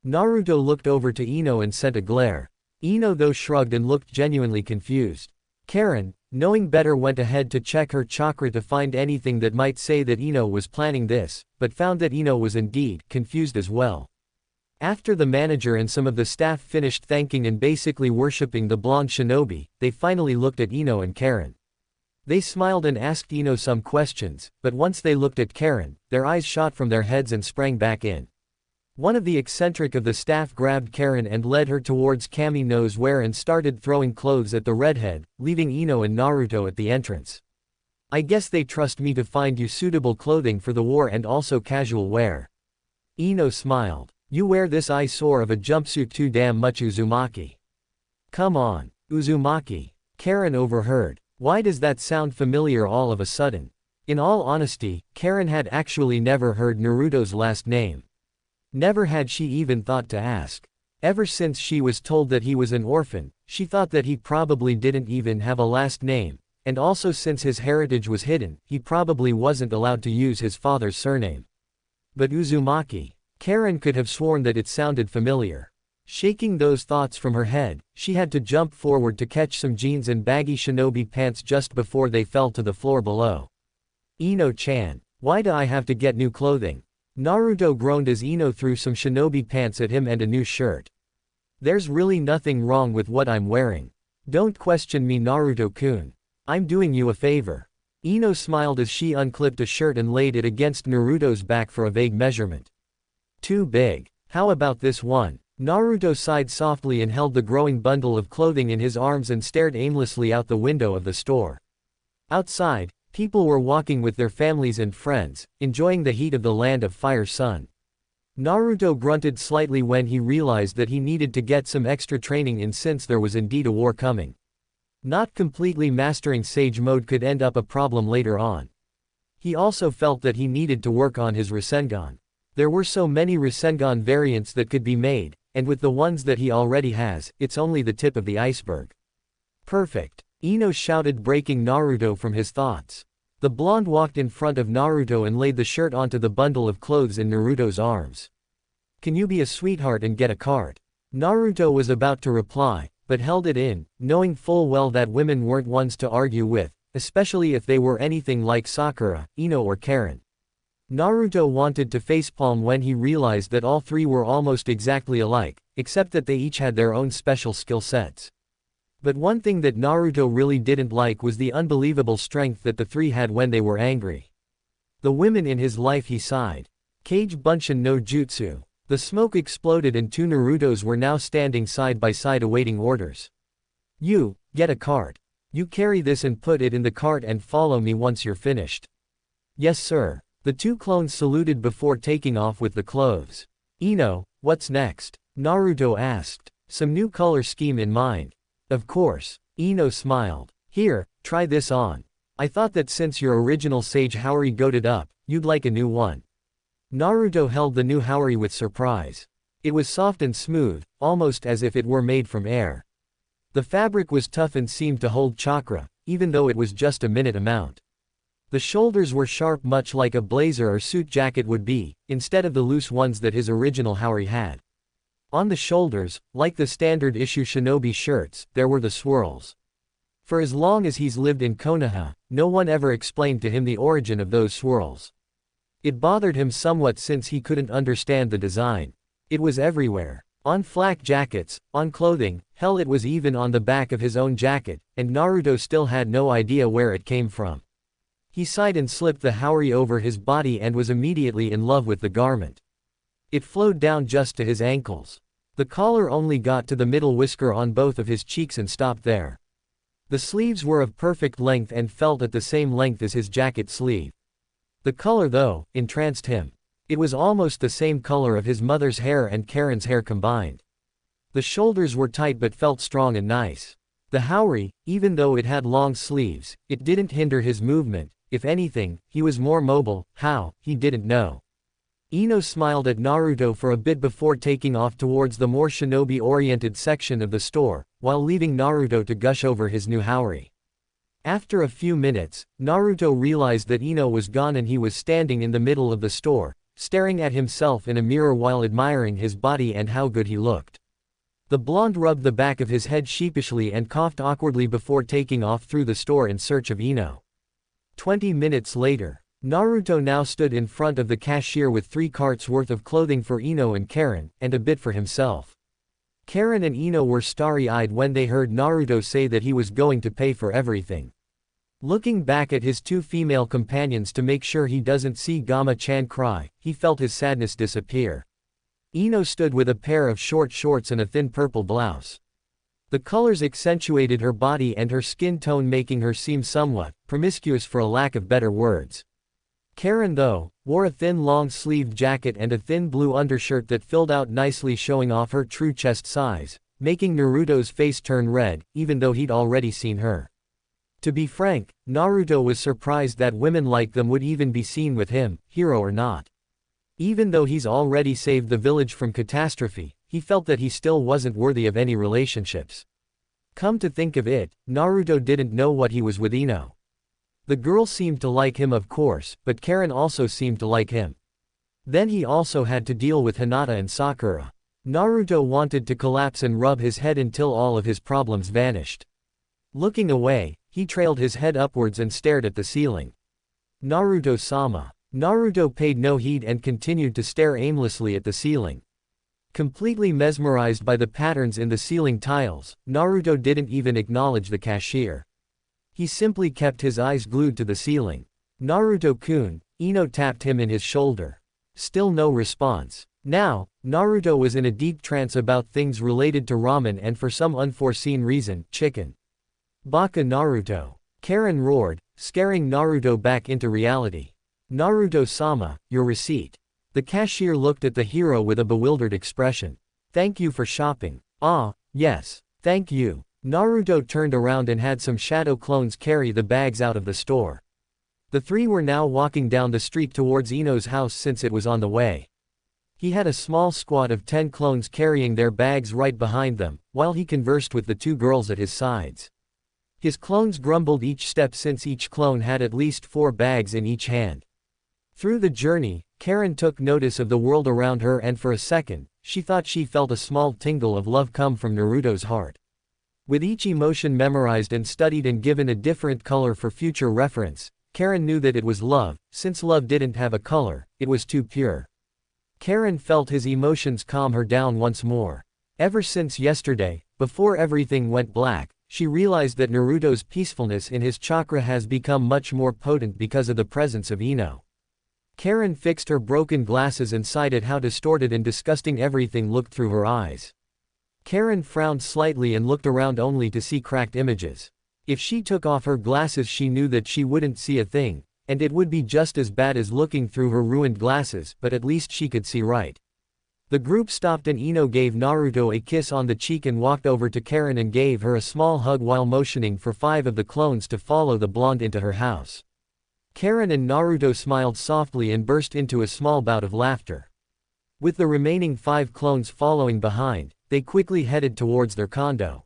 Naruto looked over to Ino and sent a glare. Ino though shrugged and looked genuinely confused. Karin, knowing better, went ahead to check her chakra to find anything that might say that Ino was planning this, but found that Ino was indeed confused as well. After the manager and some of the staff finished thanking and basically worshipping the blonde shinobi, they finally looked at Ino and Karin. They smiled and asked Ino some questions, but once they looked at Karin, their eyes shot from their heads and sprang back in. One of the eccentric of the staff grabbed Karin and led her towards Kami knows where and started throwing clothes at the redhead, leaving Ino and Naruto at the entrance. I guess they trust me to find you suitable clothing for the war and also casual wear. Ino smiled. You wear this eyesore of a jumpsuit too damn much, Uzumaki. Come on, Uzumaki. Karin overheard. Why does that sound familiar all of a sudden? In all honesty, Karin had actually never heard Naruto's last name. Never had she even thought to ask. Ever since she was told that he was an orphan, she thought that he probably didn't even have a last name, and also since his heritage was hidden, he probably wasn't allowed to use his father's surname. But Uzumaki. Karin could have sworn that it sounded familiar. Shaking those thoughts from her head, she had to jump forward to catch some jeans and baggy shinobi pants just before they fell to the floor below. Ino-chan, why do I have to get new clothing? Naruto groaned as Ino threw some shinobi pants at him and a new shirt. There's really nothing wrong with what I'm wearing. Don't question me, Naruto-kun. I'm doing you a favor. Ino smiled as she unclipped a shirt and laid it against Naruto's back for a vague measurement. Too big. How about this one? Naruto sighed softly and held the growing bundle of clothing in his arms and stared aimlessly out the window of the store. Outside, people were walking with their families and friends, enjoying the heat of the land of fire sun. Naruto grunted slightly when he realized that he needed to get some extra training in since there was indeed a war coming. Not completely mastering Sage mode could end up a problem later on. He also felt that he needed to work on his Rasengan. There were so many Rasengan variants that could be made, and with the ones that he already has, it's only the tip of the iceberg. Perfect. Ino shouted, breaking Naruto from his thoughts. The blonde walked in front of Naruto and laid the shirt onto the bundle of clothes in Naruto's arms. Can you be a sweetheart and get a cart? Naruto was about to reply, but held it in, knowing full well that women weren't ones to argue with, especially if they were anything like Sakura, Ino or Karin. Naruto wanted to facepalm when he realized that all three were almost exactly alike, except that they each had their own special skill sets. But one thing that Naruto really didn't like was the unbelievable strength that the three had when they were angry. The women in his life, he sighed. Kage Bunshin no Jutsu. The smoke exploded and two Narutos were now standing side by side awaiting orders. You, get a cart. You carry this and put it in the cart and follow me once you're finished. Yes sir. The two clones saluted before taking off with the clothes. Ino, what's next? Naruto asked. Some new color scheme in mind. Of course. Ino smiled. Here, try this on. I thought that since your original Sage Haori goated up, you'd like a new one. Naruto held the new Haori with surprise. It was soft and smooth, almost as if it were made from air. The fabric was tough and seemed to hold chakra, even though it was just a minute amount. The shoulders were sharp, much like a blazer or suit jacket would be, instead of the loose ones that his original Haori had. On the shoulders, like the standard issue shinobi shirts, there were the swirls. For as long as he's lived in Konoha, no one ever explained to him the origin of those swirls. It bothered him somewhat since he couldn't understand the design. It was everywhere. On flak jackets, on clothing, hell, it was even on the back of his own jacket, and Naruto still had no idea where it came from. He sighed and slipped the Haori over his body and was immediately in love with the garment. It flowed down just to his ankles. The collar only got to the middle whisker on both of his cheeks and stopped there. The sleeves were of perfect length and felt at the same length as his jacket sleeve. The color, though, entranced him. It was almost the same color of his mother's hair and Karin's hair combined. The shoulders were tight but felt strong and nice. The Haori, even though it had long sleeves, it didn't hinder his movement. If anything, he was more mobile. How, he didn't know. Ino smiled at Naruto for a bit before taking off towards the more shinobi-oriented section of the store, while leaving Naruto to gush over his new Haori. After a few minutes, Naruto realized that Ino was gone and he was standing in the middle of the store, staring at himself in a mirror while admiring his body and how good he looked. The blonde rubbed the back of his head sheepishly and coughed awkwardly before taking off through the store in search of Ino. 20 minutes later, Naruto now stood in front of the cashier with 3 carts worth of clothing for Ino and Karin, and a bit for himself. Karin and Ino were starry-eyed when they heard Naruto say that he was going to pay for everything. Looking back at his 2 female companions to make sure he doesn't see Gama-chan cry, he felt his sadness disappear. Ino stood with a pair of short shorts and a thin purple blouse. The colors accentuated her body and her skin tone, making her seem somewhat promiscuous for a lack of better words. Karin, though, wore a thin long-sleeved jacket and a thin blue undershirt that filled out nicely, showing off her true chest size, making Naruto's face turn red, even though he'd already seen her. To be frank, Naruto was surprised that women like them would even be seen with him, hero or not. Even though he's already saved the village from catastrophe, he felt that he still wasn't worthy of any relationships. Come to think of it, Naruto didn't know what he was with Ino. The girl seemed to like him, of course, but Karin also seemed to like him. Then he also had to deal with Hinata and Sakura. Naruto wanted to collapse and rub his head until all of his problems vanished. Looking away, he trailed his head upwards and stared at the ceiling. Naruto-sama. Naruto paid no heed and continued to stare aimlessly at the ceiling. Completely mesmerized by the patterns in the ceiling tiles, Naruto didn't even acknowledge the cashier. He simply kept his eyes glued to the ceiling. Naruto-kun, Ino tapped him in his shoulder. Still no response. Now, Naruto was in a deep trance about things related to ramen and for some unforeseen reason, chicken. Baka Naruto. Karin roared, scaring Naruto back into reality. Naruto-sama, your receipt. The cashier looked at the hero with a bewildered expression. Thank you for shopping. Ah, yes. Thank you. Naruto turned around and had some shadow clones carry the bags out of the store. The three were now walking down the street towards Ino's house since it was on the way. He had a small squad of 10 clones carrying their bags right behind them, while he conversed with the two girls at his sides. His clones grumbled each step since each clone had at least 4 bags in each hand. Through the journey, Karin took notice of the world around her and for a second, she thought she felt a small tingle of love come from Naruto's heart. With each emotion memorized and studied and given a different color for future reference, Karin knew that it was love. Since love didn't have a color, it was too pure. Karin felt his emotions calm her down once more. Ever since yesterday, before everything went black, she realized that Naruto's peacefulness in his chakra has become much more potent because of the presence of Ino. Karin fixed her broken glasses and sighed at how distorted and disgusting everything looked through her eyes. Karin frowned slightly and looked around only to see cracked images. If she took off her glasses she knew that she wouldn't see a thing, and it would be just as bad as looking through her ruined glasses, but at least she could see right. The group stopped and Ino gave Naruto a kiss on the cheek and walked over to Karin and gave her a small hug while motioning for 5 of the clones to follow the blonde into her house. Karin and Naruto smiled softly and burst into a small bout of laughter. With the remaining 5 clones following behind, they quickly headed towards their condo.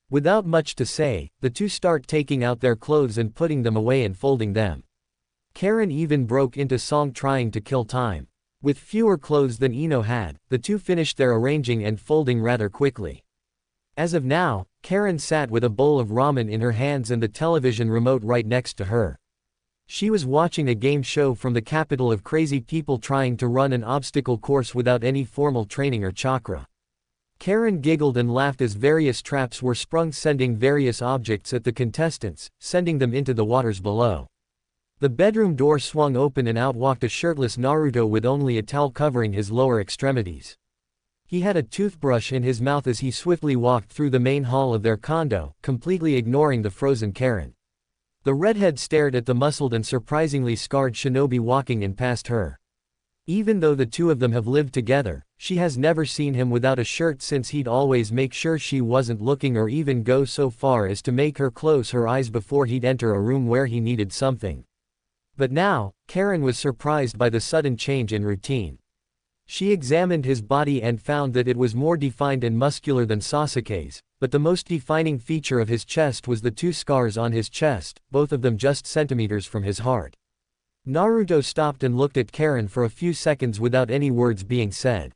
Without much to say, the two start taking out their clothes and putting them away and folding them. Karin even broke into song trying to kill time. With fewer clothes than Ino had, the two finished their arranging and folding rather quickly. As of now, Karin sat with a bowl of ramen in her hands and the television remote right next to her. She was watching a game show from the capital of crazy people trying to run an obstacle course without any formal training or chakra. Karin giggled and laughed as various traps were sprung sending various objects at the contestants, sending them into the waters below. The bedroom door swung open and out walked a shirtless Naruto with only a towel covering his lower extremities. He had a toothbrush in his mouth as he swiftly walked through the main hall of their condo, completely ignoring the frozen Karin. The redhead stared at the muscled and surprisingly scarred shinobi walking in past her. Even though the two of them have lived together, she has never seen him without a shirt since he'd always make sure she wasn't looking or even go so far as to make her close her eyes before he'd enter a room where he needed something. But now, Karin was surprised by the sudden change in routine. She examined his body and found that it was more defined and muscular than Sasuke's, but the most defining feature of his chest was the 2 scars on his chest, both of them just centimeters from his heart. Naruto stopped and looked at Karin for a few seconds without any words being said.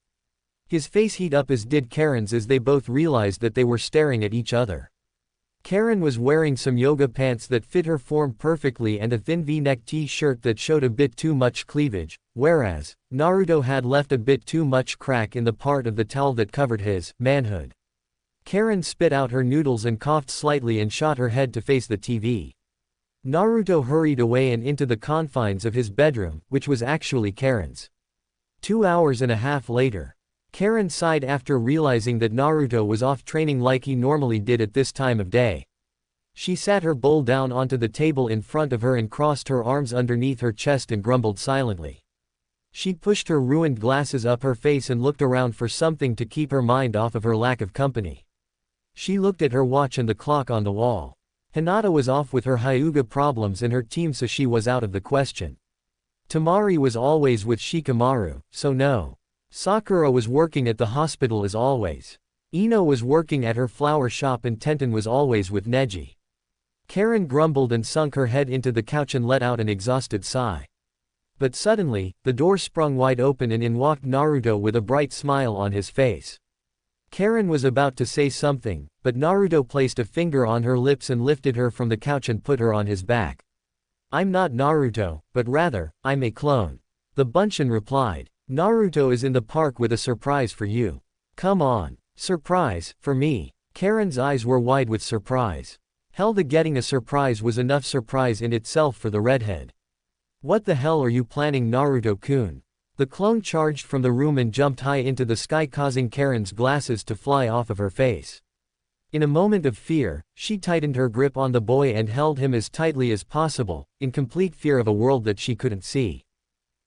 His face heat up as did Karin's as they both realized that they were staring at each other. Karin was wearing some yoga pants that fit her form perfectly and a thin V-neck t-shirt that showed a bit too much cleavage, whereas Naruto had left a bit too much crack in the part of the towel that covered his manhood. Karin spit out her noodles and coughed slightly and shot her head to face the TV. Naruto hurried away and into the confines of his bedroom, which was actually Karin's. 2 hours and a half later. Karin sighed after realizing that Naruto was off training like he normally did at this time of day. She sat her bowl down onto the table in front of her and crossed her arms underneath her chest and grumbled silently. She pushed her ruined glasses up her face and looked around for something to keep her mind off of her lack of company. She looked at her watch and the clock on the wall. Hinata was off with her Hyuga problems and her team, so she was out of the question. Tamari was always with Shikamaru, so no. Sakura was working at the hospital as always. Ino was working at her flower shop and Tenten was always with Neji. Karin grumbled and sunk her head into the couch and let out an exhausted sigh. But suddenly, the door sprung wide open and in walked Naruto with a bright smile on his face. Karin was about to say something, but Naruto placed a finger on her lips and lifted her from the couch and put her on his back. "I'm not Naruto, but rather, I'm a clone," the Bunshin replied. "Naruto is in the park with a surprise for you. Come on." "Surprise, for me?" Karin's eyes were wide with surprise. Hell, the getting a surprise was enough surprise in itself for the redhead. What the hell are you planning, Naruto-kun? The clone charged from the room and jumped high into the sky, causing Karin's glasses to fly off of her face. In a moment of fear, she tightened her grip on the boy and held him as tightly as possible, in complete fear of a world that she couldn't see.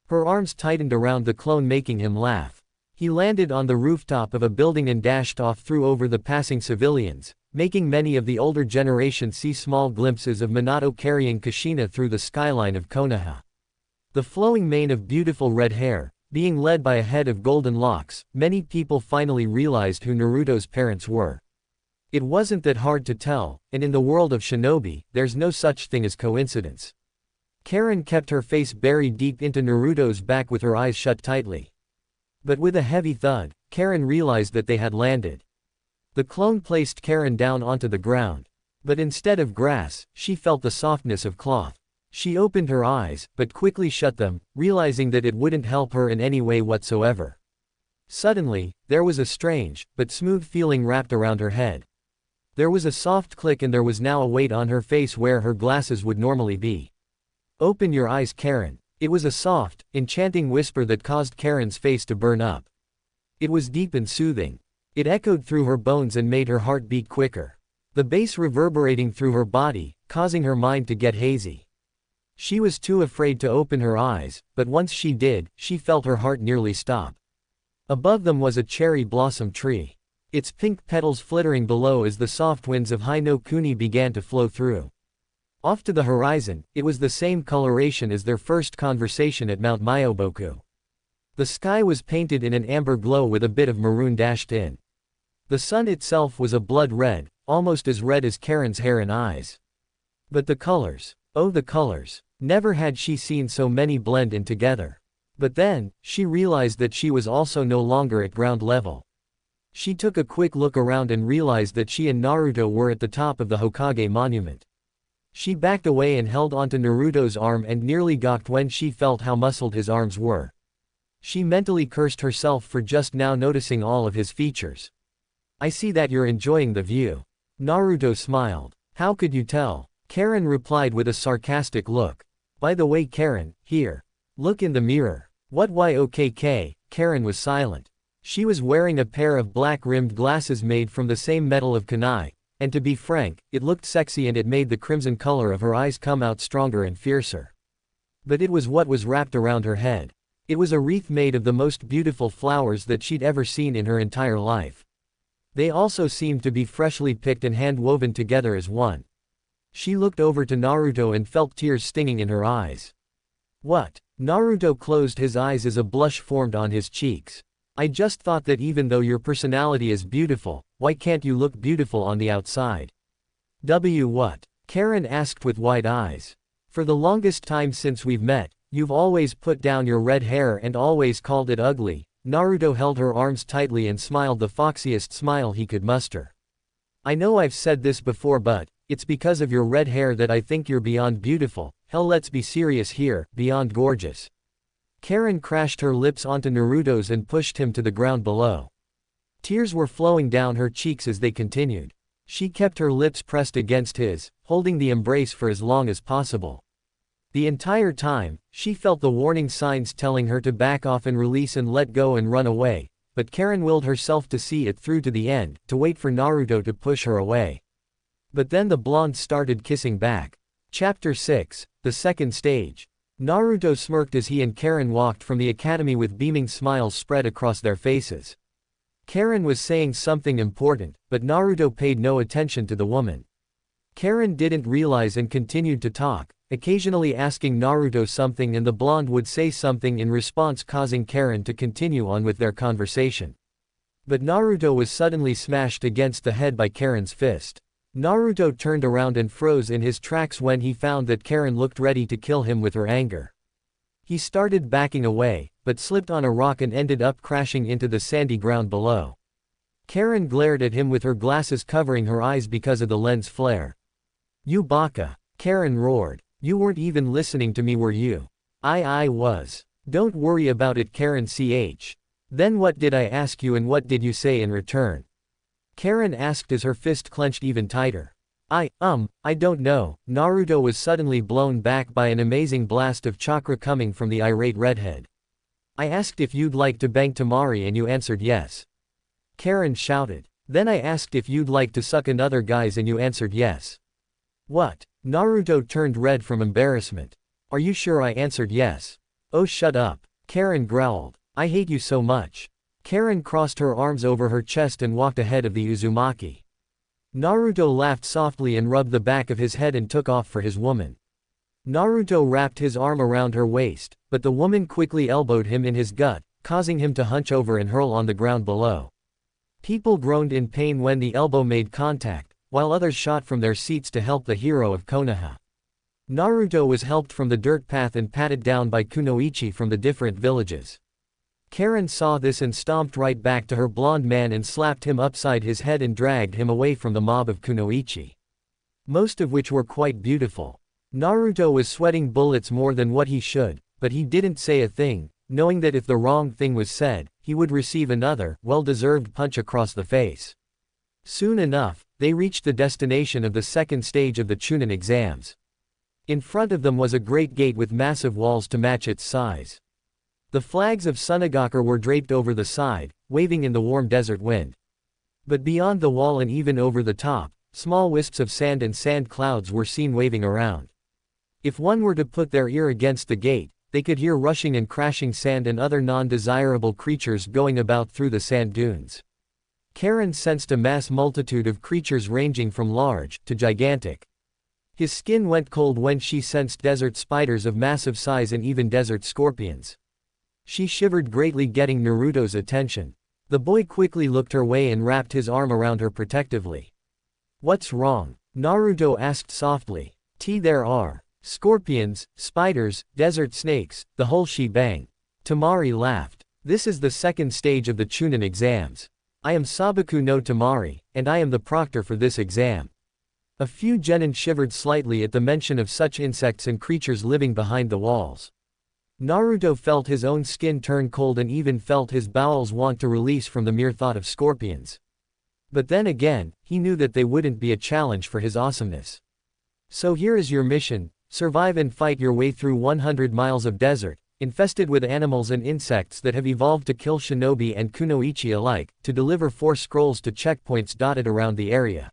Her arms tightened around the clone, making him laugh. He landed on the rooftop of a building and dashed off through over the passing civilians, making many of the older generation see small glimpses of Minato carrying Kushina through the skyline of Konoha. The flowing mane of beautiful red hair, being led by a head of golden locks, many people finally realized who Naruto's parents were. It wasn't that hard to tell, and in the world of shinobi, there's no such thing as coincidence. Karin kept her face buried deep into Naruto's back with her eyes shut tightly. But with a heavy thud, Karin realized that they had landed. The clone placed Karin down onto the ground. But instead of grass, she felt the softness of cloth. She opened her eyes, but quickly shut them, realizing that it wouldn't help her in any way whatsoever. Suddenly, there was a strange, but smooth feeling wrapped around her head. There was a soft click and there was now a weight on her face where her glasses would normally be. "Open your eyes, Karin." It was a soft, enchanting whisper that caused Karin's face to burn up. It was deep and soothing. It echoed through her bones and made her heart beat quicker. The bass reverberating through her body, causing her mind to get hazy. She was too afraid to open her eyes, but once she did, she felt her heart nearly stop. Above them was a cherry blossom tree. Its pink petals flittering below as the soft winds of Hai no Kuni began to flow through. Off to the horizon, it was the same coloration as their first conversation at Mount Myoboku. The sky was painted in an amber glow with a bit of maroon dashed in. The sun itself was a blood red, almost as red as Karin's hair and eyes. But the colors, oh the colors, never had she seen so many blend in together. But then, she realized that she was also no longer at ground level. She took a quick look around and realized that she and Naruto were at the top of the Hokage monument. She backed away and held onto Naruto's arm and nearly gawked when she felt how muscled his arms were. She mentally cursed herself for just now noticing all of his features. "I see that you're enjoying the view." Naruto smiled. "How could you tell?" Karin replied with a sarcastic look. "By the way, Karin, here. Look in the mirror." "What? Why okay?" Karin was silent. She was wearing a pair of black-rimmed glasses made from the same metal of kunai. And to be frank, it looked sexy and it made the crimson color of her eyes come out stronger and fiercer. But it was what was wrapped around her head. It was a wreath made of the most beautiful flowers that she'd ever seen in her entire life. They also seemed to be freshly picked and hand-woven together as one. She looked over to Naruto and felt tears stinging in her eyes. "What?" Naruto closed his eyes as a blush formed on his cheeks. "I just thought that even though your personality is beautiful, why can't you look beautiful on the outside?" What? Karin asked with wide eyes. "For the longest time since we've met, you've always put down your red hair and always called it ugly." Naruto held her arms tightly and smiled the foxiest smile he could muster. "I know I've said this before, but it's because of your red hair that I think you're beyond beautiful. Hell, let's be serious here, beyond gorgeous." Karin crashed her lips onto Naruto's and pushed him to the ground below. Tears were flowing down her cheeks as they continued. She kept her lips pressed against his, holding the embrace for as long as possible. The entire time, she felt the warning signs telling her to back off and release and let go and run away, but Karin willed herself to see it through to the end, to wait for Naruto to push her away. But then the blonde started kissing back. Chapter 6, The Second Stage. Naruto smirked as he and Karin walked from the academy with beaming smiles spread across their faces. Karin was saying something important, but Naruto paid no attention to the woman. Karin didn't realize and continued to talk, occasionally asking Naruto something and the blonde would say something in response, causing Karin to continue on with their conversation. But Naruto was suddenly smashed against the head by Karin's fist. Naruto turned around and froze in his tracks when he found that Karin looked ready to kill him with her anger. He started backing away, but slipped on a rock and ended up crashing into the sandy ground below. Karin glared at him with her glasses covering her eyes because of the lens flare. "You baka!" Karin roared. "You weren't even listening to me, were you?" I was. "Don't worry about it, Karin ch. Then what did I ask you and what did you say in return?" Karin asked as her fist clenched even tighter. I don't know. Naruto was suddenly blown back by an amazing blast of chakra coming from the irate redhead. I asked if you'd like to bang Tamari and you answered yes. Karin shouted. Then I asked if you'd like to suck another guy's and you answered yes. What? Naruto turned red from embarrassment. Are you sure I answered yes? Oh, shut up. Karin growled. I hate you so much. Karin crossed her arms over her chest and walked ahead of the Uzumaki. Naruto laughed softly and rubbed the back of his head and took off for his woman. Naruto wrapped his arm around her waist, but the woman quickly elbowed him in his gut, causing him to hunch over and hurl on the ground below. People groaned in pain when the elbow made contact, while others shot from their seats to help the hero of Konoha. Naruto was helped from the dirt path and patted down by kunoichi from the different villages. Karin saw this and stomped right back to her blonde man and slapped him upside his head and dragged him away from the mob of kunoichi. Most of which were quite beautiful. Naruto was sweating bullets more than what he should, but he didn't say a thing, knowing that if the wrong thing was said, he would receive another, well-deserved punch across the face. Soon enough, they reached the destination of the second stage of the Chunin exams. In front of them was a great gate with massive walls to match its size. The flags of Sunagaku were draped over the side, waving in the warm desert wind. But beyond the wall and even over the top, small wisps of sand and sand clouds were seen waving around. If one were to put their ear against the gate, they could hear rushing and crashing sand and other non-desirable creatures going about through the sand dunes. Karin sensed a mass multitude of creatures ranging from large to gigantic. His skin went cold when she sensed desert spiders of massive size and even desert scorpions. She shivered greatly, getting Naruto's attention. The boy quickly looked her way and wrapped his arm around her protectively. What's wrong? Naruto asked softly. There are scorpions, spiders, desert snakes, the whole shebang. Tamari laughed. This is the second stage of the Chunin exams. I am Sabaku no Tamari, and I am the proctor for this exam. A few genin shivered slightly at the mention of such insects and creatures living behind the walls. Naruto felt his own skin turn cold and even felt his bowels want to release from the mere thought of scorpions. But then again, he knew that they wouldn't be a challenge for his awesomeness. So here is your mission: survive and fight your way through 100 miles of desert, infested with animals and insects that have evolved to kill shinobi and kunoichi alike, to deliver 4 scrolls to checkpoints dotted around the area.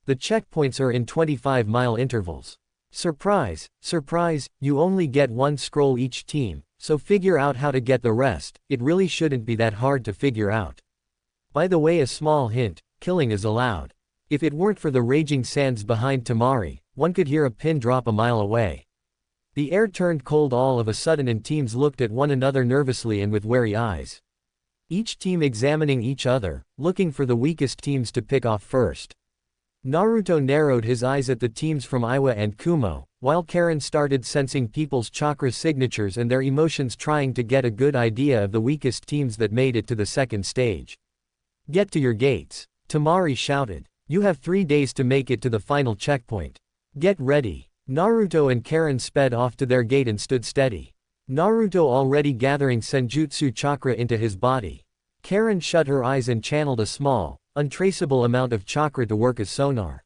The checkpoints are in 25-mile intervals. Surprise, surprise, you only get 1 scroll each team, so figure out how to get the rest. It really shouldn't be that hard to figure out. By the way, a small hint, killing is allowed. If it weren't for the raging sands behind Tamari, one could hear a pin drop a mile away. The air turned cold all of a sudden and teams looked at one another nervously and with wary eyes. Each team examining each other, looking for the weakest teams to pick off first. Naruto narrowed his eyes at the teams from Iwa and Kumo, while Karin started sensing people's chakra signatures and their emotions, trying to get a good idea of the weakest teams that made it to the second stage. Get to your gates. Tamari shouted. You have 3 days to make it to the final checkpoint. Get ready. Naruto and Karin sped off to their gate and stood steady. Naruto already gathering senjutsu chakra into his body. Karin shut her eyes and channeled a small, untraceable amount of chakra to work as sonar.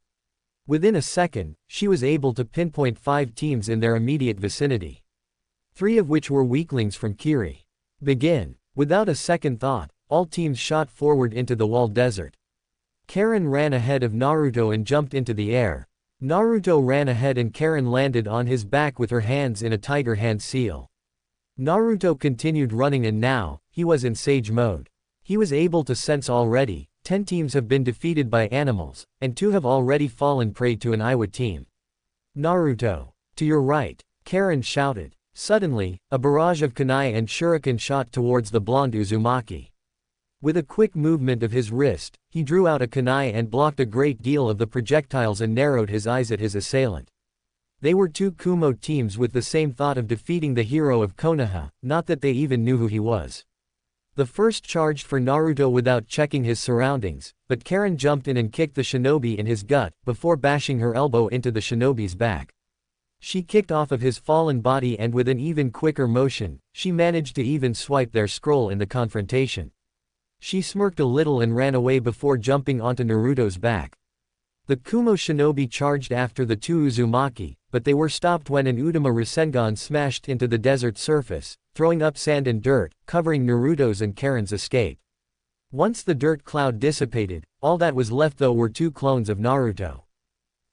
Within a second, she was able to pinpoint 5 teams in their immediate vicinity. 3 of which were weaklings from Kiri. Begin. Without a second thought, all teams shot forward into the walled desert. Karin ran ahead of Naruto and jumped into the air. Naruto ran ahead and Karin landed on his back with her hands in a tiger hand seal. Naruto continued running and now, he was in sage mode. He was able to sense already, 10 teams have been defeated by animals, and 2 have already fallen prey to an Iwa team. Naruto. To your right, Karin shouted. Suddenly, a barrage of kunai and shuriken shot towards the blonde Uzumaki. With a quick movement of his wrist, he drew out a kunai and blocked a great deal of the projectiles and narrowed his eyes at his assailant. They were 2 Kumo teams with the same thought of defeating the hero of Konoha, not that they even knew who he was. The first charged for Naruto without checking his surroundings, but Karin jumped in and kicked the shinobi in his gut, before bashing her elbow into the shinobi's back. She kicked off of his fallen body and with an even quicker motion, she managed to even swipe their scroll in the confrontation. She smirked a little and ran away before jumping onto Naruto's back. The Kumo shinobi charged after the two Uzumaki, but they were stopped when an Udama Rasengan smashed into the desert surface, throwing up sand and dirt, covering Naruto's and Karin's escape. Once the dirt cloud dissipated, all that was left though were two clones of Naruto.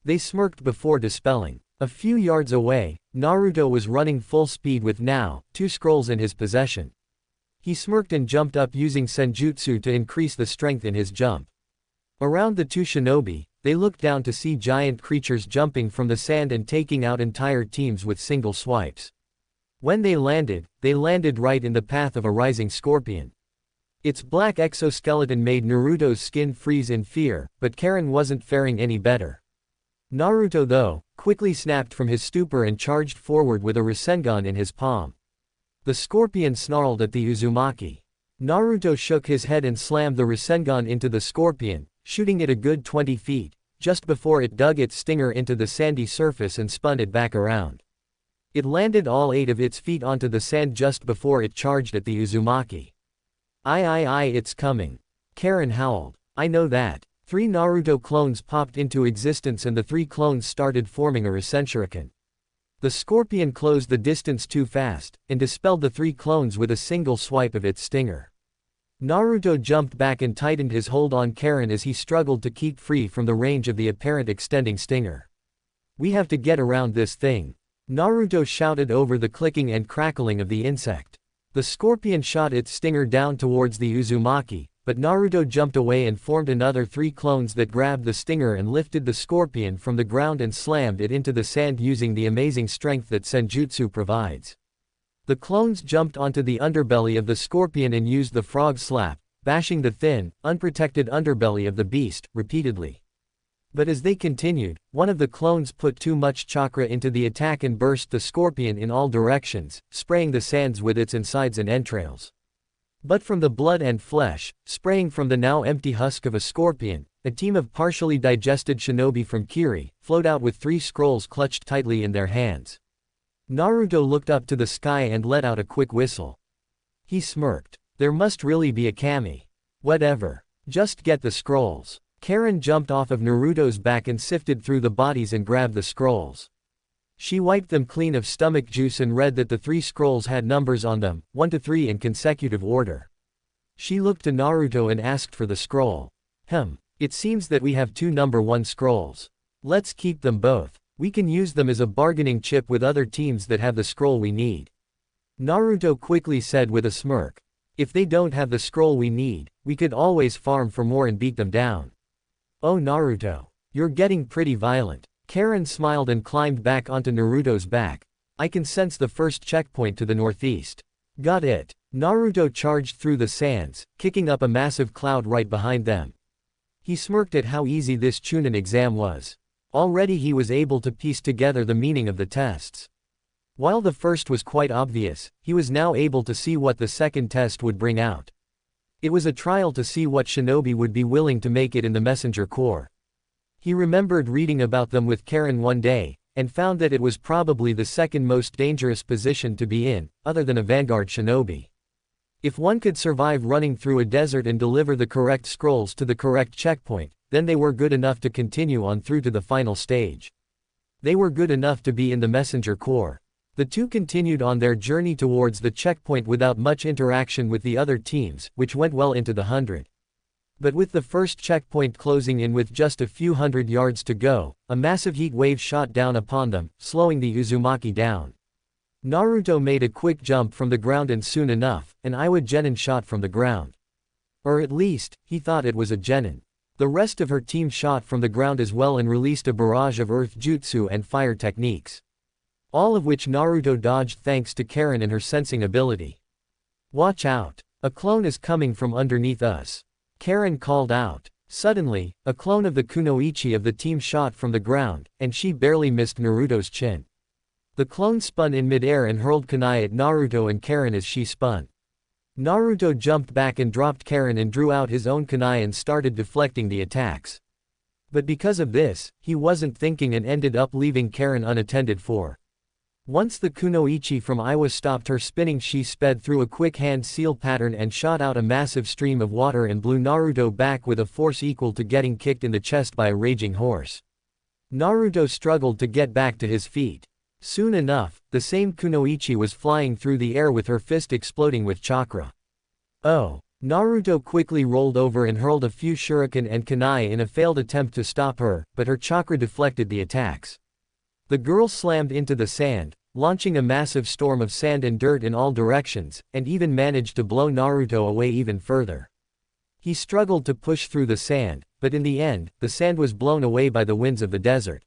They smirked before dispelling. A few yards away, Naruto was running full speed with now two scrolls in his possession. He smirked and jumped up using senjutsu to increase the strength in his jump. Around the two shinobi, they looked down to see giant creatures jumping from the sand and taking out entire teams with single swipes. When they landed right in the path of a rising scorpion. Its black exoskeleton made Naruto's skin freeze in fear, but Karin wasn't faring any better. Naruto though, quickly snapped from his stupor and charged forward with a Rasengan in his palm. The scorpion snarled at the Uzumaki. Naruto shook his head and slammed the Rasengan into the scorpion, shooting it a good 20 feet, just before it dug its stinger into the sandy surface and spun it back around. It landed all 8 of its feet onto the sand just before it charged at the Uzumaki. Aye, it's coming. Karin howled. I know that. 3 Naruto clones popped into existence and the 3 clones started forming a Rasenshuriken. The scorpion closed the distance too fast, and dispelled the 3 clones with a single swipe of its stinger. Naruto jumped back and tightened his hold on Karin as he struggled to keep free from the range of the apparent extending stinger. We have to get around this thing. Naruto shouted over the clicking and crackling of the insect. The scorpion shot its stinger down towards the Uzumaki, but Naruto jumped away and formed another 3 clones that grabbed the stinger and lifted the scorpion from the ground and slammed it into the sand using the amazing strength that senjutsu provides. The clones jumped onto the underbelly of the scorpion and used the frog slap, bashing the thin, unprotected underbelly of the beast, repeatedly. But as they continued, one of the clones put too much chakra into the attack and burst the scorpion in all directions, spraying the sands with its insides and entrails. But from the blood and flesh, spraying from the now empty husk of a scorpion, a team of partially digested shinobi from Kiri flowed out with 3 scrolls clutched tightly in their hands. Naruto looked up to the sky and let out a quick whistle. He smirked. There must really be a kami. Whatever. Just get the scrolls. Karin jumped off of Naruto's back and sifted through the bodies and grabbed the scrolls. She wiped them clean of stomach juice and read that the 3 scrolls had numbers on them, 1 to 3 in consecutive order. She looked to Naruto and asked for the scroll. It seems that we have 2 number 1 scrolls. Let's keep them both. We can use them as a bargaining chip with other teams that have the scroll we need. Naruto quickly said with a smirk. If they don't have the scroll we need, we could always farm for more and beat them down. Oh Naruto. You're getting pretty violent. Karin smiled and climbed back onto Naruto's back. I can sense the first checkpoint to the northeast. Got it. Naruto charged through the sands, kicking up a massive cloud right behind them. He smirked at how easy this Chunin exam was. Already he was able to piece together the meaning of the tests. While the first was quite obvious, he was now able to see what the second test would bring out. It was a trial to see what shinobi would be willing to make it in the messenger corps. He remembered reading about them with Karin one day, and found that it was probably the second most dangerous position to be in, other than a vanguard shinobi. If one could survive running through a desert and deliver the correct scrolls to the correct checkpoint, then they were good enough to continue on through to the final stage. They were good enough to be in the messenger corps. The two continued on their journey towards the checkpoint without much interaction with the other teams, which went well into the 100. But with the first checkpoint closing in with just a few hundred yards to go, a massive heat wave shot down upon them, slowing the Uzumaki down. Naruto made a quick jump from the ground and soon enough, an Iwa genin shot from the ground. Or at least, he thought it was a genin. The rest of her team shot from the ground as well and released a barrage of earth jutsu and fire techniques. All of which Naruto dodged thanks to Karin and her sensing ability. Watch out! A clone is coming from underneath us. Karin called out. Suddenly, a clone of the kunoichi of the team shot from the ground, and she barely missed Naruto's chin. The clone spun in midair and hurled kunai at Naruto and Karin as she spun. Naruto jumped back and dropped Karin and drew out his own kunai and started deflecting the attacks. But because of this, he wasn't thinking and ended up leaving Karin unattended for. Once the kunoichi from Iwa stopped her spinning, she sped through a quick hand seal pattern and shot out a massive stream of water and blew Naruto back with a force equal to getting kicked in the chest by a raging horse. Naruto struggled to get back to his feet. Soon enough, the same kunoichi was flying through the air with her fist exploding with chakra. Oh! Naruto quickly rolled over and hurled a few shuriken and kunai in a failed attempt to stop her, but her chakra deflected the attacks. The girl slammed into the sand, launching a massive storm of sand and dirt in all directions, and even managed to blow Naruto away even further. He struggled to push through the sand, but in the end, the sand was blown away by the winds of the desert.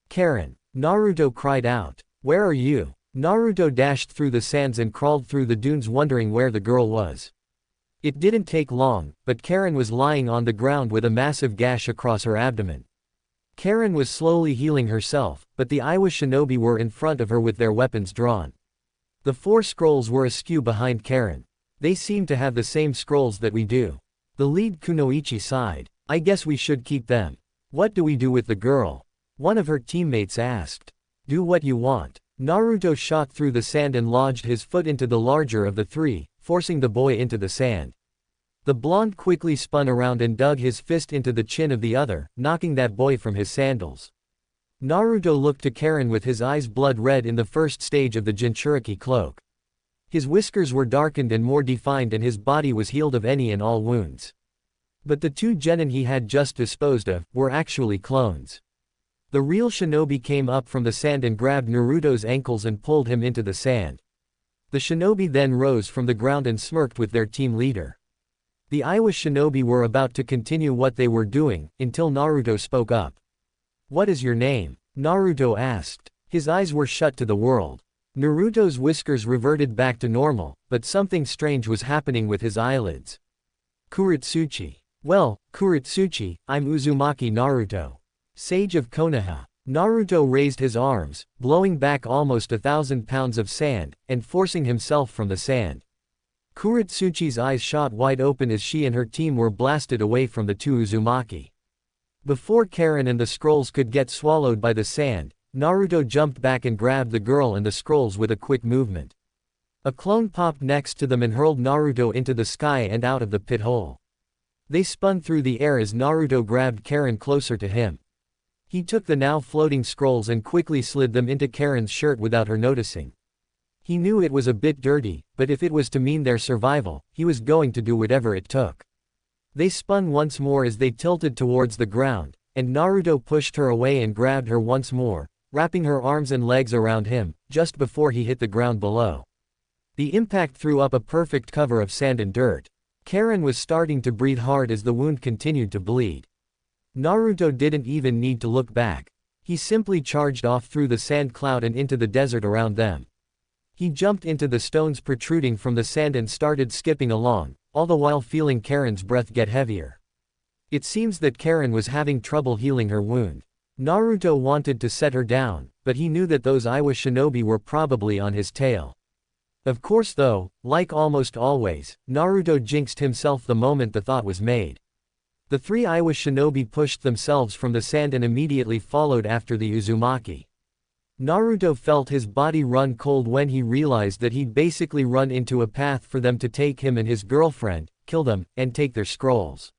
Karin! Naruto cried out. Where are you? Naruto dashed through the sands and crawled through the dunes wondering where the girl was. It didn't take long, but Karin was lying on the ground with a massive gash across her abdomen. Karin was slowly healing herself, but the Iwa shinobi were in front of her with their weapons drawn. The 4 scrolls were askew behind Karin. They seem to have the same scrolls that we do. The lead kunoichi sighed. I guess we should keep them. What do we do with the girl? One of her teammates asked. Do what you want. Naruto shot through the sand and lodged his foot into the larger of the 3, forcing the boy into the sand. The blonde quickly spun around and dug his fist into the chin of the other, knocking that boy from his sandals. Naruto looked to Karin with his eyes blood red in the first stage of the Jinchuriki cloak. His whiskers were darkened and more defined and his body was healed of any and all wounds. But the 2 genin he had just disposed of, were actually clones. The real shinobi came up from the sand and grabbed Naruto's ankles and pulled him into the sand. The shinobi then rose from the ground and smirked with their team leader. The Iwa shinobi were about to continue what they were doing, until Naruto spoke up. What is your name? Naruto asked. His eyes were shut to the world. Naruto's whiskers reverted back to normal, but something strange was happening with his eyelids. Kuritsuchi. Well, Kuritsuchi, I'm Uzumaki Naruto. Sage of Konoha. Naruto raised his arms, blowing back almost 1,000 pounds of sand, and forcing himself from the sand. Kuritsuchi's eyes shot wide open as she and her team were blasted away from the 2 Uzumaki. Before Karin and the scrolls could get swallowed by the sand, Naruto jumped back and grabbed the girl and the scrolls with a quick movement. A clone popped next to them and hurled Naruto into the sky and out of the pit hole. They spun through the air as Naruto grabbed Karin closer to him. He took the now floating scrolls and quickly slid them into Karin's shirt without her noticing. He knew it was a bit dirty, but if it was to mean their survival, he was going to do whatever it took. They spun once more as they tilted towards the ground, and Naruto pushed her away and grabbed her once more, wrapping her arms and legs around him, just before he hit the ground below. The impact threw up a perfect cover of sand and dirt. Karin was starting to breathe hard as the wound continued to bleed. Naruto didn't even need to look back. He simply charged off through the sand cloud and into the desert around them. He jumped into the stones protruding from the sand and started skipping along, all the while feeling Karin's breath get heavier. It seems that Karin was having trouble healing her wound. Naruto wanted to set her down, but he knew that those Iwa shinobi were probably on his tail. Of course though, like almost always, Naruto jinxed himself the moment the thought was made. The 3 Iwa shinobi pushed themselves from the sand and immediately followed after the Uzumaki. Naruto felt his body run cold when he realized that he'd basically run into a path for them to take him and his girlfriend, kill them, and take their scrolls.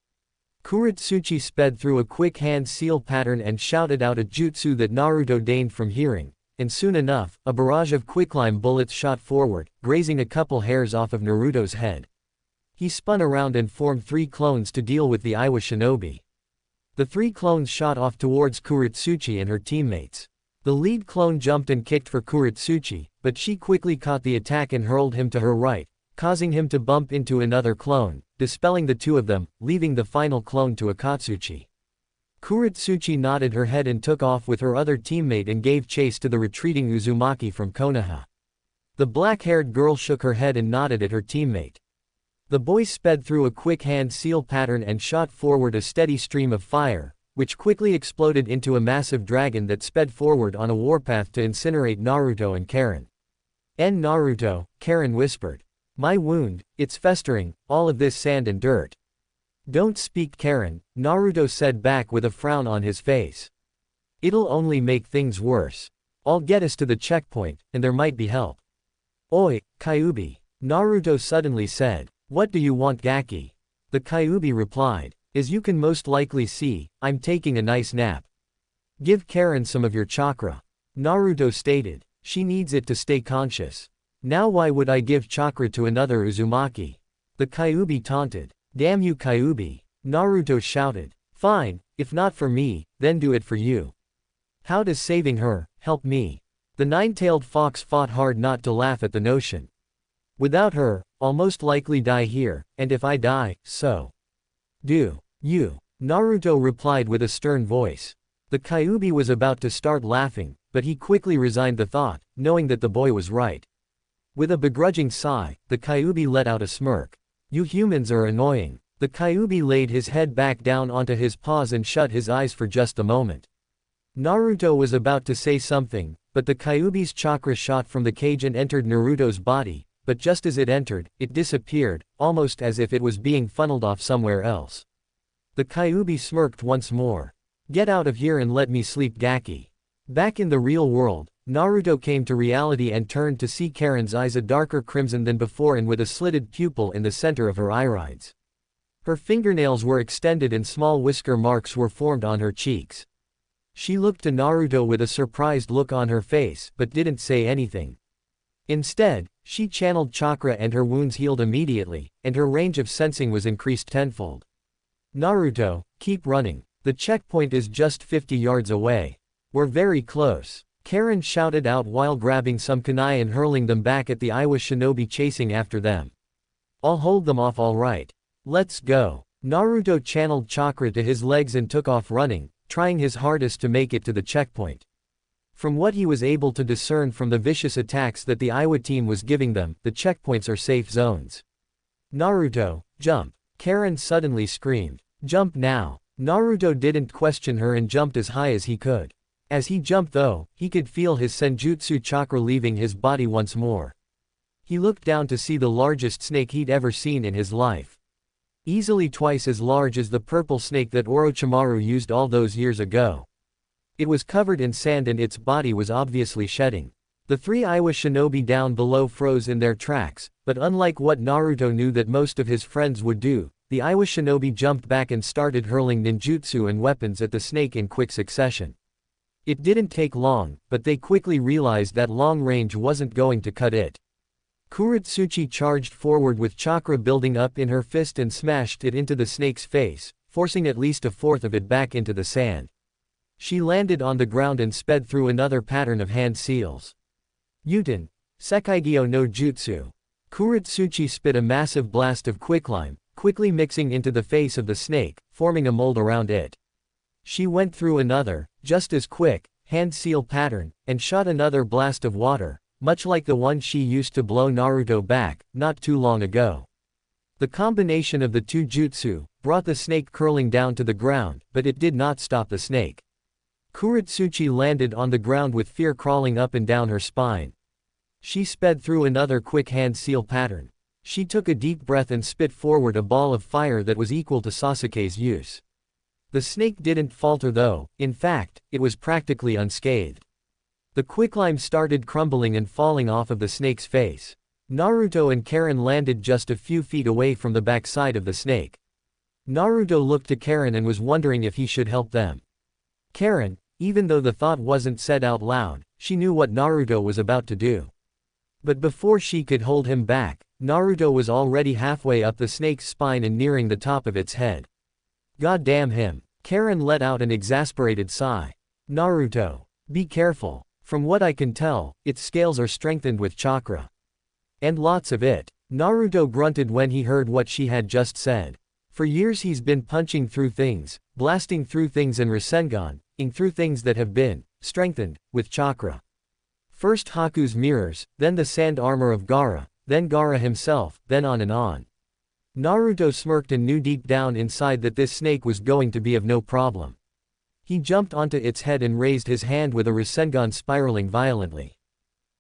Kuritsuchi sped through a quick hand seal pattern and shouted out a jutsu that Naruto deigned from hearing, and soon enough, a barrage of quicklime bullets shot forward, grazing a couple hairs off of Naruto's head. He spun around and formed 3 clones to deal with the Iwa shinobi. The 3 clones shot off towards Kuritsuchi and her teammates. The lead clone jumped and kicked for Kuritsuchi, but she quickly caught the attack and hurled him to her right, causing him to bump into another clone, dispelling the 2 of them, leaving the final clone to Akatsuchi. Kuritsuchi nodded her head and took off with her other teammate and gave chase to the retreating Uzumaki from Konoha. The black-haired girl shook her head and nodded at her teammate. The boy sped through a quick hand seal pattern and shot forward a steady stream of fire, which quickly exploded into a massive dragon that sped forward on a warpath to incinerate Naruto and Karin. Naruto, Karin whispered. My wound, it's festering, all of this sand and dirt. Don't speak Karin, Naruto said back with a frown on his face. It'll only make things worse. I'll get us to the checkpoint, and there might be help. Oi, Kyuubi, Naruto suddenly said. What do you want, Gaki? The Kyuubi replied. As you can most likely see, I'm taking a nice nap. Give Karin some of your chakra. Naruto stated. She needs it to stay conscious. Now why would I give chakra to another Uzumaki? The Kyuubi taunted. Damn you, Kyuubi, Naruto shouted. Fine, if not for me, then do it for you. How does saving her help me? The nine-tailed fox fought hard not to laugh at the notion. Without her, I'll most likely die here, and if I die, so do you, Naruto replied with a stern voice. The Kyuubi was about to start laughing, but he quickly resigned the thought, knowing that the boy was right. With a begrudging sigh, the Kyuubi let out a smirk. You humans are annoying. The Kyuubi laid his head back down onto his paws and shut his eyes for just a moment. Naruto was about to say something, but the Kyuubi's chakra shot from the cage and entered Naruto's body, but just as it entered, it disappeared, almost as if it was being funneled off somewhere else. The Kyuubi smirked once more. Get out of here and let me sleep, Gaki. Back in the real world, Naruto came to reality and turned to see Karin's eyes a darker crimson than before and with a slitted pupil in the center of her irides. Her fingernails were extended and small whisker marks were formed on her cheeks. She looked to Naruto with a surprised look on her face but didn't say anything. Instead, she channeled chakra and her wounds healed immediately, and her range of sensing was increased tenfold. Naruto, keep running. The checkpoint is just 50 yards away. We're very close. Karin shouted out while grabbing some kunai and hurling them back at the Iwa shinobi chasing after them. I'll hold them off all right. Let's go. Naruto channeled chakra to his legs and took off running, trying his hardest to make it to the checkpoint. From what he was able to discern from the vicious attacks that the Iwa team was giving them, the checkpoints are safe zones. Naruto, jump. Karin suddenly screamed. Jump now. Naruto didn't question her and jumped as high as he could. As he jumped though, he could feel his senjutsu chakra leaving his body once more. He looked down to see the largest snake he'd ever seen in his life. Easily twice as large as the purple snake that Orochimaru used all those years ago. It was covered in sand and its body was obviously shedding. The three Iwa shinobi down below froze in their tracks, but unlike what Naruto knew that most of his friends would do, the Iwa shinobi jumped back and started hurling ninjutsu and weapons at the snake in quick succession. It didn't take long, but they quickly realized that long range wasn't going to cut it. Kuretsuchi charged forward with chakra building up in her fist and smashed it into the snake's face, forcing at least a fourth of it back into the sand. She landed on the ground and sped through another pattern of hand seals. Yuten, Sekaigyo no Jutsu. Kuretsuchi spit a massive blast of quicklime, quickly mixing into the face of the snake, forming a mold around it. She went through another, just as quick, hand seal pattern, and shot another blast of water, much like the one she used to blow Naruto back, not too long ago. The combination of the two jutsu brought the snake curling down to the ground, but it did not stop the snake. Kuretsuchi landed on the ground with fear crawling up and down her spine. She sped through another quick hand seal pattern. She took a deep breath and spit forward a ball of fire that was equal to Sasuke's use. The snake didn't falter though, in fact, it was practically unscathed. The quicklime started crumbling and falling off of the snake's face. Naruto and Karin landed just a few feet away from the backside of the snake. Naruto looked to Karin and was wondering if he should help them. Karin, even though the thought wasn't said out loud, she knew what Naruto was about to do. But before she could hold him back, Naruto was already halfway up the snake's spine and nearing the top of its head. God damn him. Karin let out an exasperated sigh. Naruto, be careful. From what I can tell, its scales are strengthened with chakra. And lots of it. Naruto grunted when he heard what she had just said. For years he's been punching through things, blasting through things and Rasengan-ing through things that have been strengthened with chakra. First Haku's mirrors, then the sand armor of Gaara, then Gaara himself, then on and on. Naruto smirked and knew deep down inside that this snake was going to be of no problem. He jumped onto its head and raised his hand with a Rasengan spiraling violently.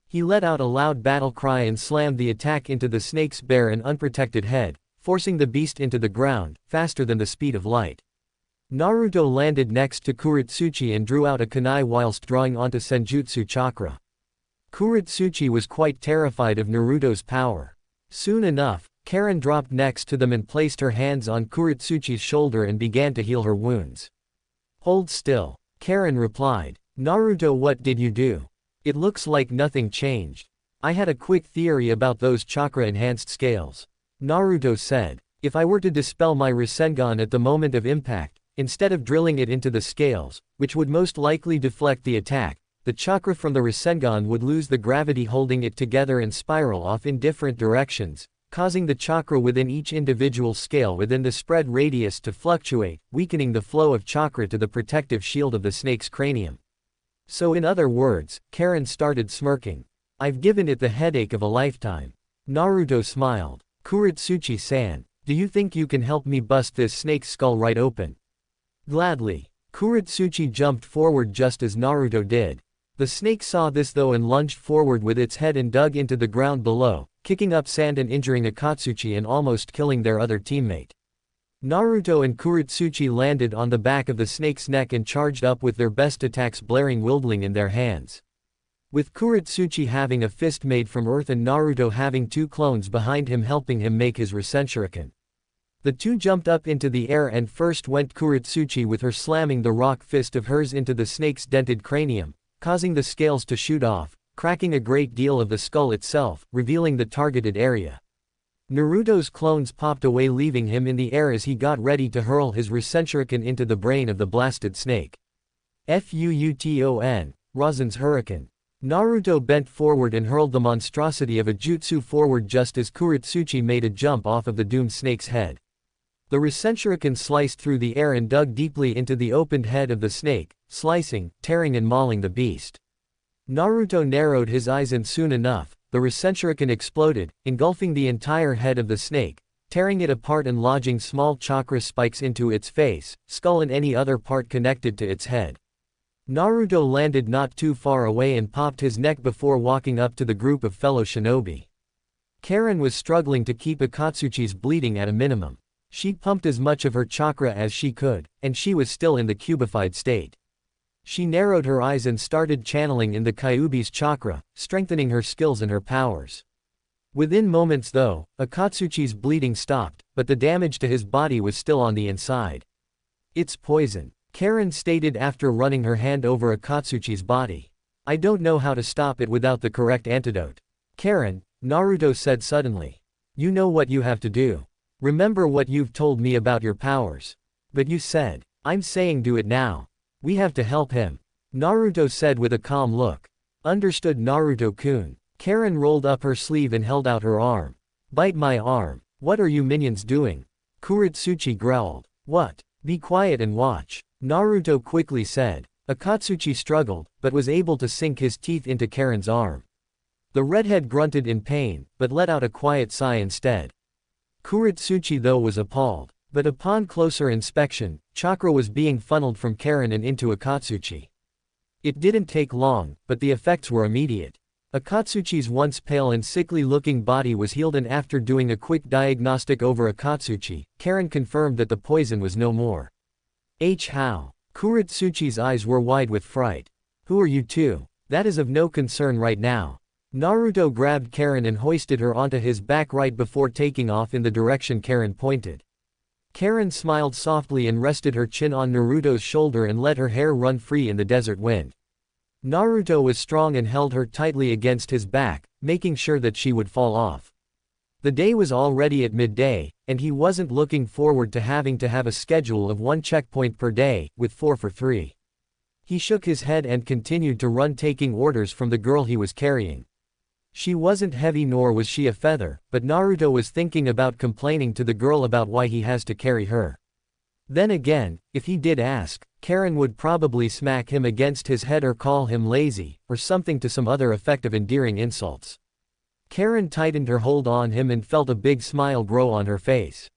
He let out a loud battle cry and slammed the attack into the snake's bare and unprotected head, forcing the beast into the ground, faster than the speed of light. Naruto landed next to Kuretsuchi and drew out a kunai whilst drawing onto Senjutsu chakra. Kuretsuchi was quite terrified of Naruto's power. Soon enough, Karin dropped next to them and placed her hands on Kuretsuchi's shoulder and began to heal her wounds. "Hold still," Karin replied. "Naruto, what did you do? It looks like nothing changed." "I had a quick theory about those chakra-enhanced scales," Naruto said. "If I were to dispel my Rasengan at the moment of impact, instead of drilling it into the scales, which would most likely deflect the attack, the chakra from the Rasengan would lose the gravity holding it together and spiral off in different directions, causing the chakra within each individual scale within the spread radius to fluctuate, weakening the flow of chakra to the protective shield of the snake's cranium." "So in other words," Karin started smirking, "I've given it the headache of a lifetime." Naruto smiled. "Kuretsuchi-san, do you think you can help me bust this snake's skull right open?" "Gladly." Kuretsuchi jumped forward just as Naruto did. The snake saw this though and lunged forward with its head and dug into the ground below, kicking up sand and injuring Akatsuchi and almost killing their other teammate. Naruto and Kuretsuchi landed on the back of the snake's neck and charged up with their best attacks, blaring wildling in their hands. With Kuretsuchi having a fist made from earth and Naruto having two clones behind him helping him make his Rasenshuriken. The two jumped up into the air and first went Kuretsuchi with her slamming the rock fist of hers into the snake's dented cranium, causing the scales to shoot off, cracking a great deal of the skull itself, revealing the targeted area. Naruto's clones popped away leaving him in the air as he got ready to hurl his Rasenshuriken into the brain of the blasted snake. Fuuton, Rasen's Hurricane. Naruto bent forward and hurled the monstrosity of a jutsu forward just as Kuretsuchi made a jump off of the doomed snake's head. The Rasenshuriken sliced through the air and dug deeply into the opened head of the snake, slicing, tearing and mauling the beast. Naruto narrowed his eyes and soon enough, the Rasenshuriken exploded, engulfing the entire head of the snake, tearing it apart and lodging small chakra spikes into its face, skull and any other part connected to its head. Naruto landed not too far away and popped his neck before walking up to the group of fellow shinobi. Karin was struggling to keep Akatsuchi's bleeding at a minimum. She pumped as much of her chakra as she could, and she was still in the cubified state. She narrowed her eyes and started channeling in the Kyuubi's chakra, strengthening her skills and her powers. Within moments though, Akatsuchi's bleeding stopped, but the damage to his body was still on the inside. "It's poison," Karin stated after running her hand over Akatsuchi's body. "I don't know how to stop it without the correct antidote." "Karin," Naruto said suddenly. "You know what you have to do. Remember what you've told me about your powers." "But you said." "I'm saying do it now. We have to help him," Naruto said with a calm look. "Understood, Naruto-kun." Karin rolled up her sleeve and held out her arm. "Bite my arm. What are you minions doing?" Kuretsuchi growled. "What? Be quiet and watch," Naruto quickly said. Akatsuchi struggled, but was able to sink his teeth into Karin's arm. The redhead grunted in pain, but let out a quiet sigh instead. Kuretsuchi though was appalled. But upon closer inspection, chakra was being funneled from Karin and into Akatsuchi. It didn't take long, but the effects were immediate. Akatsuchi's once pale and sickly-looking body was healed, and after doing a quick diagnostic over Akatsuchi, Karin confirmed that the poison was no more. How? Kuretsuchi's eyes were wide with fright. "Who are you two? That is of no concern right now." Naruto grabbed Karin and hoisted her onto his back right before taking off in the direction Karin pointed. Karin smiled softly and rested her chin on Naruto's shoulder and let her hair run free in the desert wind. Naruto was strong and held her tightly against his back, making sure that she would fall off. The day was already at midday, and he wasn't looking forward to having to have a schedule of 1 checkpoint per day, with 4 for 3. He shook his head and continued to run, taking orders from the girl he was carrying. She wasn't heavy nor was she a feather, but Naruto was thinking about complaining to the girl about why he has to carry her. Then again, if he did ask, Karin would probably smack him against his head or call him lazy, or something to some other effect of endearing insults. Karin tightened her hold on him and felt a big smile grow on her face.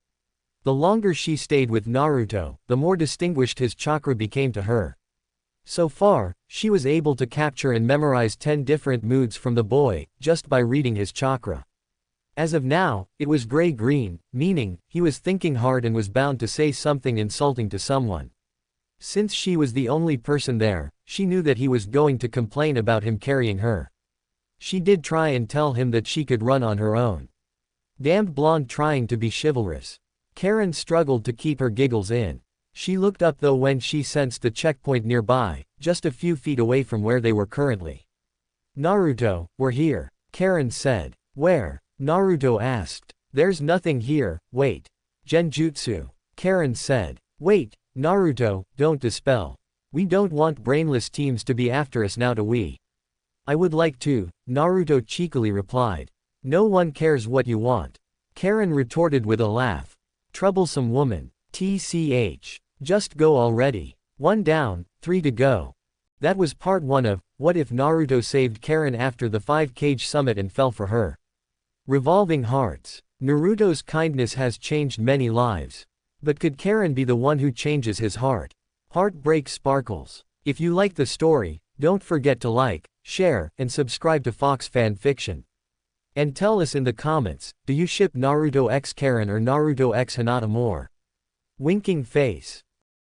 The longer she stayed with Naruto, the more distinguished his chakra became to her. So far, she was able to capture and memorize 10 different moods from the boy, just by reading his chakra. As of now, it was gray-green, meaning, he was thinking hard and was bound to say something insulting to someone. Since she was the only person there, she knew that he was going to complain about him carrying her. She did try and tell him that she could run on her own. Damned blonde trying to be chivalrous. Karin struggled to keep her giggles in. She looked up though when she sensed the checkpoint nearby, just a few feet away from where they were currently. Naruto, we're here, Karin said. Where? Naruto asked. There's nothing here, wait. Genjutsu, Karin said. Wait, Naruto, don't dispel. We don't want brainless teams to be after us now, do we? I would like to, Naruto cheekily replied. No one cares what you want. Karin retorted with a laugh. Troublesome woman. TCH. Just go already. 1 down, 3 to go. That was part 1 of, What If Naruto Saved Karin After the 5 Kage Summit and Fell for Her. Revolving Hearts. Naruto's kindness has changed many lives. But could Karin be the one who changes his heart? Heartbreak sparkles. If you like the story, don't forget to like, share, and subscribe to Fox Fan Fiction. And tell us in the comments, do you ship Naruto x Karin or Naruto x Hinata more? Winking face.